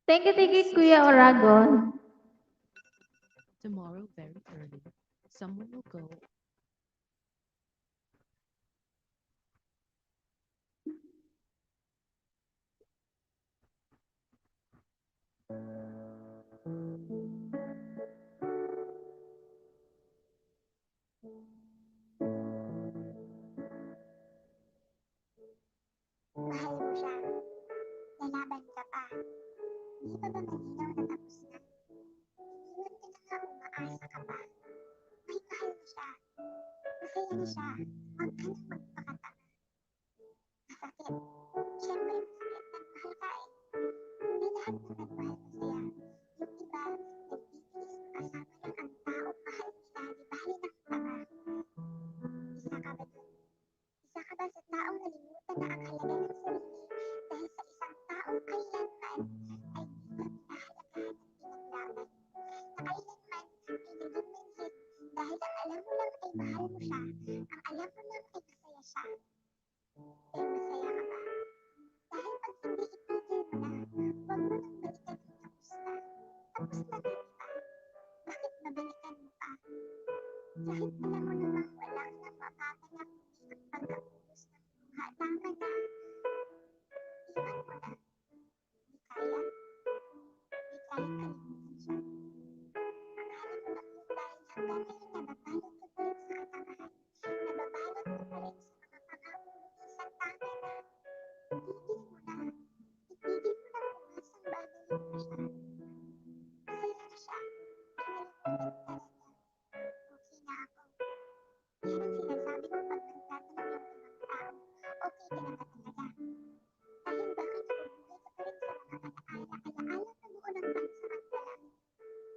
Thank you, Kuya Oragon. Tomorrow, very early, someone will go. Mahal mo siya. Lalaban ka pa. Hindi pa ba malinaw na tapos na? Iniwan ka na nga umaasa ka pa. May mahal na siya. Masaya na siya. Huwag ka nang magpakatanga. Masakit. Siyempre masakit. Nagmahal ka eh. Hindi lahat ng nagmahal masaya. Yung iba, nagtitiis makasama lang ang taong mahal nila. Di bali ng tanga. Isa ka ba dun? Isa ka ba sa taong nalimutan na ang halaga ng sarili dahil sa isang taong kailanman ay di ka pinahalagahan at pinaglaban? Na kailanman ay naging manhid dahil ang alam mo lang ay mahal mo siya, ang alam mo lang ay masaya siya. Eh masaya ka ba? Dahil pag hindi itigil mo na, huwag mo nang balikan ang tapos na. Tapos na nga diba? Bakit babalikan mo pa? Kahit alam mo namang walang nang mapapanap kundi ang pagkaubos ng luha. Tama na. Iwan mo na. Di kaya? Di kayang kalimutan siya. Mahalin mo lang yun dahil hanggang ngayon nababalot ka pa rin sa katangahan. Nababalot ka pa rin sa mga pangako mo. Minsan tama na. Itigil mo na. Itigil mo na umasang babalik pa siya. Masaya na siya. Pinalimutan ka na niya. Okay na ako. Yan ang sinasabi ko pag nagtatanong yung ibang tao. Okay ka na ba talaga? Dahil baka nabubuhay ka pa rin sa mga alaala na buo ng pansamantala.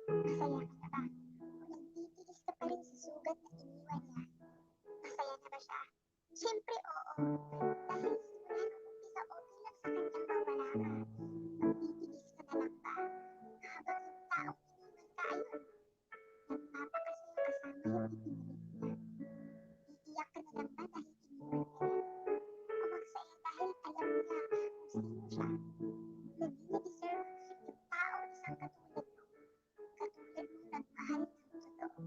Masaya ka na ba? O nagtitiis ka pa rin sa sugat na iniwan niya? Masaya na ba siya? Siyempre oo. ngayon itinilig niya. Iiyak ka na lang ba dahil iniwan ka niya? O magsaya dahil alam niya kung sino siya? Hindi niya deserve yung tao isang katulad mo. Katulad mong nagmahal ng totoo.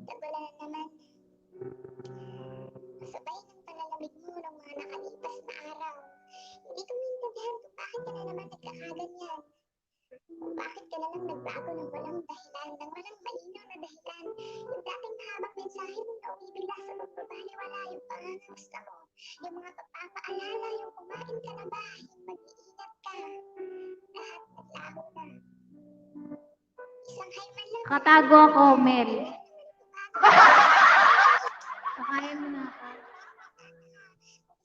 Tagwala na naman. Kasabay ng palalamig mo ng mga nakalipas na araw. Hindi ko maintindihan kung bakit ka na naman nagkakaganyan. Kung bakit ka na lang nagbago ng walang dahilan, ng walang malinaw na dahilan. Yung dating mahabang mensahe mo na umibigla sa pagbabaliwala yung pangangamusta mo. Yung mga pagpapaalala, yung kumain ka na ba, yung mag-iingat ka. Lahat naglaho na. Isang hayman lang. Katago ako, Mel. Kakain mo na ako.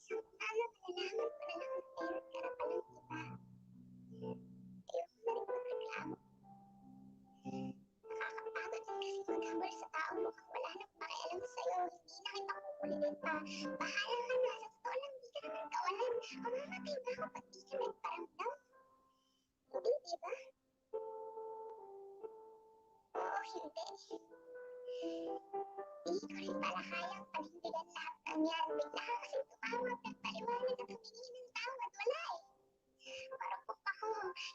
Isang umaga malalaman mo na lang na meron ka na palang iba. Ayoko na rin magreklamo. Nakakapagod din kasi maghabol sa tao mukhang wala nang pakialam sa'yo. Hindi na kita kukulitin pa. Bahala ka na. Sa totoo lang, di ka naman kawalan. Mamamatay ba ako pag di ka nagparamdam? Hindi, di ba? Oo, hindi. Hindi ko rin pala kayang panindigan lahat ng yan. Bigla ka kasing tumawag, nagpaliwanag at humingi ng tawad. Wala eh. Marupok ako.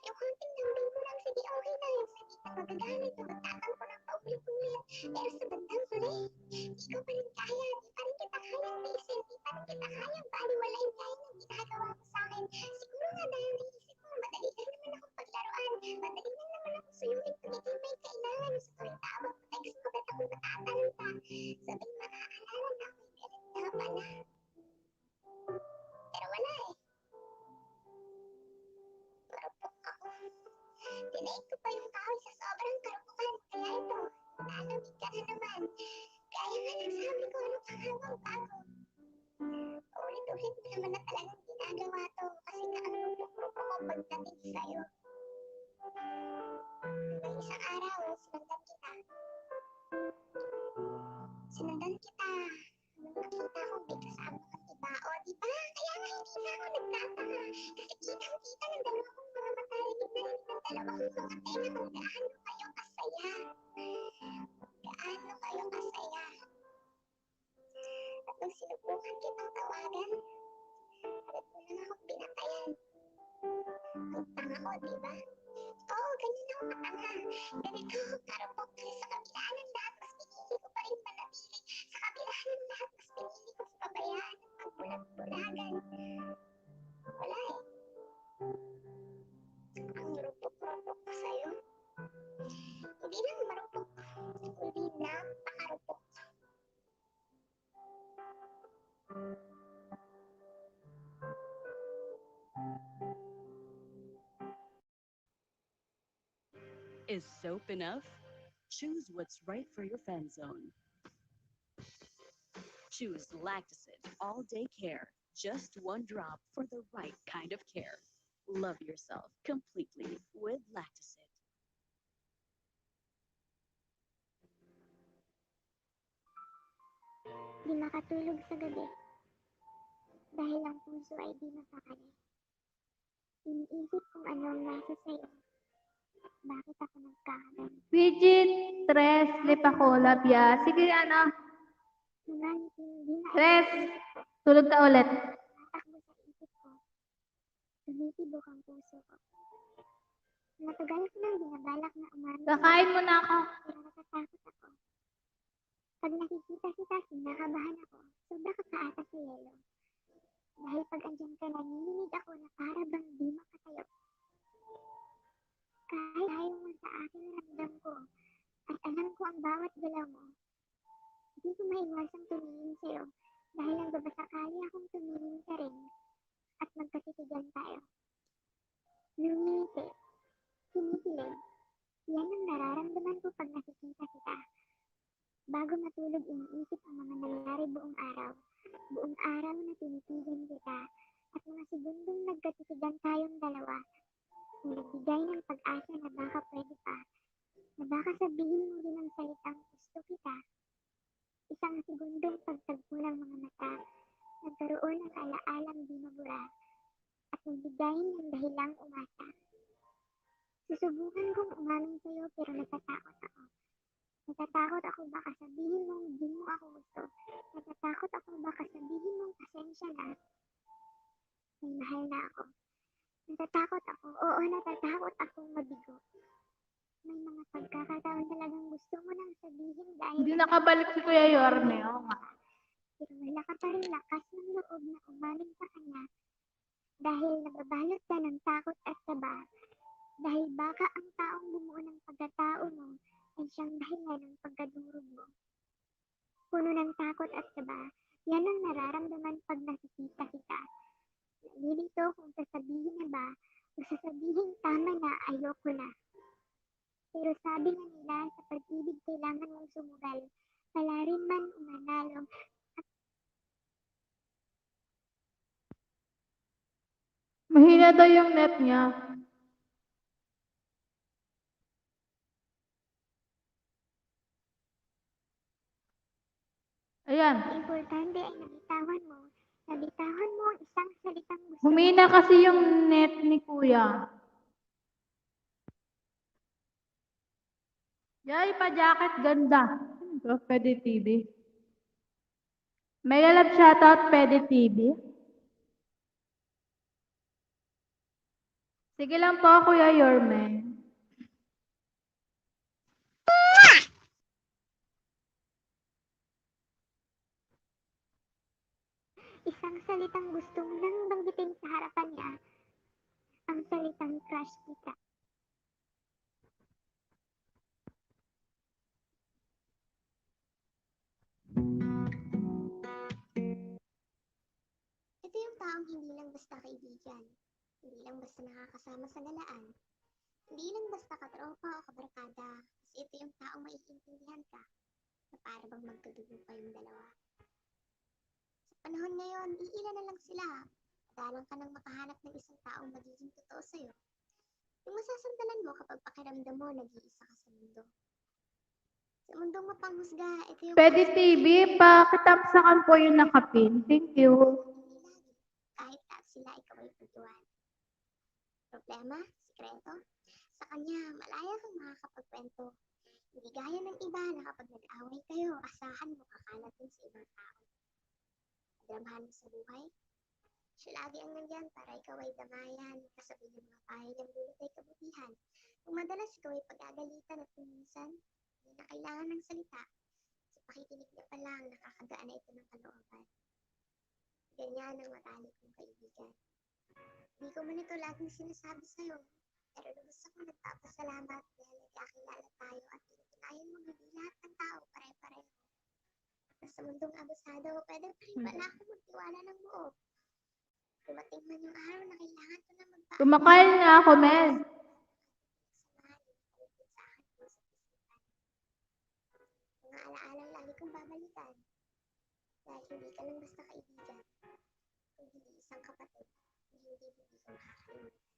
Yung konting lambing mo lang, sige okay na. Yung sagit na magagalit o magtatampo ng paulit-ulit. Pero sa bandang huli, di ko pa rin kaya. Di pa rin kita kayang tiisin. Di pa rin kita kayang baliwalain gaya ng ginagawa mo sa akin. Siguro nga dahil naisip mo, madali lang naman akong paglaruan. Madali lang naman akong suyungin tumitin may kailangan. Sa tuwing tawag, text ko ba't ako matatalanta? Sabay makaalala na ako'y galit nga pala. Pero wala eh. Marupok ako. Tinaig ko pa yung kahoy sa sobrang karupukan. Kaya ito, nalamig ka na naman. Kaya nga nagsabi ko ano pang hawang bago. Ulit-ulit mo naman na talagang ginagawa to. Kasi nga ang rupok-rupok ko pagdating sa'yo. May isang araw, sinundan kita. Sinundan kita. Nung nakita ko may kasama kang iba. O, diba? Kaya nga hindi na ako nagtataka. Kasi kitang-kita ng dalawa kong mga mata. Rinig ng dalawa kong mga tenga kung gaano kayo kasaya. Gaano kayo kasaya. At nung sinubukan kitang tawagan, agad mo lang akong pinatayan. Ang tanga ko, diba? Oo, ganyan ako katanga. Ganito ako karupok kasi sa kabila ng lahat, mas pinili ko pa rin manatili. Sa kabila ng lahat, mas pinili ko pabayaan ng magbulag-bulagan. Wala eh. Ang rupok-rupok ko sa'yo. Hindi lang marupok, kundi napakarupok. Is soap enough? Choose what's right for your fan zone. Choose Lactacid All Day Care. Just one drop for the right kind of care. Love yourself completely with Lactacid. Di makatulog sa gabi. Dahil ang puso ay di mapakali. Iniisip kung ano ang nasa sayo. Bakit ako nagkakaganito? Fidget, stress, sleep ako, labya. Sige, ano? Ngunit hindi na Stress. Tulog ka ulit. tatakbo sa isip ko. Tumitibok ang puso ko. Matagal ko nang binabalak na umamin. Kakain mo na ako. Pero natatakot ako. Pag nakikita kita, kinakabahan ako. Sobra ka kaata sa yelo. Dahil pag andyan ka, nanginginig ako na para bang di makatayo. Kahit ayaw mo sa akin ramdam ko, at alam ko ang bawat galaw mo, hindi ko maiwasang tumingin sa'yo dahil ang babasakali akong tumingin ka rin at magkatitigan tayo. Lumiti, kinikilig, yan ang nararamdaman ko pag nakikita kita. Bago matulog, iniisip ang mga nangyari buong araw na tinitigan kita at mga segundong nagkatitigan tayong dalawa na nagbigay ng pag-asa na baka pwede pa, na baka sabihin mo din ang salitang gusto kita. Isang segundong pagtagpo ng mga mata, nagkaroon ng alaalang di mabura at nagbigay ng dahilang umasa. Susubukan kong umamin sa'yo pero natatakot ako. Natatakot ako baka sabihin mong di mo ako gusto. Natatakot ako baka sabihin mong pasensya na. May mahal na ako. Natatakot ako. Oo, natatakot akong mabigo. May mga pagkakataon talagang gusto mo nang sabihin dahil... Hindi nakabalik si Kuya Yorme. Oo nga. Pero wala ka pa rin lakas ng loob na umamin sa kanya dahil nababalot ka ng takot at kaba. Dahil baka ang taong bumuo ng pagkatao mo ay siyang dahilan ng pagkadurog mo. Puno ng takot at kaba, yan ang nararamdaman pag nakikita kita. Nalilito kung sasabihin na ba o sasabihin tama na ayoko na. Pero sabi nga nila sa pag-ibig kailangan mong sumugal, palarin man o manalo. Mahina daw yung net niya. Ayan. Importante ay nabitawan mo. Nabitawan mo ang isang salitang gusto Humina kasi yung net ni Kuya. Yay, pa-jacket. Ganda. Pwede TV. Mega love shoutout, Pwede TV. Sige lang po, Kuya Yorme. Isang salitang gusto mo nang banggitin sa harapan niya. Ang salitang crush kita. Ito yung taong hindi lang basta kaibigan. Hindi lang basta nakakasama sa galaan. Hindi lang basta katropa o kabarkada. Kasi ito yung taong maiintindihan ka na para bang magkadugo kayong dalawa. Sa panahon ngayon, iilan na lang sila. Madalang ka nang makahanap ng isang taong magiging totoo sa'yo. Yung masasandalan mo kapag pakiramdam mo nag-iisa ka sa mundo. Sa mundong mapanghusga, ito yung... Pwede TV, pakitamsakan po yung nakapin. Thank you. Hindi lagi. Kahit lahat sila, ikaw ay pagtuwan. Problema? Sikreto? Sa kanya, malaya kang makakapagkwento. Hindi gaya ng iba na kapag nag-away kayo, asahan mo kakalat din sa ibang tao. Dramahan mo sa buhay? Siya lagi ang nandyan para ikaw ay damayan, kasabi ng mga payo niyang dulot ay kabutihan. Kung madalas ikaw ay pag-agalitan at minsan, hindi na kailangan ng salita. Sa pakikinig niya pa lang, nakakagaan na ito ng kalooban. Ganyan ang matalik kong kaibigan. Hindi ko man ito laging sinasabi sa'yo, pero lubos ako nagpapasalamat dahil nagkakilala tayo at pinatunayan mo hindi lahat ng tao pare-pareho. Sa mundong abusado, pwede pa rin pala ako magtiwala ng buo. Dumating man yung araw na kailangan ko na magpapalala. Kumakain nga ako, Mel. Mga alaalang lagi kong babalikan. Dahil hindi ka lang basta kaibigan, kundi isang kapatid na hindi ko makakalimutan.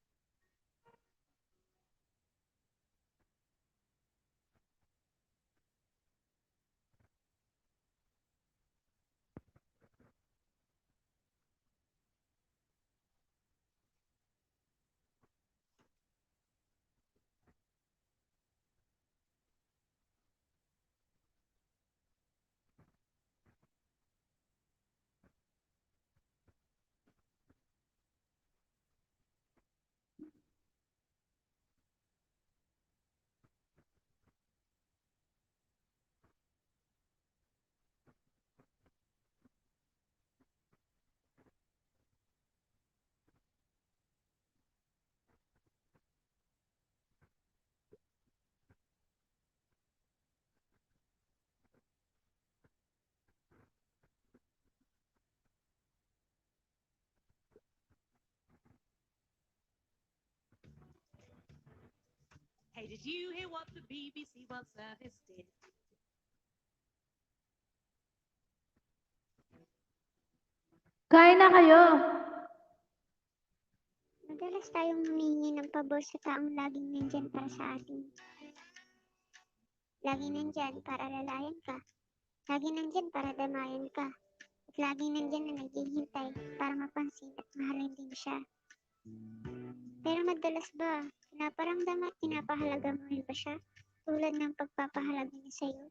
Hey, did you hear what the BBC World Service did? Kain na kayo. Madalas tayong humingi ng pabor sa taong laging nandyan para sa atin. Lagi nandyan para lalayan ka. Lagi nandyan para damayan ka. At lagi nandyan na naghihintay para mapansin at mahalin din siya. Pero madalas ba, pinaparamdam at pinapahalaga mo rin ba siya? Tulad ng pagpapahalaga niya sa'yo?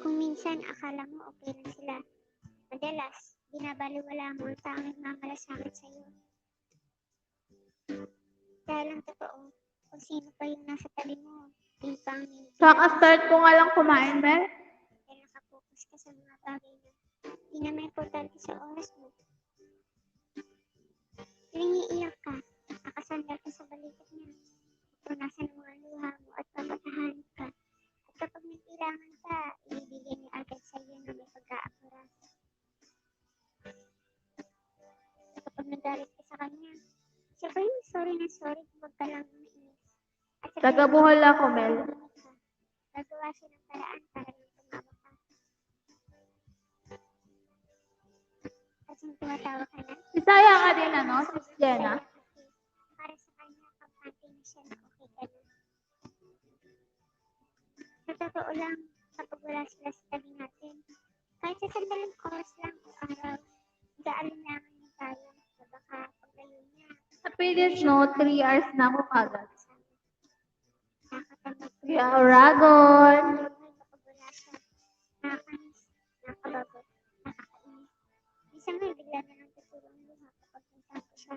Kung minsan akala mo okay lang sila, madalas, binabaliwala mo ang taong nagmamalasakit sa'yo. Dahil ang totoo, kung sino pa yung nasa tabi mo, yung pang Kaka-start ko nga lang kumain, Mel. dahil nakapokus ka sa mga bagay na hindi naman importante sa oras mo. Tuwing iiyak ka, nakasandal ka sa balikat niya, punasan ang mga luha mo at papatahanin ka. At kapag may kailangan ka, ibibigay niya agad sa iyo na may pag-aakura. Kapag nagalit ka sa kanya, siya pa yung sorry na sorry kung wag ka lang mainis. At sa Taga Bohol ako, Mel. gagawa siya ng paraan para lang tumawa ka. At yung tumatawa ka na, Bisaya ka din, ano? Sis Jenna. para sa kanya, kampante na siya na okay ka na. Sa totoo lang, kapag wala sila sa tabi natin, kahit sa sandaling oras lang o araw, nag-aalinlangan niya tayo na baka paglayo niya, Sa Pilis, no? 3 hours na ako kagad. kasama. Nakakatamad ko Kuya Oragon. kapag wala siya. Nakakamiss, nakakabagot, nakakainis. Minsan nga, bigla na lang tuturo ang luha kapag puntahan ko siya.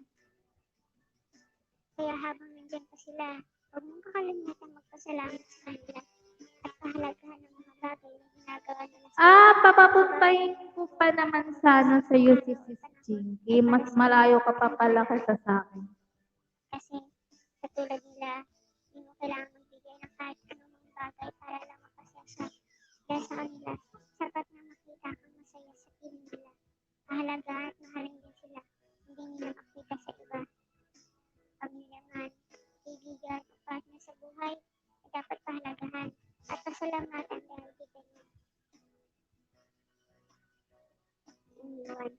Kaya habang nandyan pa sila, huwag mong kakalimutan magpasalamat sa kanila at pahalagahan ng mga bagay na ginagawa nila sa Papapuntahin ko pa naman sana sa iyo si Sis Chinky. Mas malayo ka pa pala kaysa sa akin. Kasi, katulad nila, hindi mo kailangan magbigay ng kahit anumang bagay para lang mapasaya siya. Dahil sa kanila, sapat na makita kang masaya sa piling nila. Mahalagaan at mahalin din sila, hindi nila makita sa iba. Pamilya man, kaibigan o partner sa buhay, ay dapat pahalagahan at pasalamatan dahil kita niya. Iniwan.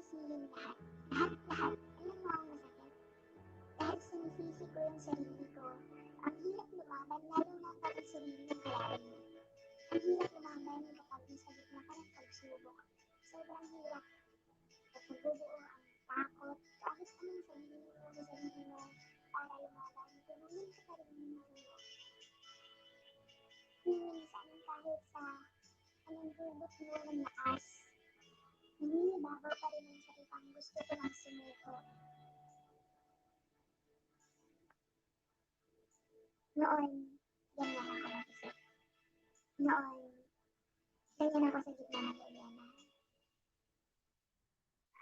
sisihin lahat. Lahat-lahat. Alam mo ang masakit. Dahil sinisisi ko yung sarili ko. Ang hirap lumaban, lalo na pag ang sarili ng kalaban mo. Ang hirap lumaban kapag nasa gitna ka ng pagsubok. Sobrang hirap. At nabubuo ang takot. Kahit anong sabihin mo sa sarili mo para lumaban, tumulong ka pa rin ng hirap. Minsan kahit sa anong hubot mo ng lakas, naninibago pa rin ang salitang gusto ko ng sumuko. Noon, ganyan ako mag-isip. Noon, ganyan ako sa gitna ng problema.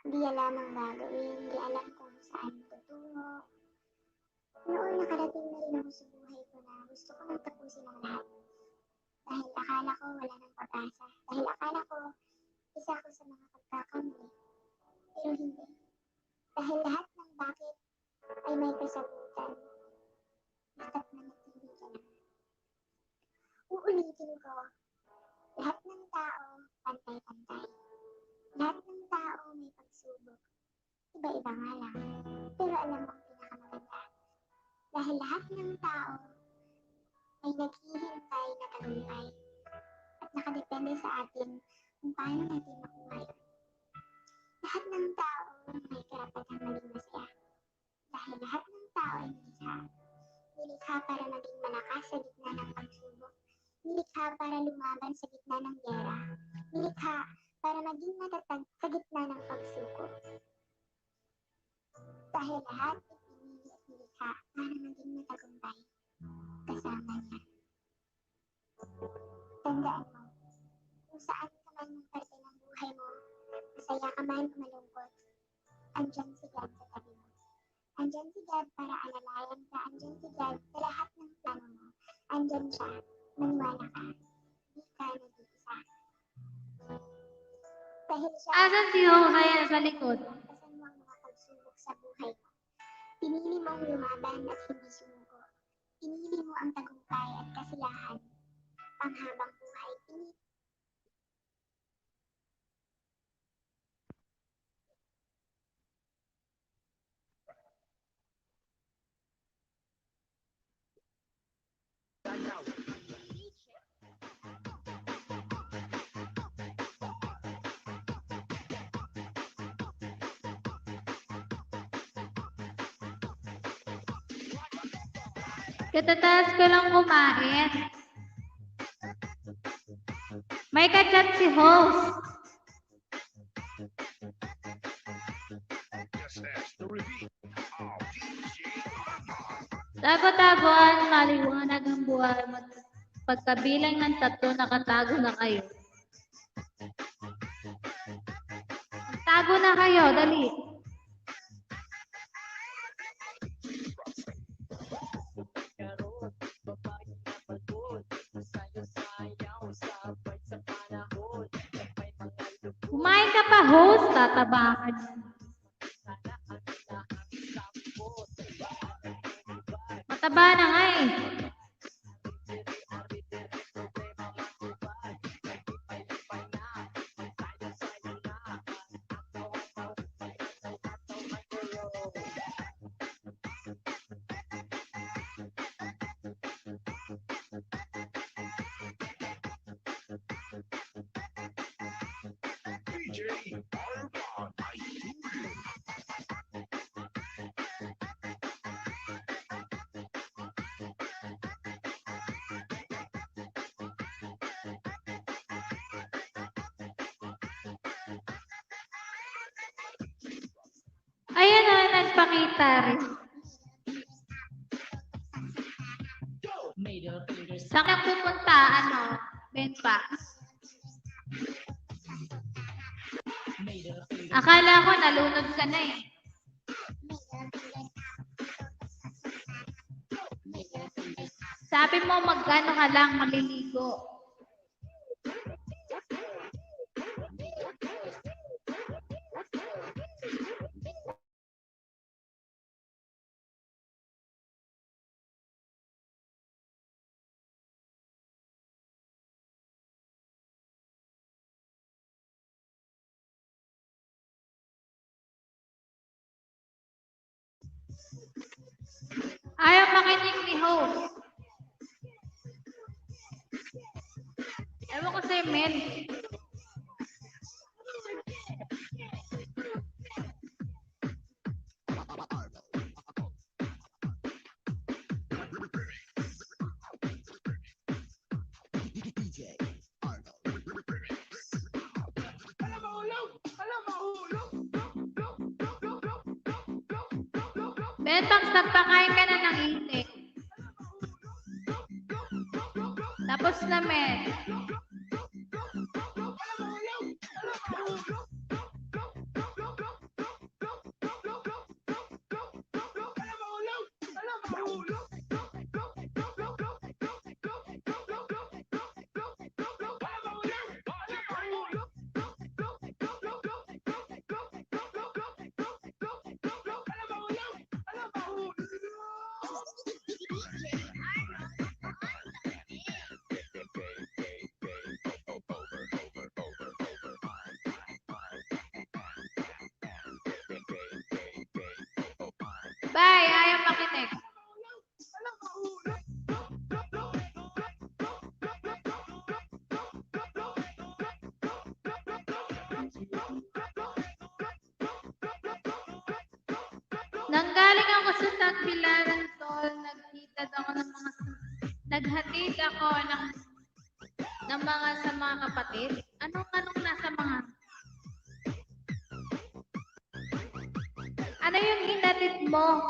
Di alam ang gagawin, di alam kung saan tutungo. Noon, nakarating na rin ako sa buhay ko na gusto ko nang tapusin ang lahat. Dahil akala ko wala ng pag-asa. Dahil akala ko isa ako sa mga pagkakamali. Pero hindi. Dahil lahat ng bakit ay may kasagutan. Basta't manatili ka lang. Uulitin ko, lahat ng tao pantay-pantay. Lahat ng tao may pagsubok. Iba-iba nga lang. Pero alam mo ang pinakamaganda. Dahil lahat ng tao ay naghihintay na tagumpay. At nakadepende sa atin kung paano natin makuha yun. Lahat ng tao may karapatang maging masaya. Dahil lahat ng tao ay nilikha. Nilikha para maging malakas sa gitna ng pagsubok. Nilikha para lumaban sa gitna ng giyera. Nilikha para maging matatag sa gitna ng pagsuko. Dahil lahat ay pinili at nilikha para maging matagumpay. Kasama niya. Tandaan mo, kung saan ka man ng parte ng buhay mo, masaya ka man o malungkot, andyan si God sa tabi mo. Andyan si God para alalayan ka. Andyan si God sa lahat ng plano mo. Andyan siya. Maniwala ka. Di ka nag-iisa. Dahil siya... Asan si Jose sa likod? Pasan mo ang mga pagsubok sa buhay mo. Pinili mong lumaban at hindi sumuko. Pinili mo ang tagumpay at kasiyahan. Panghabang buhay. Pinili Katataas ko lang kumain. May kachat si host. Tago-tagoan, maliwanag ang buhay mo. Pagkabilang ng 3, nakatago na kayo. Tago na kayo, dali. Kumain ka pa, host. Tatabakan. Mataba na nga eh. Ayan na, nagpakita rin. Saan ka pupunta? Ano? Benpa. Akala ko nalunod ka na eh. Sabi mo magkano ka lang maliligo. Ayaw makinig ni host. Ewan ko sa'yo, Mel. Bentox, nagpakain ka na ng itik. Tapos na, Mel. Bye, ayaw makinig. Nanggaling ako sa Tagbilaran, Tol. Naghatid ako ng mga sa mga kapatid. Anong nasa mga? Ano yung hinatid mo?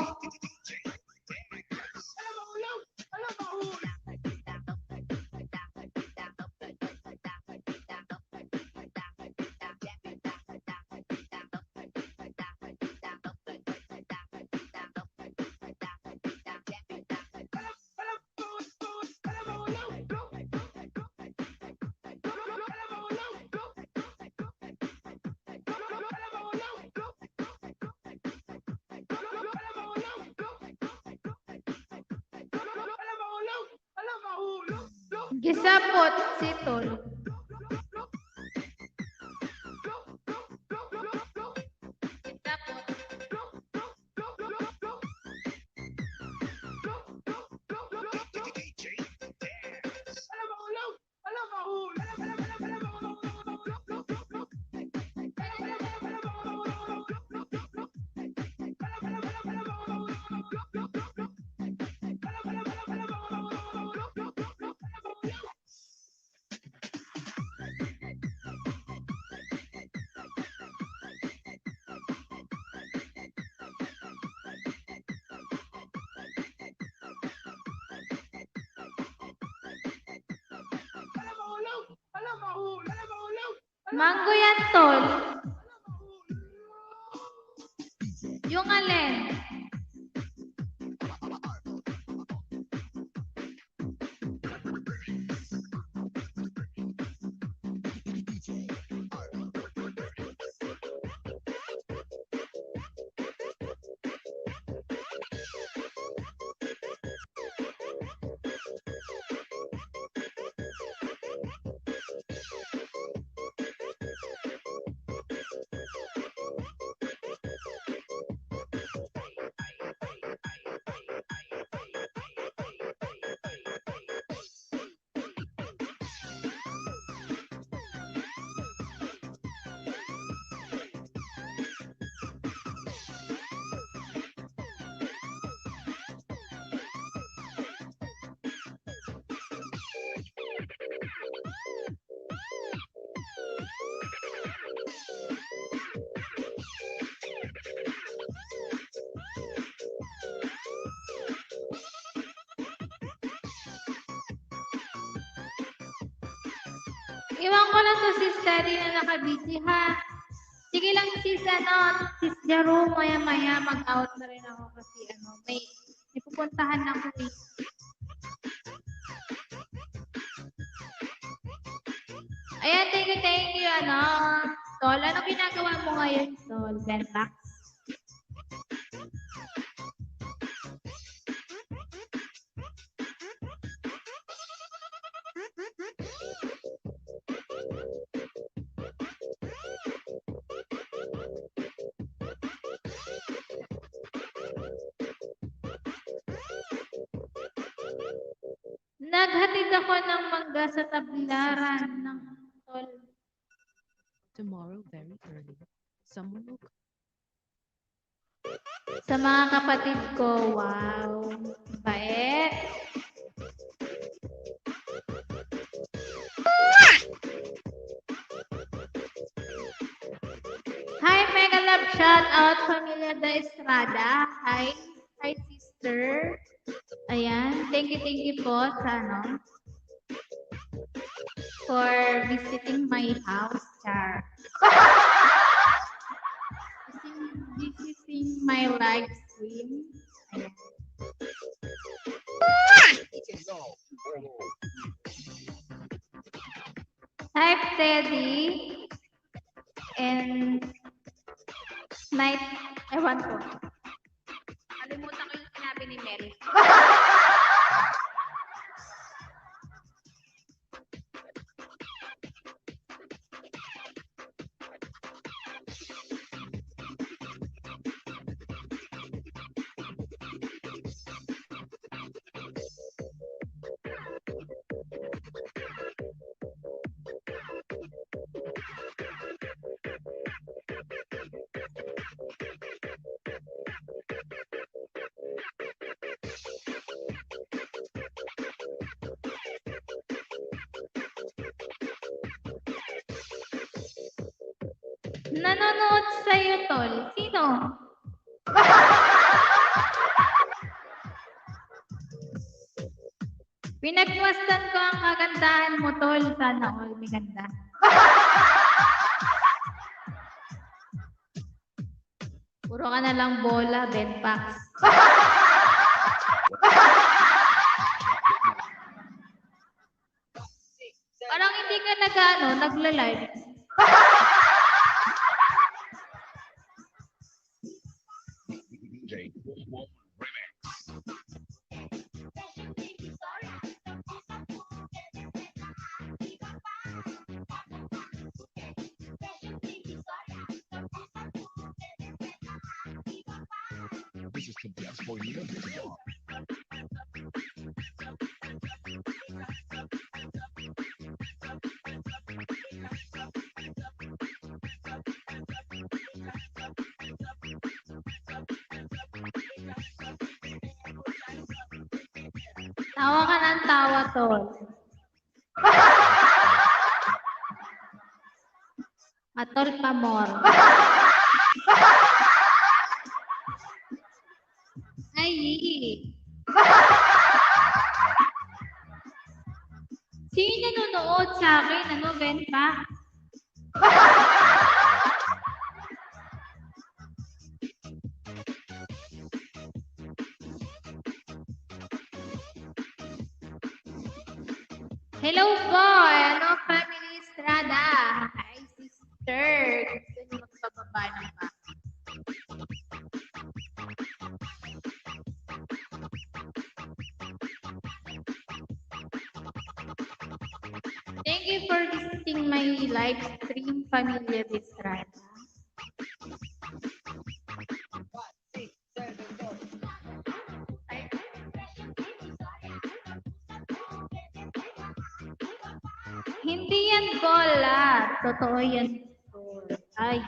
Gisapot si Tol. Mango yan, Tol. Yung alin? Iwan ko lang to si Steady na nakabiti, ha? Sige lang sis, sis Jaro, maya-maya mag-out na rin ako kasi may pupuntahan na ko eh. Ayan, thank you, Tol. Ano ginagawa mo ngayon, Tol? Bentox? Naghatid ako ng mangga sa tablaran ng tol. Tomorrow very early, someone will come. Sa mga kapatid ko, wow. Bait. Hi, Mega Love. Shout out, Familia de Estrada. Hi. Hi, sister. Ayan. Thank you po sa for visiting my house, Char. Visiting my live stream. Ayan. Hi, Teddy. And night, ewan ko. Kalimutan ko yung sinabi ni Mary. Nanonood sa'yo, tol. Sino? Pinagmasdan ko ang kagandahan mo, tol. Sana all may ganda. Puro ka na lang bola, Benpax. Parang hindi ka nagla-live. DJ Wolf Remix. This is the best for you. Tawa ka ng tawa, tol. Atol Pamor. Ay. Sino nanonood sa akin? Ano, Benpa? Hello po! Ano, Family Estrada? Hi, sister! Gusto niyo magpababa ng ba? Thank you for visiting my live stream, Familia Estrada. Hindi yan bola. Totoo yan. Ay.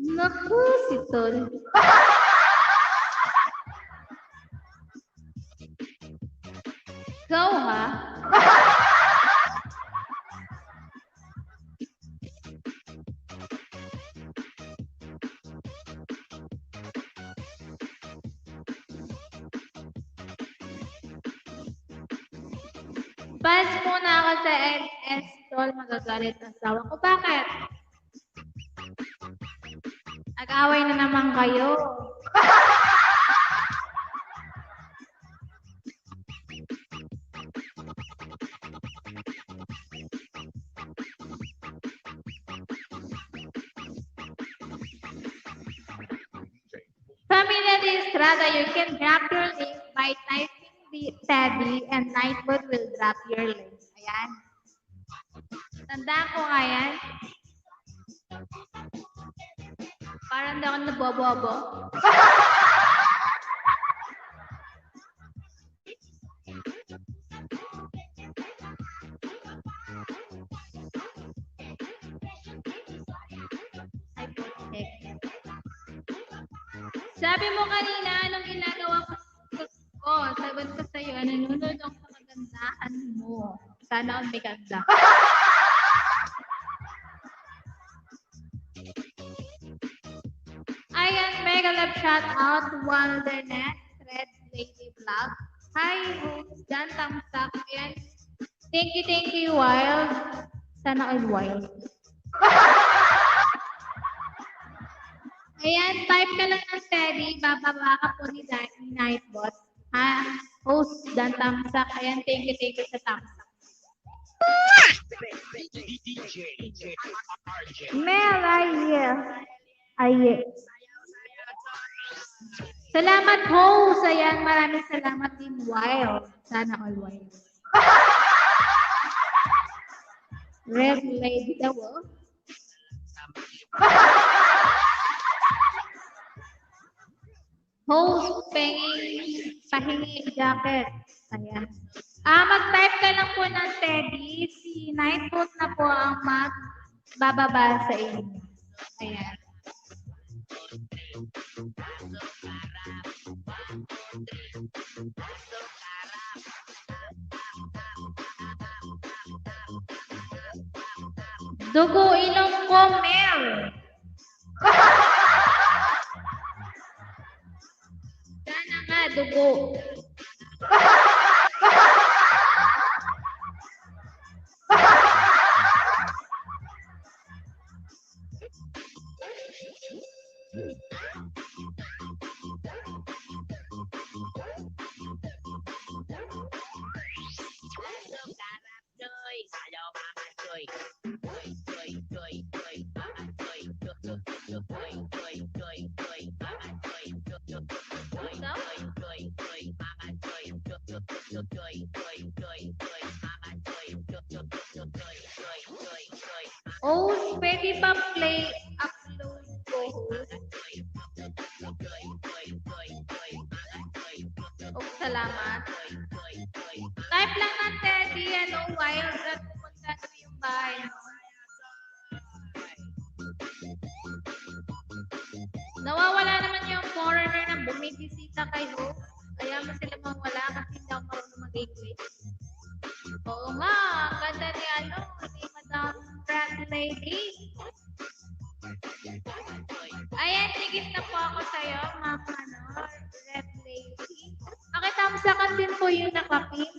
Naku, si Tol. Ikaw, ha? Pass muna ako sa NS Tol. Magagalit ang asawa ko. Bakit? Nag-away na naman kayo. Familia de Estrada, you can drop your link by typing the Teddy and Nightwood will drop your link. Ayan. Tandaan ko nga yan. Parang hindi ako nabobobo. Sabi mo kanina, anong ginagawa ko? Sagot ko sa'yo, nanonood ako sa kagandahan mo. Sana ako may ganda. Ayan, mega love shout out, Wilderness, Red Lady Vlog. Hi, host, Dan Tamsak. Ayan, thank you, Wild. Sana all wild. Ayan, type ka lang ng steady, bababa ka po ni Nightbot. Ha, host, Dan Tamsak. Ayan, thank you sa Tamsak. Mel, aye. Salamat, host. Ayan, maraming salamat din, Wild. Sana all wild. Red Lady daw, oh. Host, pahingi jacket. Ayan. Mag-type ka lang po ng Teddy. Si Nightbot na po ang magbababa sa inyo. Ayan. Dugo ilong ko, Mel. Sana nga, dugo. Oh, pwede ba play upload ko? Oh, salamat. Type lang ng Teddy, Wild, at pumunta na yung bahay. Nawawala naman yung foreigner na bumibisita kay Hope. Kaya mo sila mawala kasi hindi ako marunong mag-English. Oo nga, ganda ni ni Madam Red Lady. Ayan, tigit na po ako sa'yo, Ma'am Red Lady. Pakitamsakan din po yung nakapin.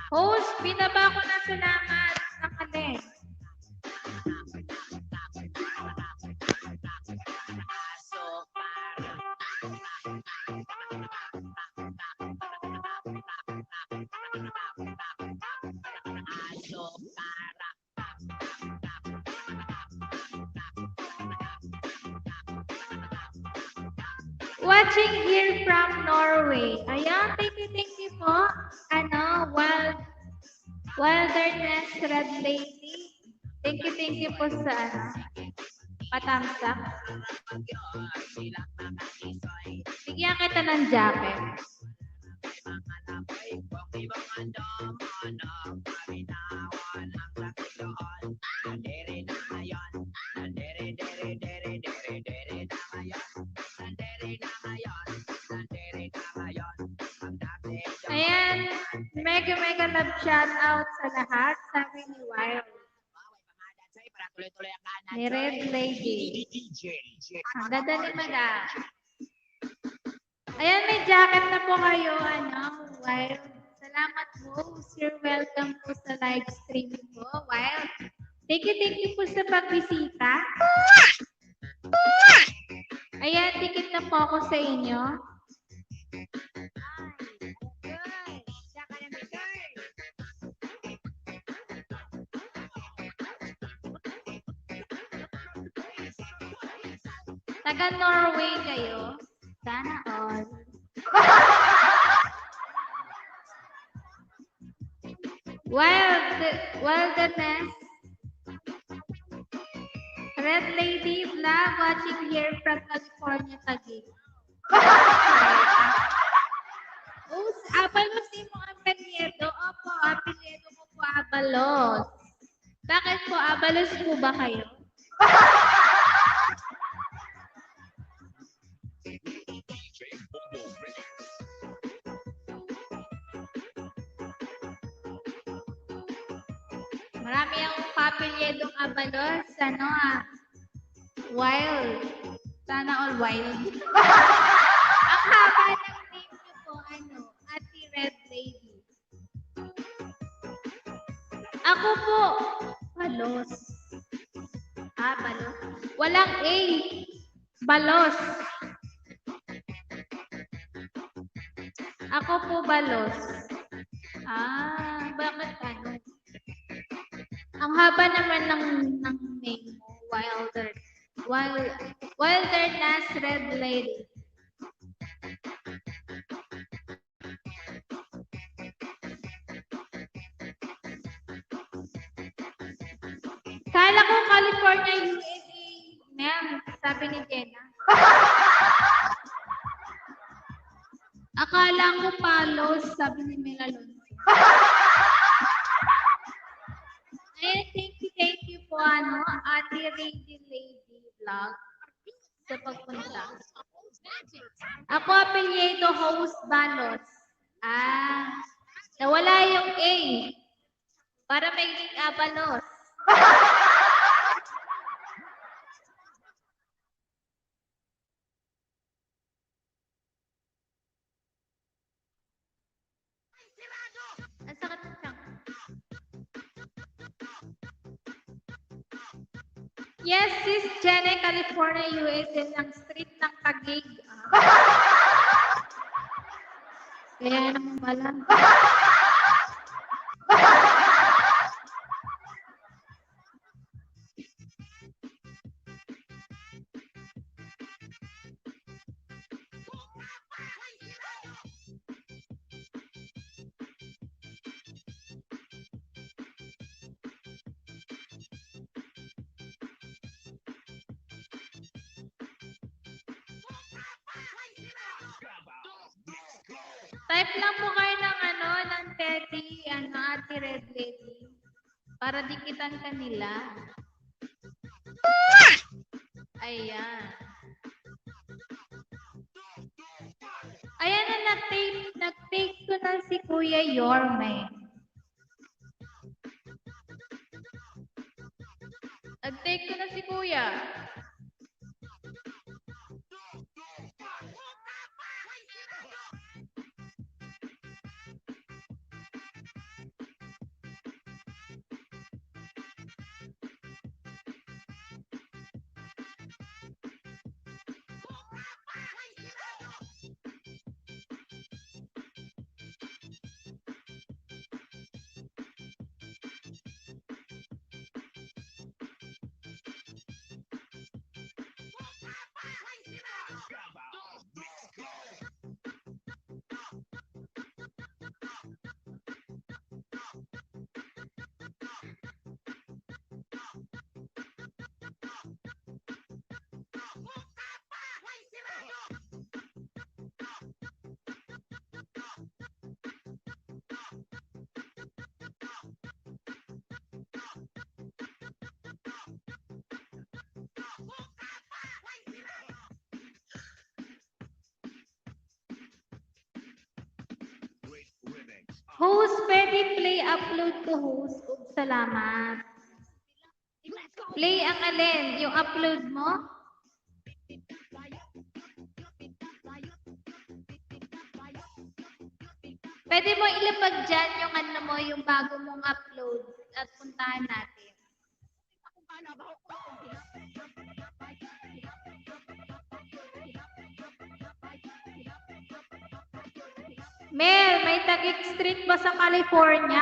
Host, binaba ko na salamat. Nakali. Watching here from Norway. Ayan, thank you po. Wilderness Red Lady. Thank you po sa patamsak. Bigyan kita ng jacket. Ayan, mega love shout out sa lahat, sabi ni Wild. Ni Red Lady. Ang ganda ni Madam. Ayan, may jacket na po kayo, Wild. Salamat po. You're welcome po sa live stream po, Wild. Thank you po sa pagbisita. Ayan, ticket na po ako sa inyo. Taga Norway kayo. Sana all. Wilderness. Red Lady Vlog watching here from California, Taguig. Abalos din mo ang apelyedo. Opo, apelyedo ko po Abalos. Bakit po? Abalos po ba kayo? Marami ang apelyedong Abalos. Ano wild. Sana all wild. Ang haba ng name niyo po, Ate Red Lady. Ako po, Balos. Balos. Walang A. Balos. Ako po, Balos. Bakit Ang haba naman ng name mo, Wilderness Red Lady. Kala ko California, USA, ma'am, sabi ni Jenna. Akala ko Palos, sabi ni Melalon. Thank you po, Ate Lady Vlog sa pagpunta. Ako, apelyedo host Balos. Nawala yung A. Para may Abalos. Ang sakit ng tiyan. Yes, sis Jenny, California, USA, ng street ng Taguig. Kaya naman pala. Type lang po kayo ng Teddy, Ate Red Lady. Para dikitan kanila. Ayan. Ayan na, nag-take ko na si Kuya Yorme. Nag-take ko na si Kuya. Host, pwede play upload ko host. Salamat. Play ang alin? Yung upload mo? Pwede mo ilapag dyan yung bago mong upload at puntahan natin. Mel, may Taguig Street ba sa California?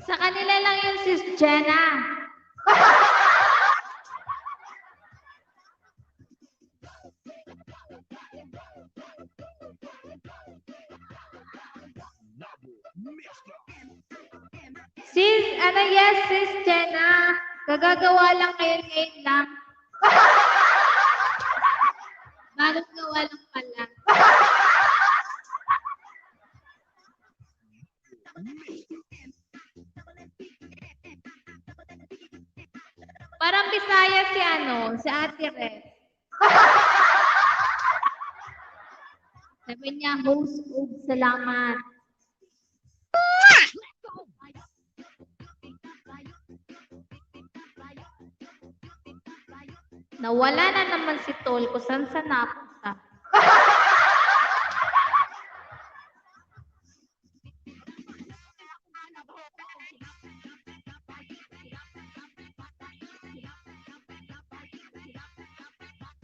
Sa kanila lang yun, sis Jenna. Sis, yes, sis Jenna. Gagagawa lang ngayon lang. Bagong gawa lang pala. Parang Bisaya si Ate Red. Sabi niya, host, salamat. Nawala na naman si Tol ko. Saan napunta?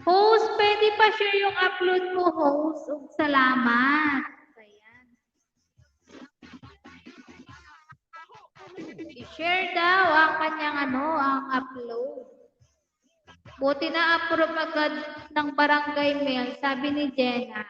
Host, pwede pa share yung upload mo, host. Salamat. Ayan. I-share daw ang kanyang ang upload. Buti na approve agad ng barangay mail, sabi ni Jenna.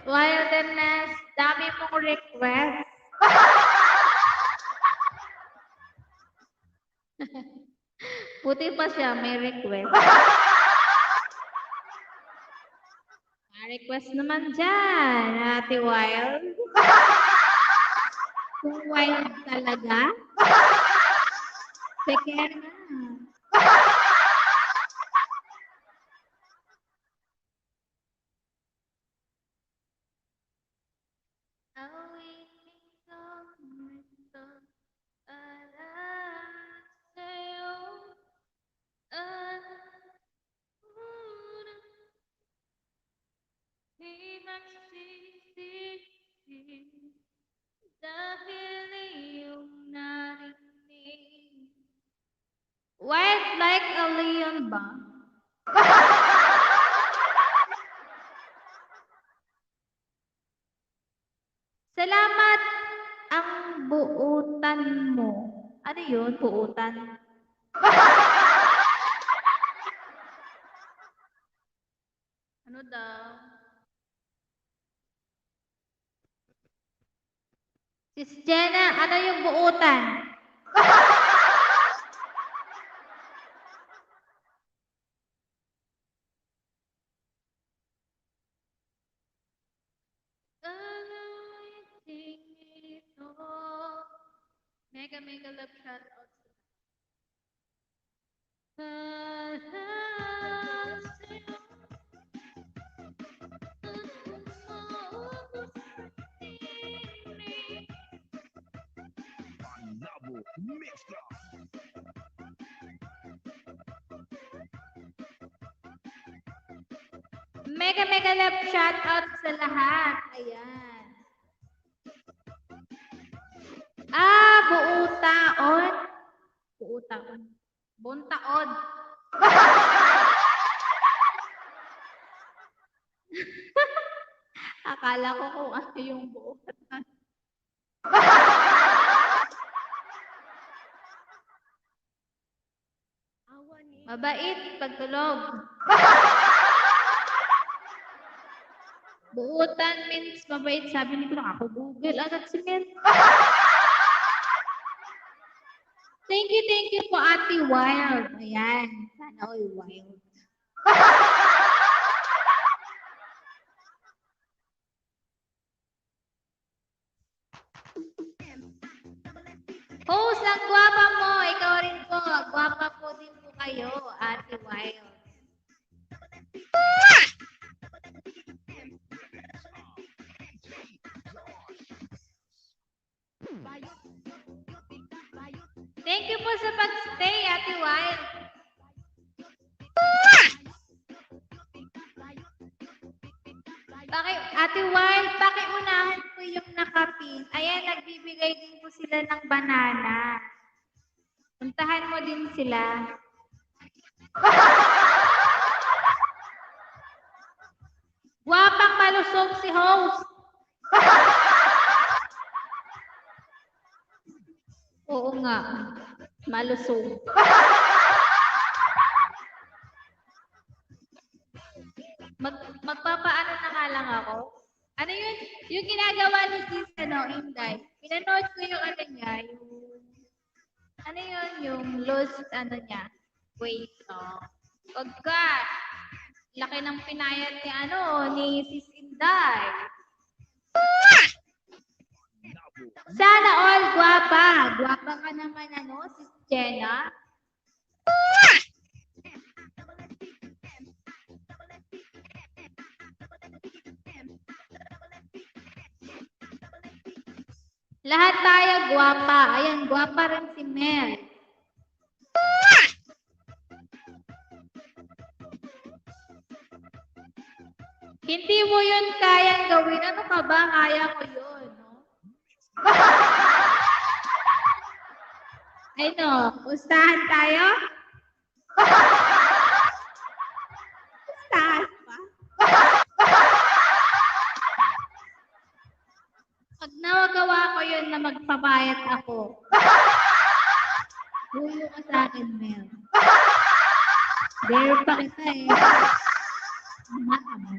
Wilderness, dami mong request. Puti pa siya, may request. Request naman dyan, Ate Wild. Kung wild talaga, peker na. Dahil iyong narinig. Wild like a leon ba? Salamat ang buutan mo. Ano yun, buutan? Ano daw? Sis Jenna, ano yung buutan? Mega love shout out. Mega love shout out sa lahat. Ayan. Buutaon. Buutaon. Buntaod. Akala ko kung ano yung buutan. Mabait pagtulog. Buutan means mabait. Sabi ni ko lang ako, Google agad si Mel. Thank you po Ate Wild. Ayan. Sana all wild. Host, ang gwapa mo. Ikaw rin po. Gwapa po din po kayo, Ate Wild. Thank you po sa pag-stay, Ate Wild. Ate Wild, pakiunahan ko yung nakapin. Ayan, nagbibigay din po sila ng banana. Puntahan mo din sila. Guwapang malusog si host. Oo nga, malusog. Magpapaano na nga lang ako. Ano yun? Yung ginagawa ni Sis, Inday. Pinanood ko yung ano niya, yung lost, niya. Wait, no. Pagka, laki ng pinayat ni Sis Inday. Sana all guwapa. Guwapa ka naman, Sis Jenna. Lahat tayo guwapa. Ayan, guwapa rin si Mel. Hindi mo yun kayang gawin. Ano ka ba? Kaya ko yun. No? Ay no, pustahan tayo? Pustahan pa? Pag nawagawa ko yun na magpabayat ako, huyo ka sa akin, Mel. Dare pa kita eh. Mata mo.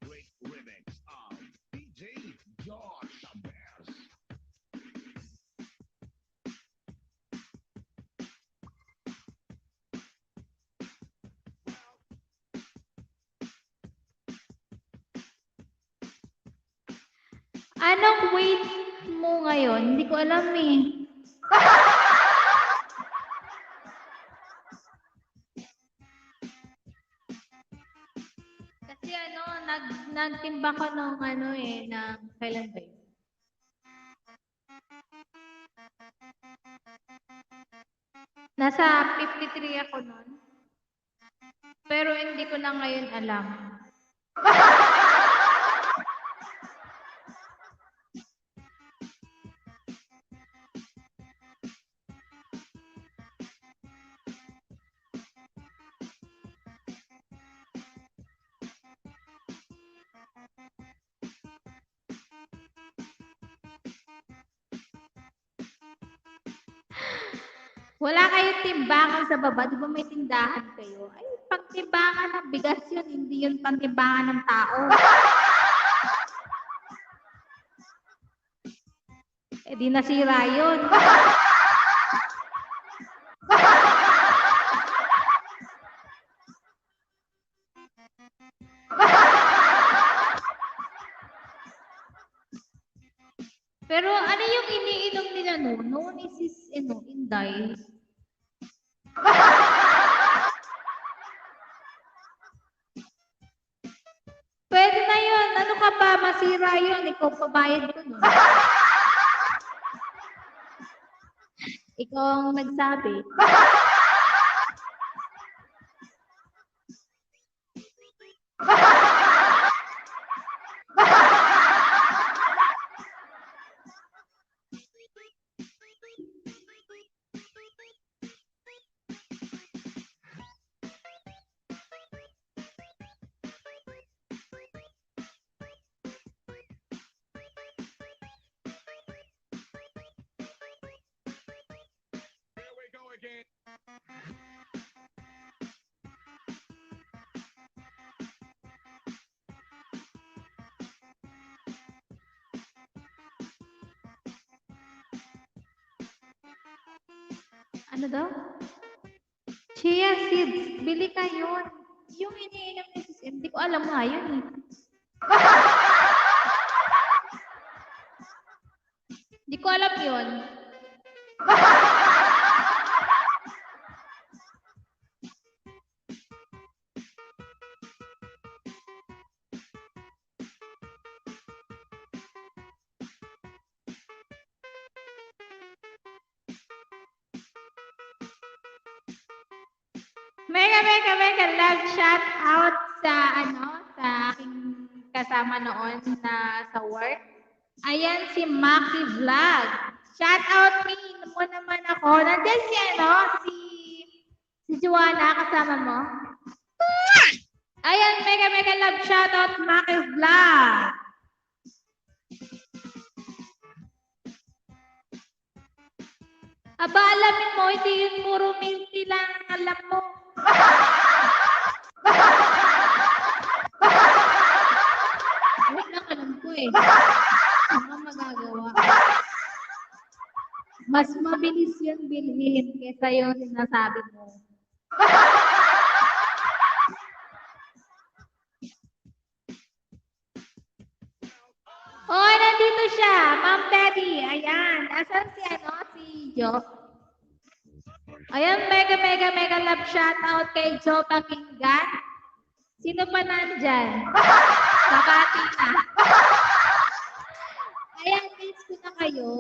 Great remix of DJ Josh Chavez. Anong weight mo ngayon? Hindi ko alam eh. Kasi nagtimba ko nung ng kailan ba yun? Nasa 53 ako nun. Pero hindi ko na ngayon alam. Wala kayong timbangan sa baba. Di ba may tindahan kayo? Ay, pagtimbangan ng bigas yun. Hindi yun pantimbangan ng tao. Eh di nasira yun. Pero ano yung iniinom nila noon is Inday. Pwede na yun. Ano ka pa? Masira yun. Ikaw pabayad ko nun. Ikaw ang nagsabi. Here we go again. Ano daw? Chia seeds. Bili ka yun. Yung iniinom ni Sis M, hindi ko alam nga yun eh. Hindi ko alam yun. Mega love shout out sa sa aking kasama noon na sa work. Ayan si Maki Vlog. Shout out mo naman ako. Nandiyan si Joanna kasama mo. Ayan, mega love shout out Maki Vlog. Aba, alamin mo, hindi yun puro minty lang alam mo. Wait lang, alam ko eh. Ano magagawa? Mas mabilis yung bilhin kaysa yung sinasabi mo. Oh, nandito siya. Ma'am Betty. Ayan. Asan si Jo? Ayan, mega love shout out kay Jo Pakinggan. Sino pa nandyan? Kabati na. Ayan, miss ko na kayo.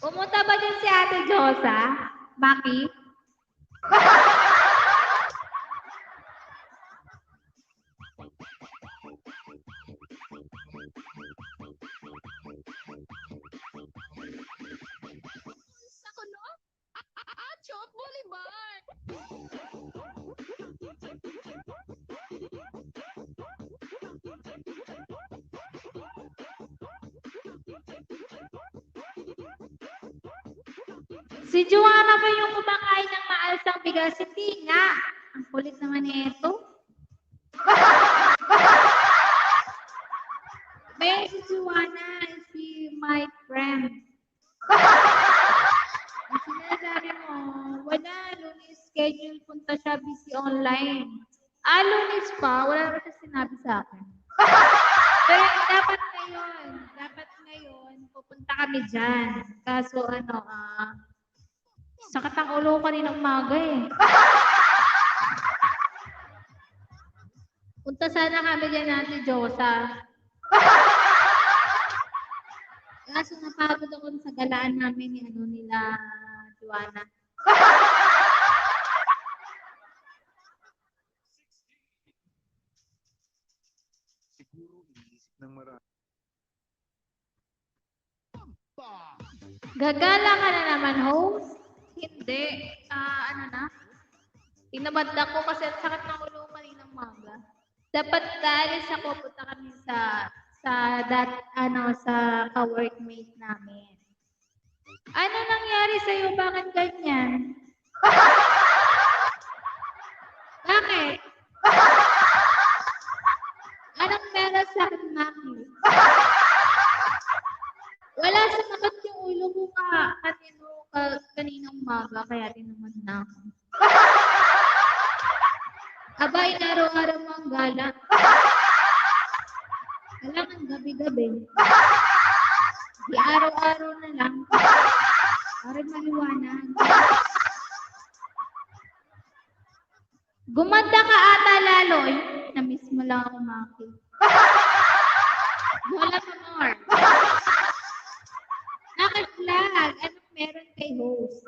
Pumunta ba din si Ate Josa? Maki? Ako no? Chok Boulevard! Si Joanna ba yung kumakain ng maalsang bigas? Hindi nga. Ang kulit naman ito. Pero si Joanna is my friend. Ang sinasabi mo, wala, Lunis schedule, punta siya, busy online. Lunis pa, wala naman siya sinabi sa akin. Pero dapat ngayon, pupunta kami dyan. Kaso sakit ang ulo ko kaninang umaga eh. Punta sana kami dyan natin, Josa. Kaso napagod ako sa galaan namin nila Joanna. Siguro iniisip ng marami. Gagala ka na naman, host? Hindi. Tinabad ako kasi ang sakit ng ulo kaninang umaga. Dapat daalis ako, punta kami sa ka-workmate namin. Ano nangyari sa'yo? Bakit ganyan? Bakit? Anong meron sa akin, Maki? Wala, sumakit yung ulo ko kaninang umaga, kaya tinamad na ako. Aba, inaraw-araw mo ang gala. Kailangan gabi-gabi. Di araw-araw na lang. Para maliwanag. Gumanda ka ata lalo. Na-miss mo lang ako, Maki. Wala pa more. Naka-flag. Anong meron kay host?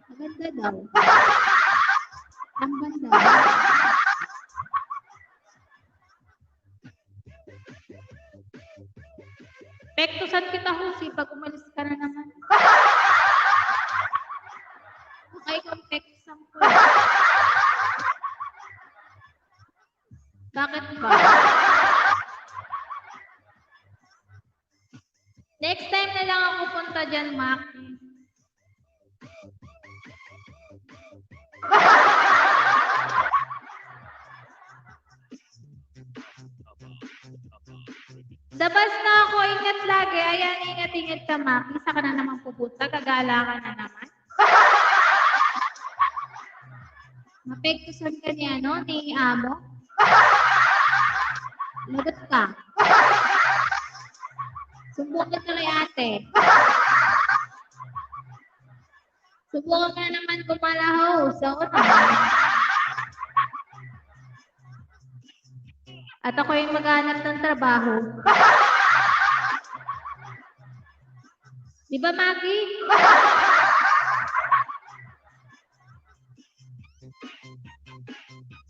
Maganda daw. Ang banda. Pektusan kita, Husi, pag umalis ka na naman. Okay kang pektusan ko. Bakit ba? Next time na lang ako punta dyan, Maki. Dabas na ako, ingat lagi. Ayan, ingat ka, Maki. Isa ka na naman pupunta, gagala ka na naman. Mapektusan ka niya, no? Ni Amo. Lagot ka. Subukan ka kay ate. Subukan ka naman kumalaho. So, at ako yung maghanap ng trabaho. Di ba, Maki?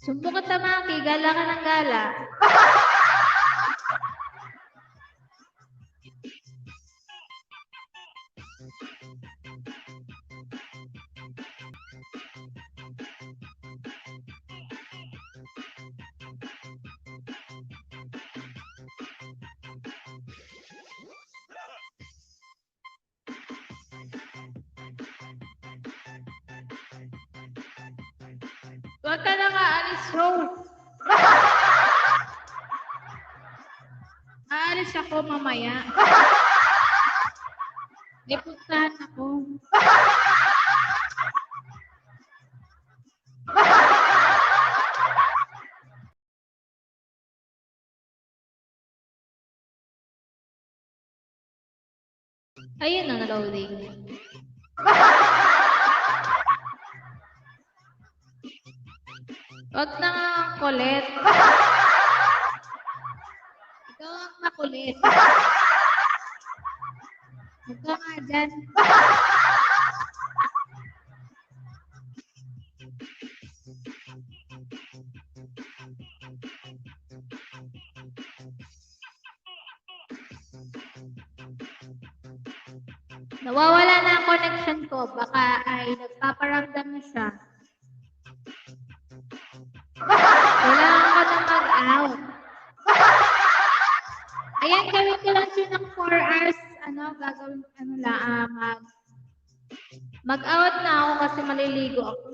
Sumbong ka, Maki. Gala ka ng gala. Huwag ka na aalis, Rose. Aalis ako mamaya. May puntahan ako. Ayun na, loading. Huwag na nga ang kulit. Ikaw ang makulit. Huwag ka nga dyan. Nawawala na ang connection ko. Baka ay nagpaparamdam na siya. Kailangan ko na mag-out. Ayan, gawin ko lang siya ng 4 hours. Gagawin, mag-out na ako kasi maliligo ako.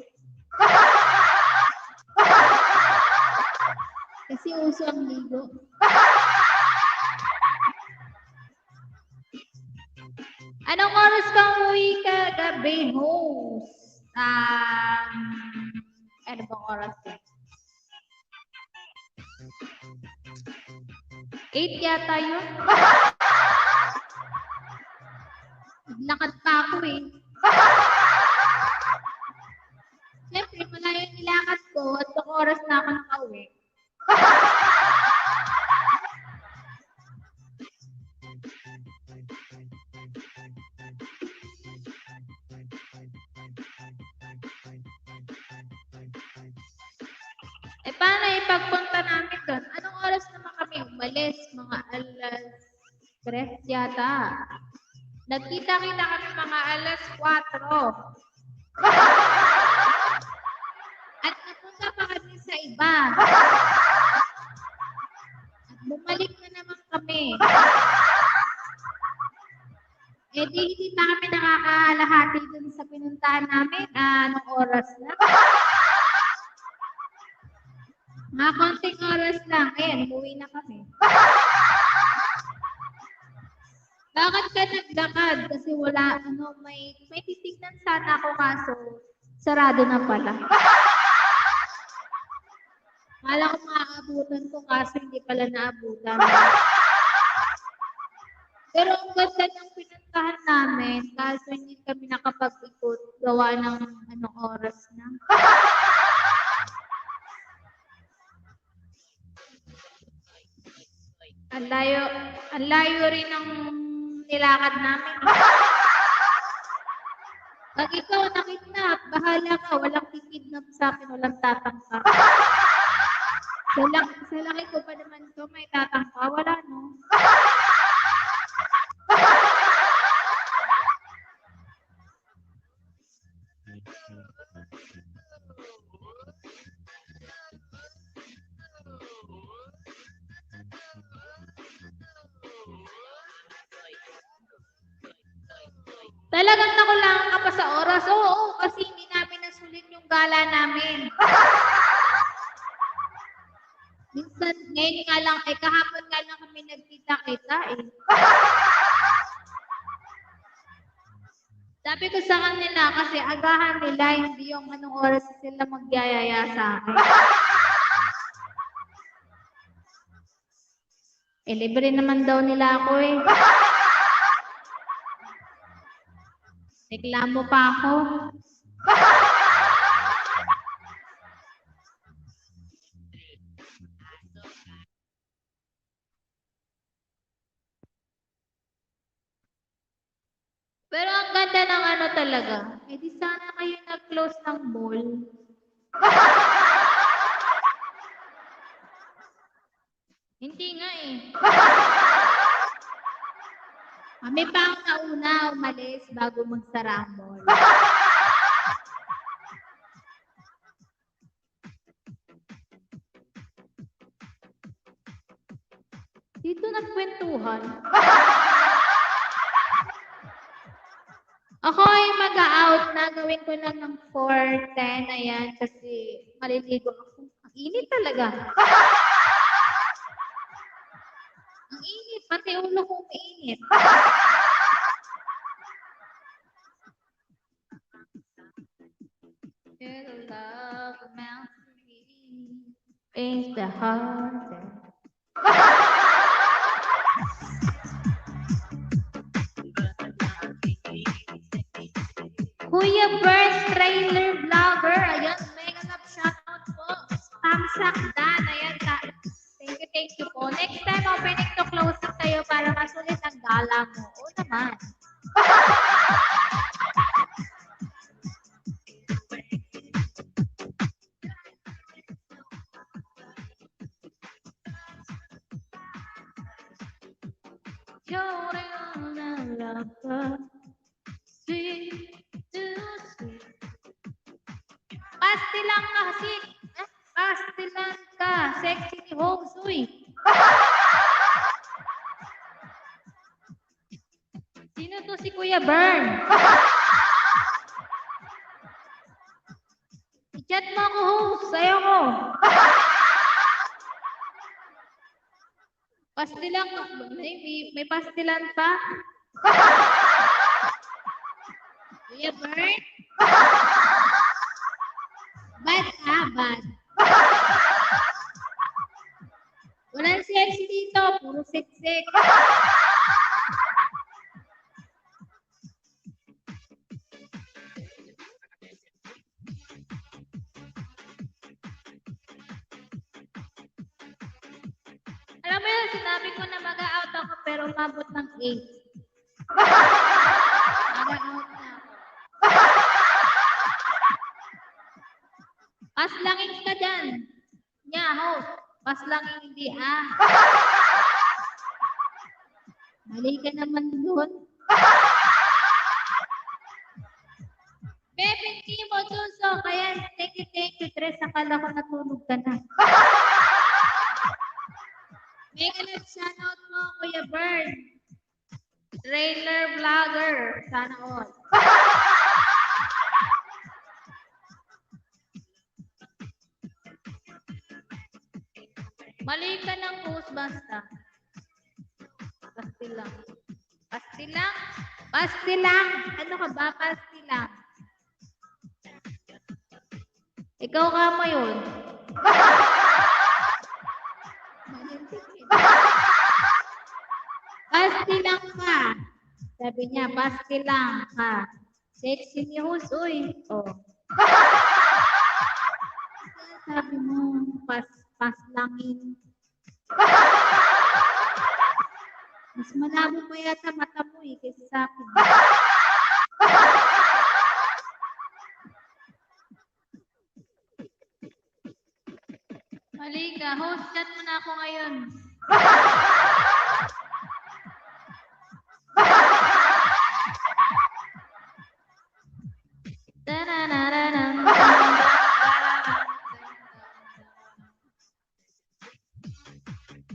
Kasi uso ang ligo. Anong oras kang uwi ka gabi, host? Ano bang oras ko? 8 yata yun. Naglakad pa ako eh. Siyempre, malayo yung nilakad ko at 2 oras na ako nakauwi. Paano ipagpunta namin doon? Anong oras naman kami umalis? Mga alas 3 yata. Nagkita-kita kami mga alas 4. At napunta pa kami sa iba. At bumalik na naman kami. Eh di hindi pa kami nakakalahati doon sa pinuntahan namin. Anong oras na? Mga konting oras lang. Ayan, umuwi na kami. Bakit ka naglakad? Kasi wala, may titignan sana ako kaso sarado na pala. Kala ko maaabutan ko kaso hindi pala naabutan. Pero ang ganda ng pinuntahan namin kaso hindi kami nakapag-ikot gawa ng anong oras na. Ang layo rin ng nilakad namin. Pag ikaw nakidnap, bahala ka. Walang kikidnap sa akin, walang tatangka. Sa laki ko pa naman ito, may tatangka. Wala, no? Talagang nakulangan ka pa sa oras? Oo, kasi hindi namin nasulit yung gala namin. Minsan, ngayon nga lang, kahapon nga lang kami nagkita-kita eh. Sabi ko sa kanila, kasi agahan nila, hindi yung anong oras sila magyayaya sa akin. Eh, libre naman daw nila ako eh. Reklamo pa ako. talaga. Eh di sana kayo nag-close ng mall. Hindi nga eh. Kami pa ang nauna umalis bago magsara ang mall. Dito nagkwentuhan. Ako ay mag-out na. Gawin ko lang ng 4:10. Ayan, kasi maliligo ako. Ang init talaga. Ang init. Pati ulo ko mainit. Pero love amounts to me is the hardest. Kuya Bert, trailer vlogger. Ayan, mega love shoutout po. Tamsak Dan. Ayan, thank you po. Next time, opening to closing tayo para masulit ang gala mo. Oo naman. Pastilan ka, Sik. Pastilan ka. Sexy ni Hongsuy. Sino to si Kuya Bern? I-chat mo ako, host. Sayo ko. Pastilan ka. May pastilan pa? Kuya Bern? Bad ka, bad. Walang sexy dito. Puro siksik. Alam mo yun, sinabi ko na mag-out ako pero umabot ng 8. Mag-out na ako. Paslangin ka dyan. Nya, host. Paslangin hindi Mali ka naman doon. Bebe, hindi mo suso. Kaya, thank you, Tres. Akala ko natulog ka na. Mega love shoutout mo, Kuya Bern. Trailer vlogger. Sana all. Mali ka ng post basta. Pastilang. Pastilang? Pastilang? Ano ka ba? Pastilang. Ikaw ka mo yun. Pastilang ka. Sabi niya, pastilang ka. Sexy ni Husoy. Oh. Sabi mo, paslangin. Mas malabo pa yata mata mo kaysa sa akin. Mali ka. Host chat mo na ako ngayon.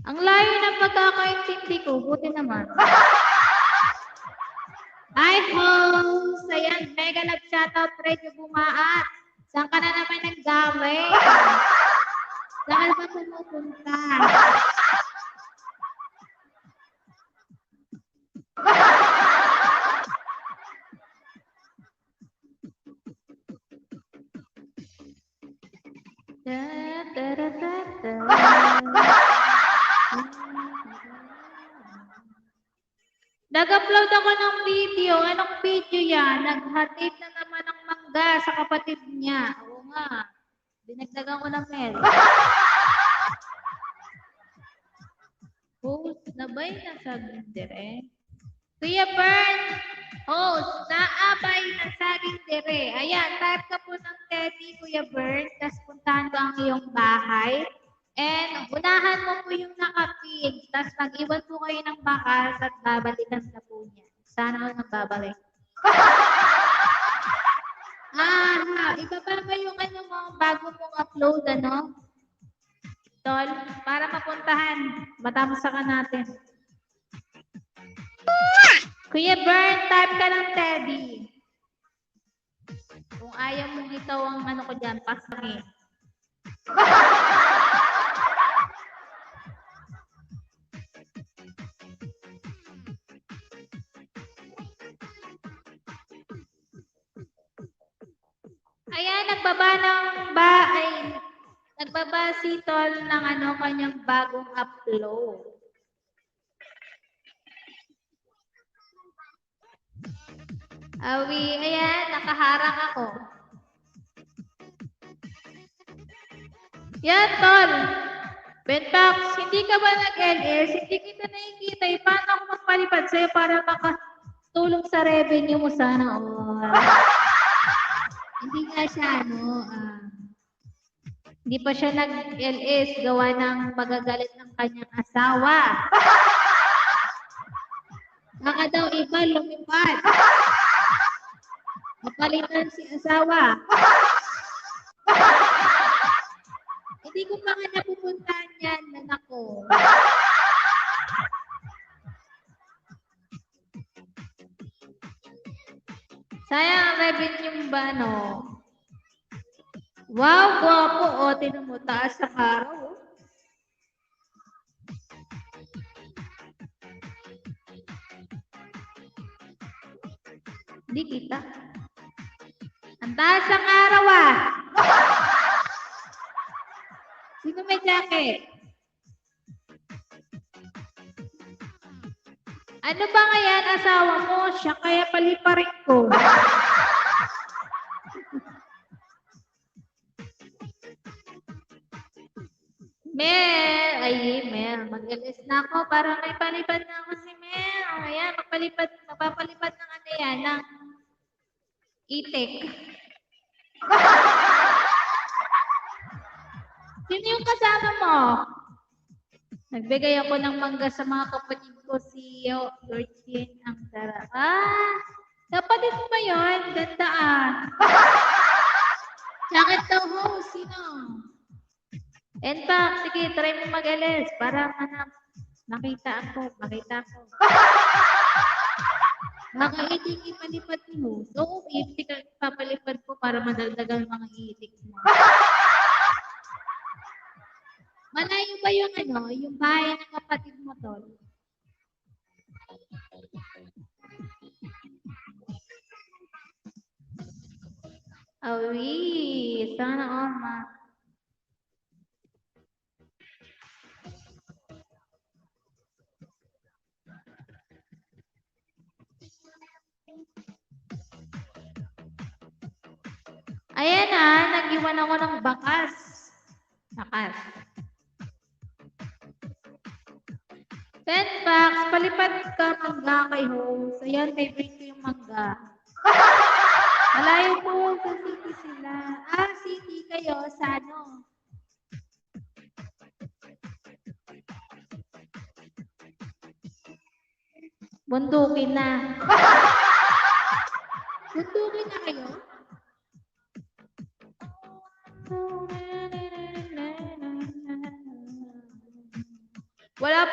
Ang layo ng pagkakaintindi ko. Buti naman. Hi, host! Ayan, mega love shoutout. Radio Bumaat. Saan ka na naman naggaling? Saan ba pumupunta? Nag-upload ako ng video. Anong video yan? Naghatid na naman ng mangga sa kapatid niya. Oo nga. Dinagdagan ko ng mel. Post na ba yung nasa direct? Kuya Bern, Host, naabay ng saging dire. Ayan, type ka po ng Teddy, Kuya Bert, tapos puntahan ko ang iyong bahay. And unahan mo po yung nakapig, tapos mag-iwan po kayo ng bakas at babalikan sa po niya. Sana ako nagbabalik. Ibaba ba yung ano mo, bago mong upload, ano? Tol, para mapuntahan. Matamasa ka natin. Kuya Bern, type ka ng Teddy. Kung ayaw mong ikaw ang ano ko dyan, pasangin. Ayan, nagbaba si Tol ng ano, kanyang bagong upload. Ayan, nakaharang ako. Yan, Tol. Benpax, hindi ka ba nag-LS? Hindi kita nakikita. Paano ako magpalipad sa'yo para makatulong sa revenue mo sana? Hindi nga siya, hindi pa siya nag-LS. Gawa ng magagalit ng kanyang asawa. Baka daw iba lumipad. Mapalitan si asawa. Hindi ko pa nga napupuntahan yan, anak ko. Sayang ang revenue ba, no? Wow, guwapo. Tinan mo, taas sa araw. Hindi kita. Ang taas ang araw, Sino may jacket? Ano ba nga yan, asawa mo? Siya kaya paliparin ko. Mel, mag-alis na ako para may palipad na ako si Mel. Ayan, magpapalipad ng ano yan, ng itik. Sino yung kasama mo? Nagbigay ako ng mangga sa mga kapatid ko, si Georgine, ang sarap. Kapatid mo ba yun? Ganda Jacket daw host, sino? And back, sige, try mo mag-alis para makita ako. Baka itik ipalipad mo. So, itik ang papalipad ko para madagdagan mga itik mo. Malayo ba yung yung bahay ng kapatid mo, Tol? Sana all, Ayan nag-iwan ako ng bakas. Benpax, palipad ka mangga kay host. Ayan, favorite ko yung mangga. Malayo po, sa city sila. City kayo, sa ano? Bundukin na. Bundukin na kayo? Wala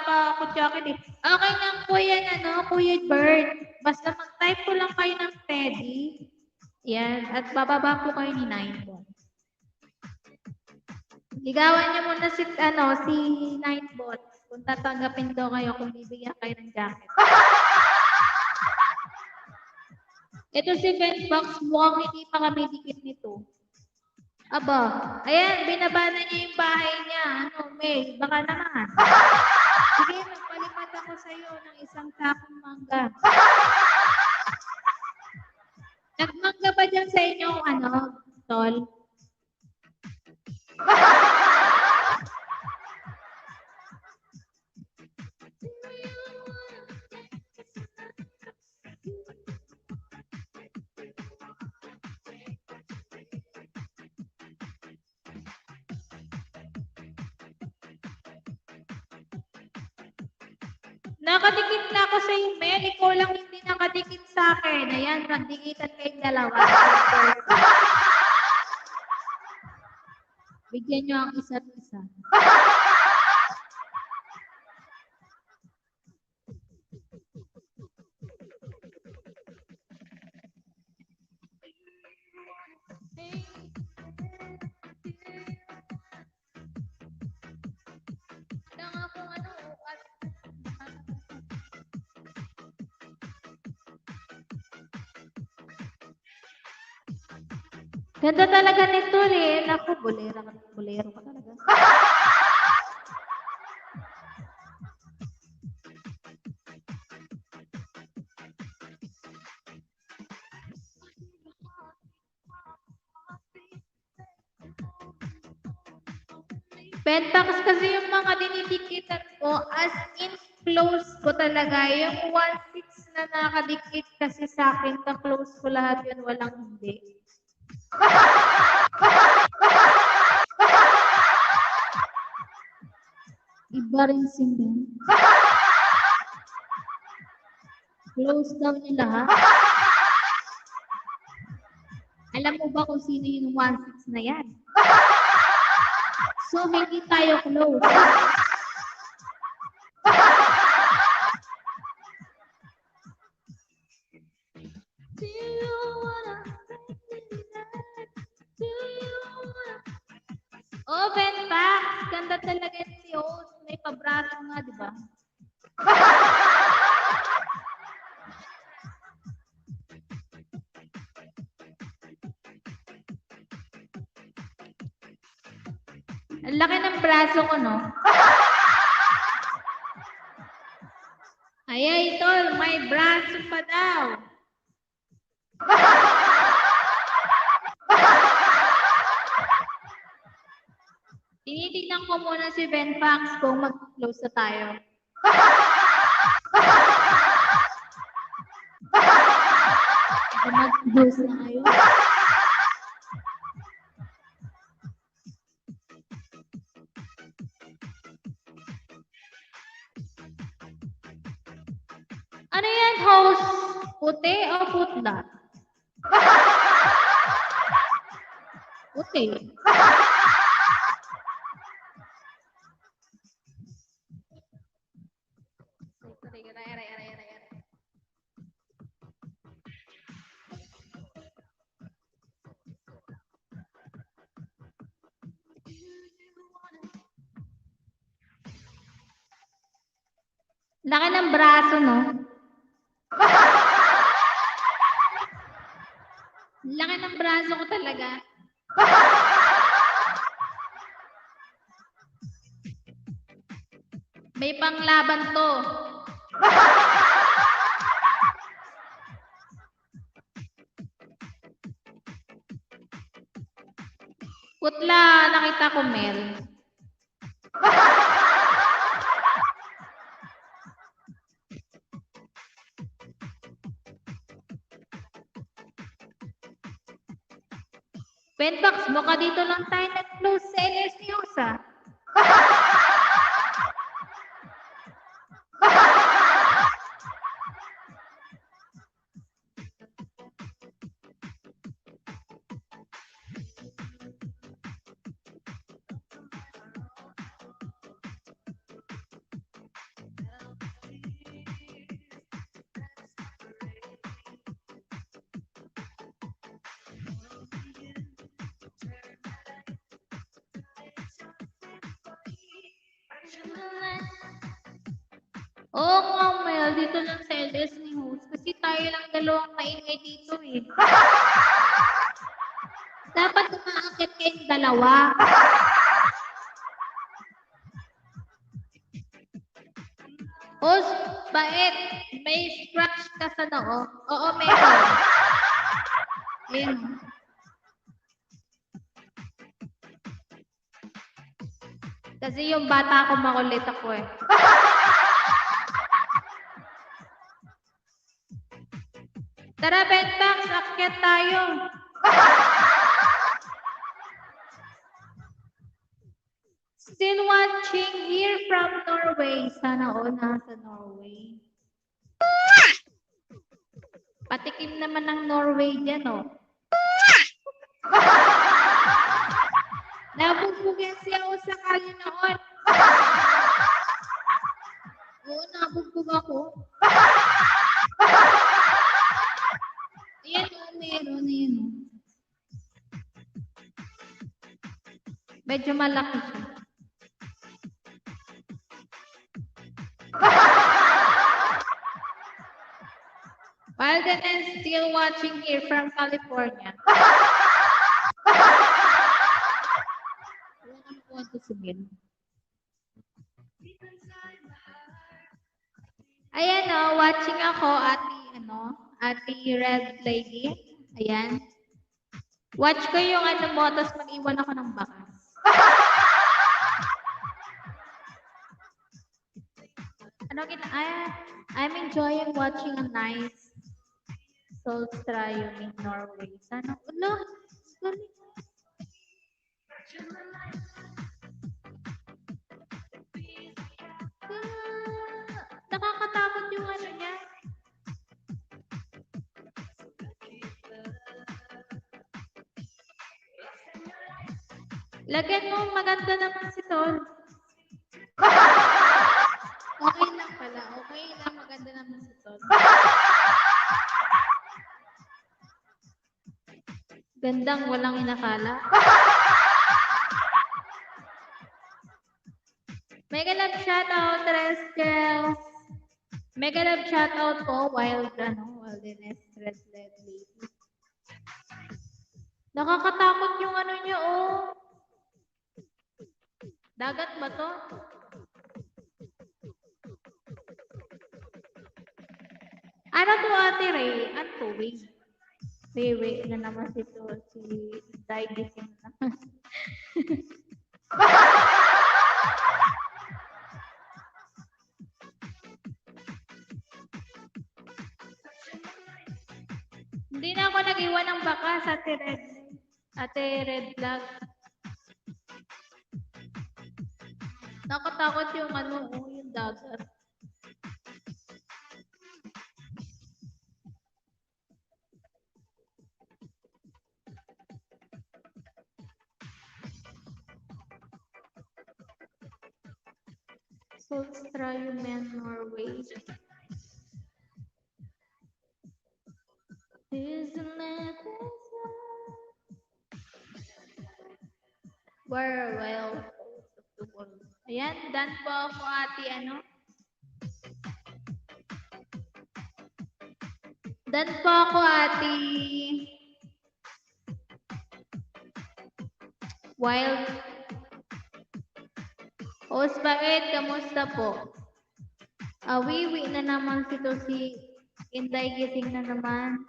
pa ako jacket eh. Okay lang po yan, Kuya Bert. Basta mag-type ko lang kayo ng Teddy. Yan, at bababa po kayo ni Ninebot. Ligawan niyo muna si Ninebot. Kung tatanggapin daw kayo, kung bibigyan kayo ng jacket. Ito si Benbox, mukhang hindi pa kami dikit nito. Aba, ayan, binaba na niya yung bahay niya. May, baka naman. Sige, magpalipad ako sa iyo ng isang sakong mangga. Nagmangga ba dyan sa inyo, Tol? Nakadikit na ako sa iyo, Mel. Ikaw lang hindi nakadikit sa akin. Ayan, magdikitan kayong dalawa. Bigyan nyo ang isa't isa. Ganda talaga nito eh. Naku, bolero ka talaga. Pentax kasi yung mga dinidikitan ko, as in close ko talaga. Yung 1/6 na nakadikit kasi sa akin, ka-close ko lahat yun, walang hindi. Iba rin si Mel. Close daw niya lahat. Alam mo ba kung sino yung 1/6 na yan? So, hindi tayo close. Oh, Benpax! Ganda talaga si host. May pabraso nga, di ba? Ang laki ng braso ko, no? Ay, tol, may braso pa daw. Tinitignan ko muna si Benpax kung mag-close na tayo. Mag-close na kayo. Ano yan, host? Puti o putla? Puti. Laki ng braso, no? Laki ng braso ko talaga. May panglaban to. Putla, nakita ko, Mel. Benpax, baka dito lang tayo nag-close sa LS News, ha? Oo nga, Mel, dito lang sa LS News. Kasi tayo lang dalawang maingay dito eh. Dapat umaakit kayong dalawa. Host, bait. May scratch ka sa noo. Oo, meron. Ayun. Kasi yung bata ko makulit ako eh. Tara, Benpax, akyat tayo. Still watching here from Norway. Sana all nasa Norway. Patikim naman ng Norway dyan, oh. Nabugbugin siya ako sa kanya noon. Oo, nabugbog ako. Ayan, oh, meron. Ayan, oh. Medyo malaki siya. Walden is still watching here from California. Wala naman want to submit. Ayan o, watching ako, ati Red Lady. Ayan. Watch ko yung mo, tapos mag-iwan ako ng bakas. I'm enjoying watching a nice soul trial in Norway. Sana, sorry. Nakakatakot yung niya. Lagyan mo, maganda naman si Tol. Okay lang pala. Okay lang, maganda naman si Tol. Gandang walang inakala. Mega love shoutout, Reskel. Mega love shoutout po, Wilderness Red Lady. Nakakatakot yung niya, oh. Dagat ba to? Ano to, Ate Ray? Ano to, Wait na naman si Daigising naman. Hindi na ako nag-iwan ng bakas, Ate Red Flag. Nakatakot yung yung dagat. Solstrayumen, Norway. Isn't it where well of the world. Ayan, done po ako, ate, Done po ako, ate. Wild. Host, bakit? Kamusta po? Wiwi na naman si Inday Gising na naman.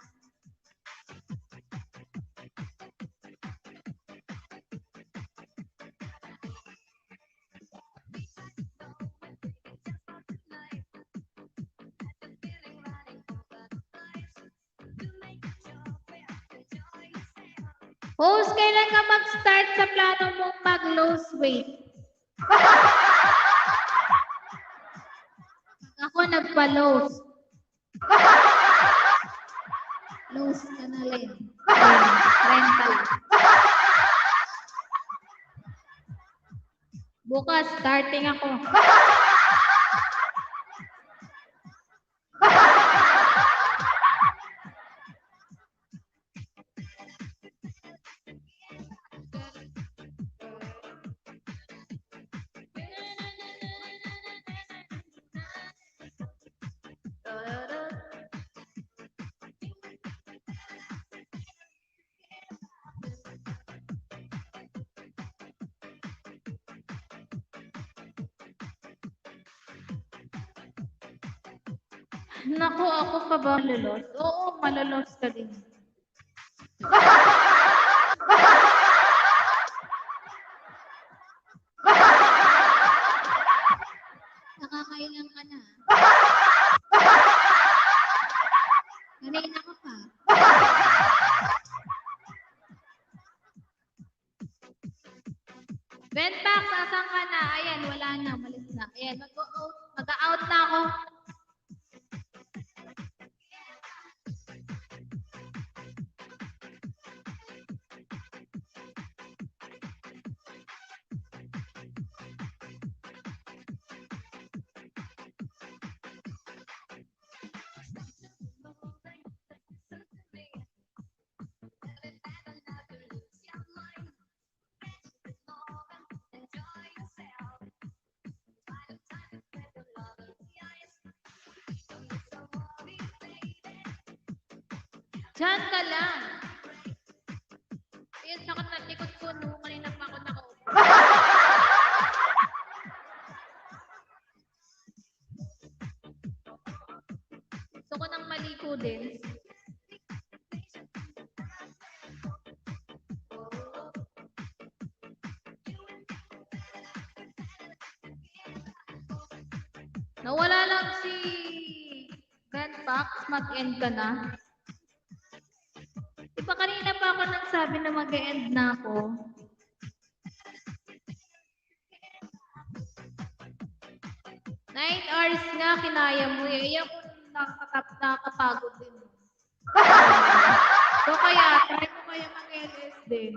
Host, kailan ka mag-start sa plano mong mag-lose weight? Ako nagpa-lose. Lose ka na rin. Ren pala. Bukas, starting ako. Naku, ako pa ba malalos? Oo, malalos ka din. Nakakailang ka na. Kanina ka pa. Benpax, asan ka na? Ayan, wala na. Malis na. Ayan, mag-out na ako. Diyan ka lang. Ayan, sakit na likod ko. No? Kanina pa ako nakaupo. Gusto ko nang maliko din. Nawala lang si Benpax. Mag-end ka na. Diba kanina pa ako nang sabi na mag-end na ako? Nine hours nga, kinaya mo eh. Iyan ko nakakapagod din. So kaya, try mo kaya mag-LS din.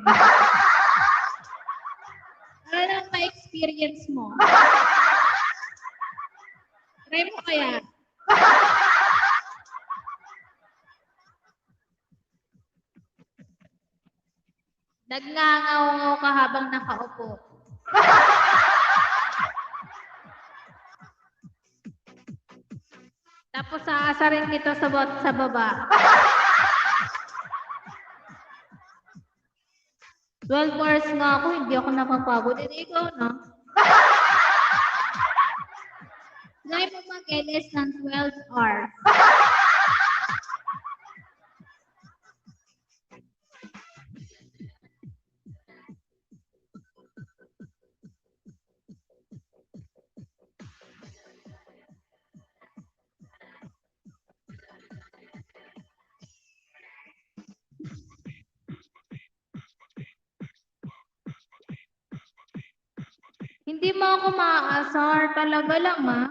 Para lang ma-experience mo. Try mo kaya. Nagngangaw ka habang nakaupo. Tapos aasarin nito sa baba. 12 hours nga ako, hindi ako napapagod. Hindi ikaw, no? Try mo mag-LS ng 12 hours. Hindi mo ako maaasar. Talaga lang, ha?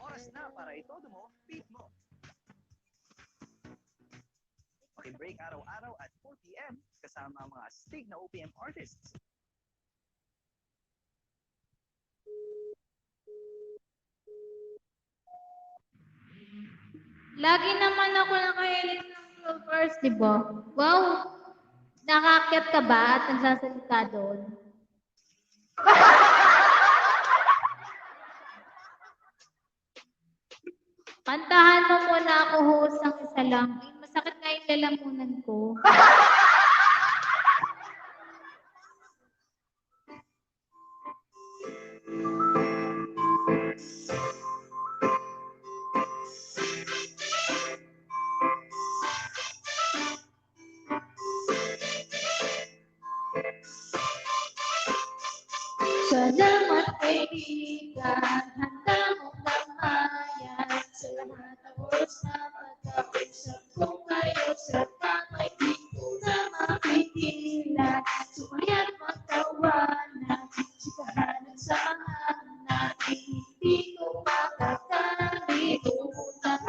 Oras na para itodo mo, beat mo. Paki-break araw-araw at 4 p.m. kasama ang mga astig na OPM artists. Lagi naman ako naka-LS ng 12 hours, di ba? Wow! Nakaakyat ka ba at nagsasalita doon? Kantahan mo muna ako host ng isa lang. Masakit nga yung lalamunan ko. Salamat kaibigan, handa mong damayan sa lahat ng oras na magkapisap kong kayo sa tamay di ko na mapigilan. Sumaya't magtawanan, sikahanan sa mga natin, hindi ko makakalimutan.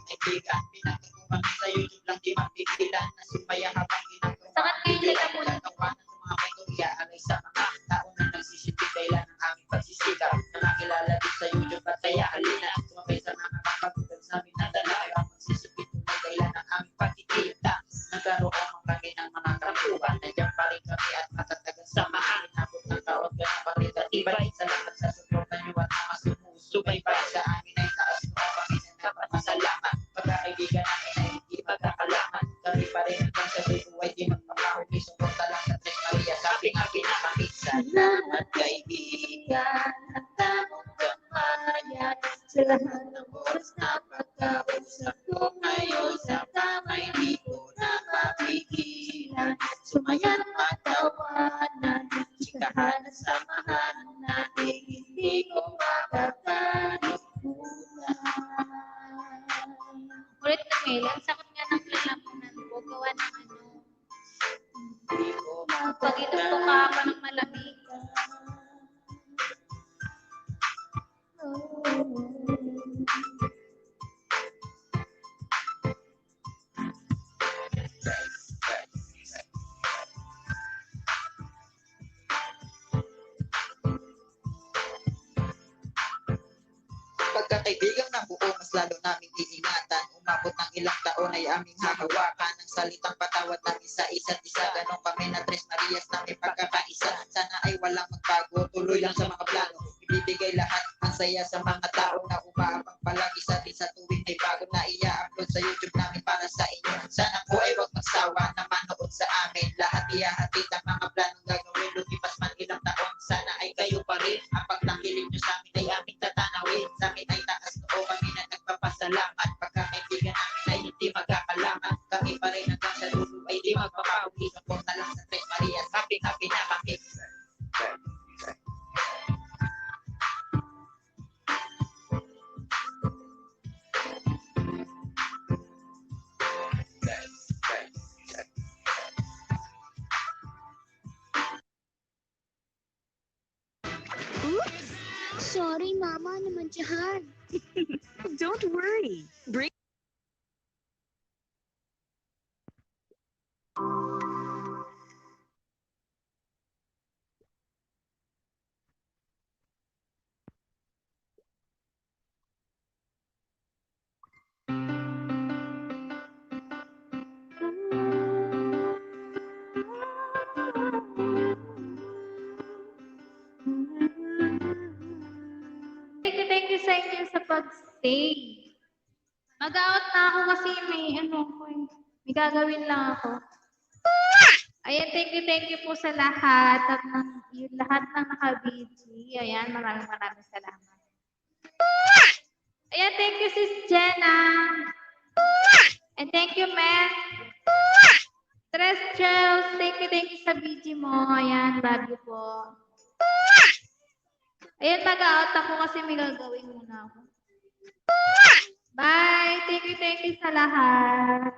Kaibigan, pinatungkuhan sa YouTube lang di mapigilan na sumaya habang ginagawa. Sakit kayo nila muna. Tawanan sa mga kaibigan, alay sa mga tao na nagsisipid kailan ang aming pagsisika. Na nakilala din sa YouTube at kaya halina. Sumabay sa mga kapagod sa amin na dala. Ang pagsisipid kung may kailan ang aming pagkikita. Nagkaroon ang kami ng mga kapuhan. Nandiyan pa rin kami at matatagang samahan. Inabot ng kaot ka ng paritatibay. Salamat sa suporta niyo at mga Sa lahat ng oras na pagkausap ko ngayon sa tama'y di ko napapigilan. Sumayan at tawanan, chikahan at samahan natin, hindi ko makakalimutan. Ulit na Mel, ang sakit nga ng lalamunan ko, gawa ng ano. Pag inusto ka pa ng malamig. Pagkakaibigang ng buo, mas lalo namin iingatan. Umabot ng ilang taon ay aming hahawakan ng salitang patawad namin sa isa't isa. Ganon kami na Tres Marias namin pagkakaisa. Sana ay walang magbago, tuloy lang sa mga plano. Ibibigay lahat ang saya sa mga tao na umaabang palagi sa atin sa tuwing may bago na i-upload sa YouTube namin para sa inyo. Sana po ay wag magsawa na manood sa amin. Lahat ihahatid ang mga planong gagawin. Lumipas man ilang taon, sana ay kayo pa rin. Ang pagtangkilik nyo sa amin ay aming tatanawin. Sa amin ay taas noo kami na nagpapasalamat. Pagkakaibigan namin ay hindi magkakalaman. Kami pa rin hanggang sa dulo ay di magpapawi. Support na lang sa Tres Marias. Happy na kami. Oops! Sorry, Mama, namantsahan. Don't worry. Bring Thank you sa inyo sa pag-stay. Mag-out na ako kasi may may gagawin lang ako. Ayan, thank you po sa lahat yung lahat ng naka-BG. Ayan, maraming salamat. Ayan, thank you Sis Jenna. And thank you, Matt. Tres Chels, thank you sa BG mo. Ayan, love you po. Ayan, mag-out ako kasi may gagawin muna ako. Bye! Thank you sa lahat.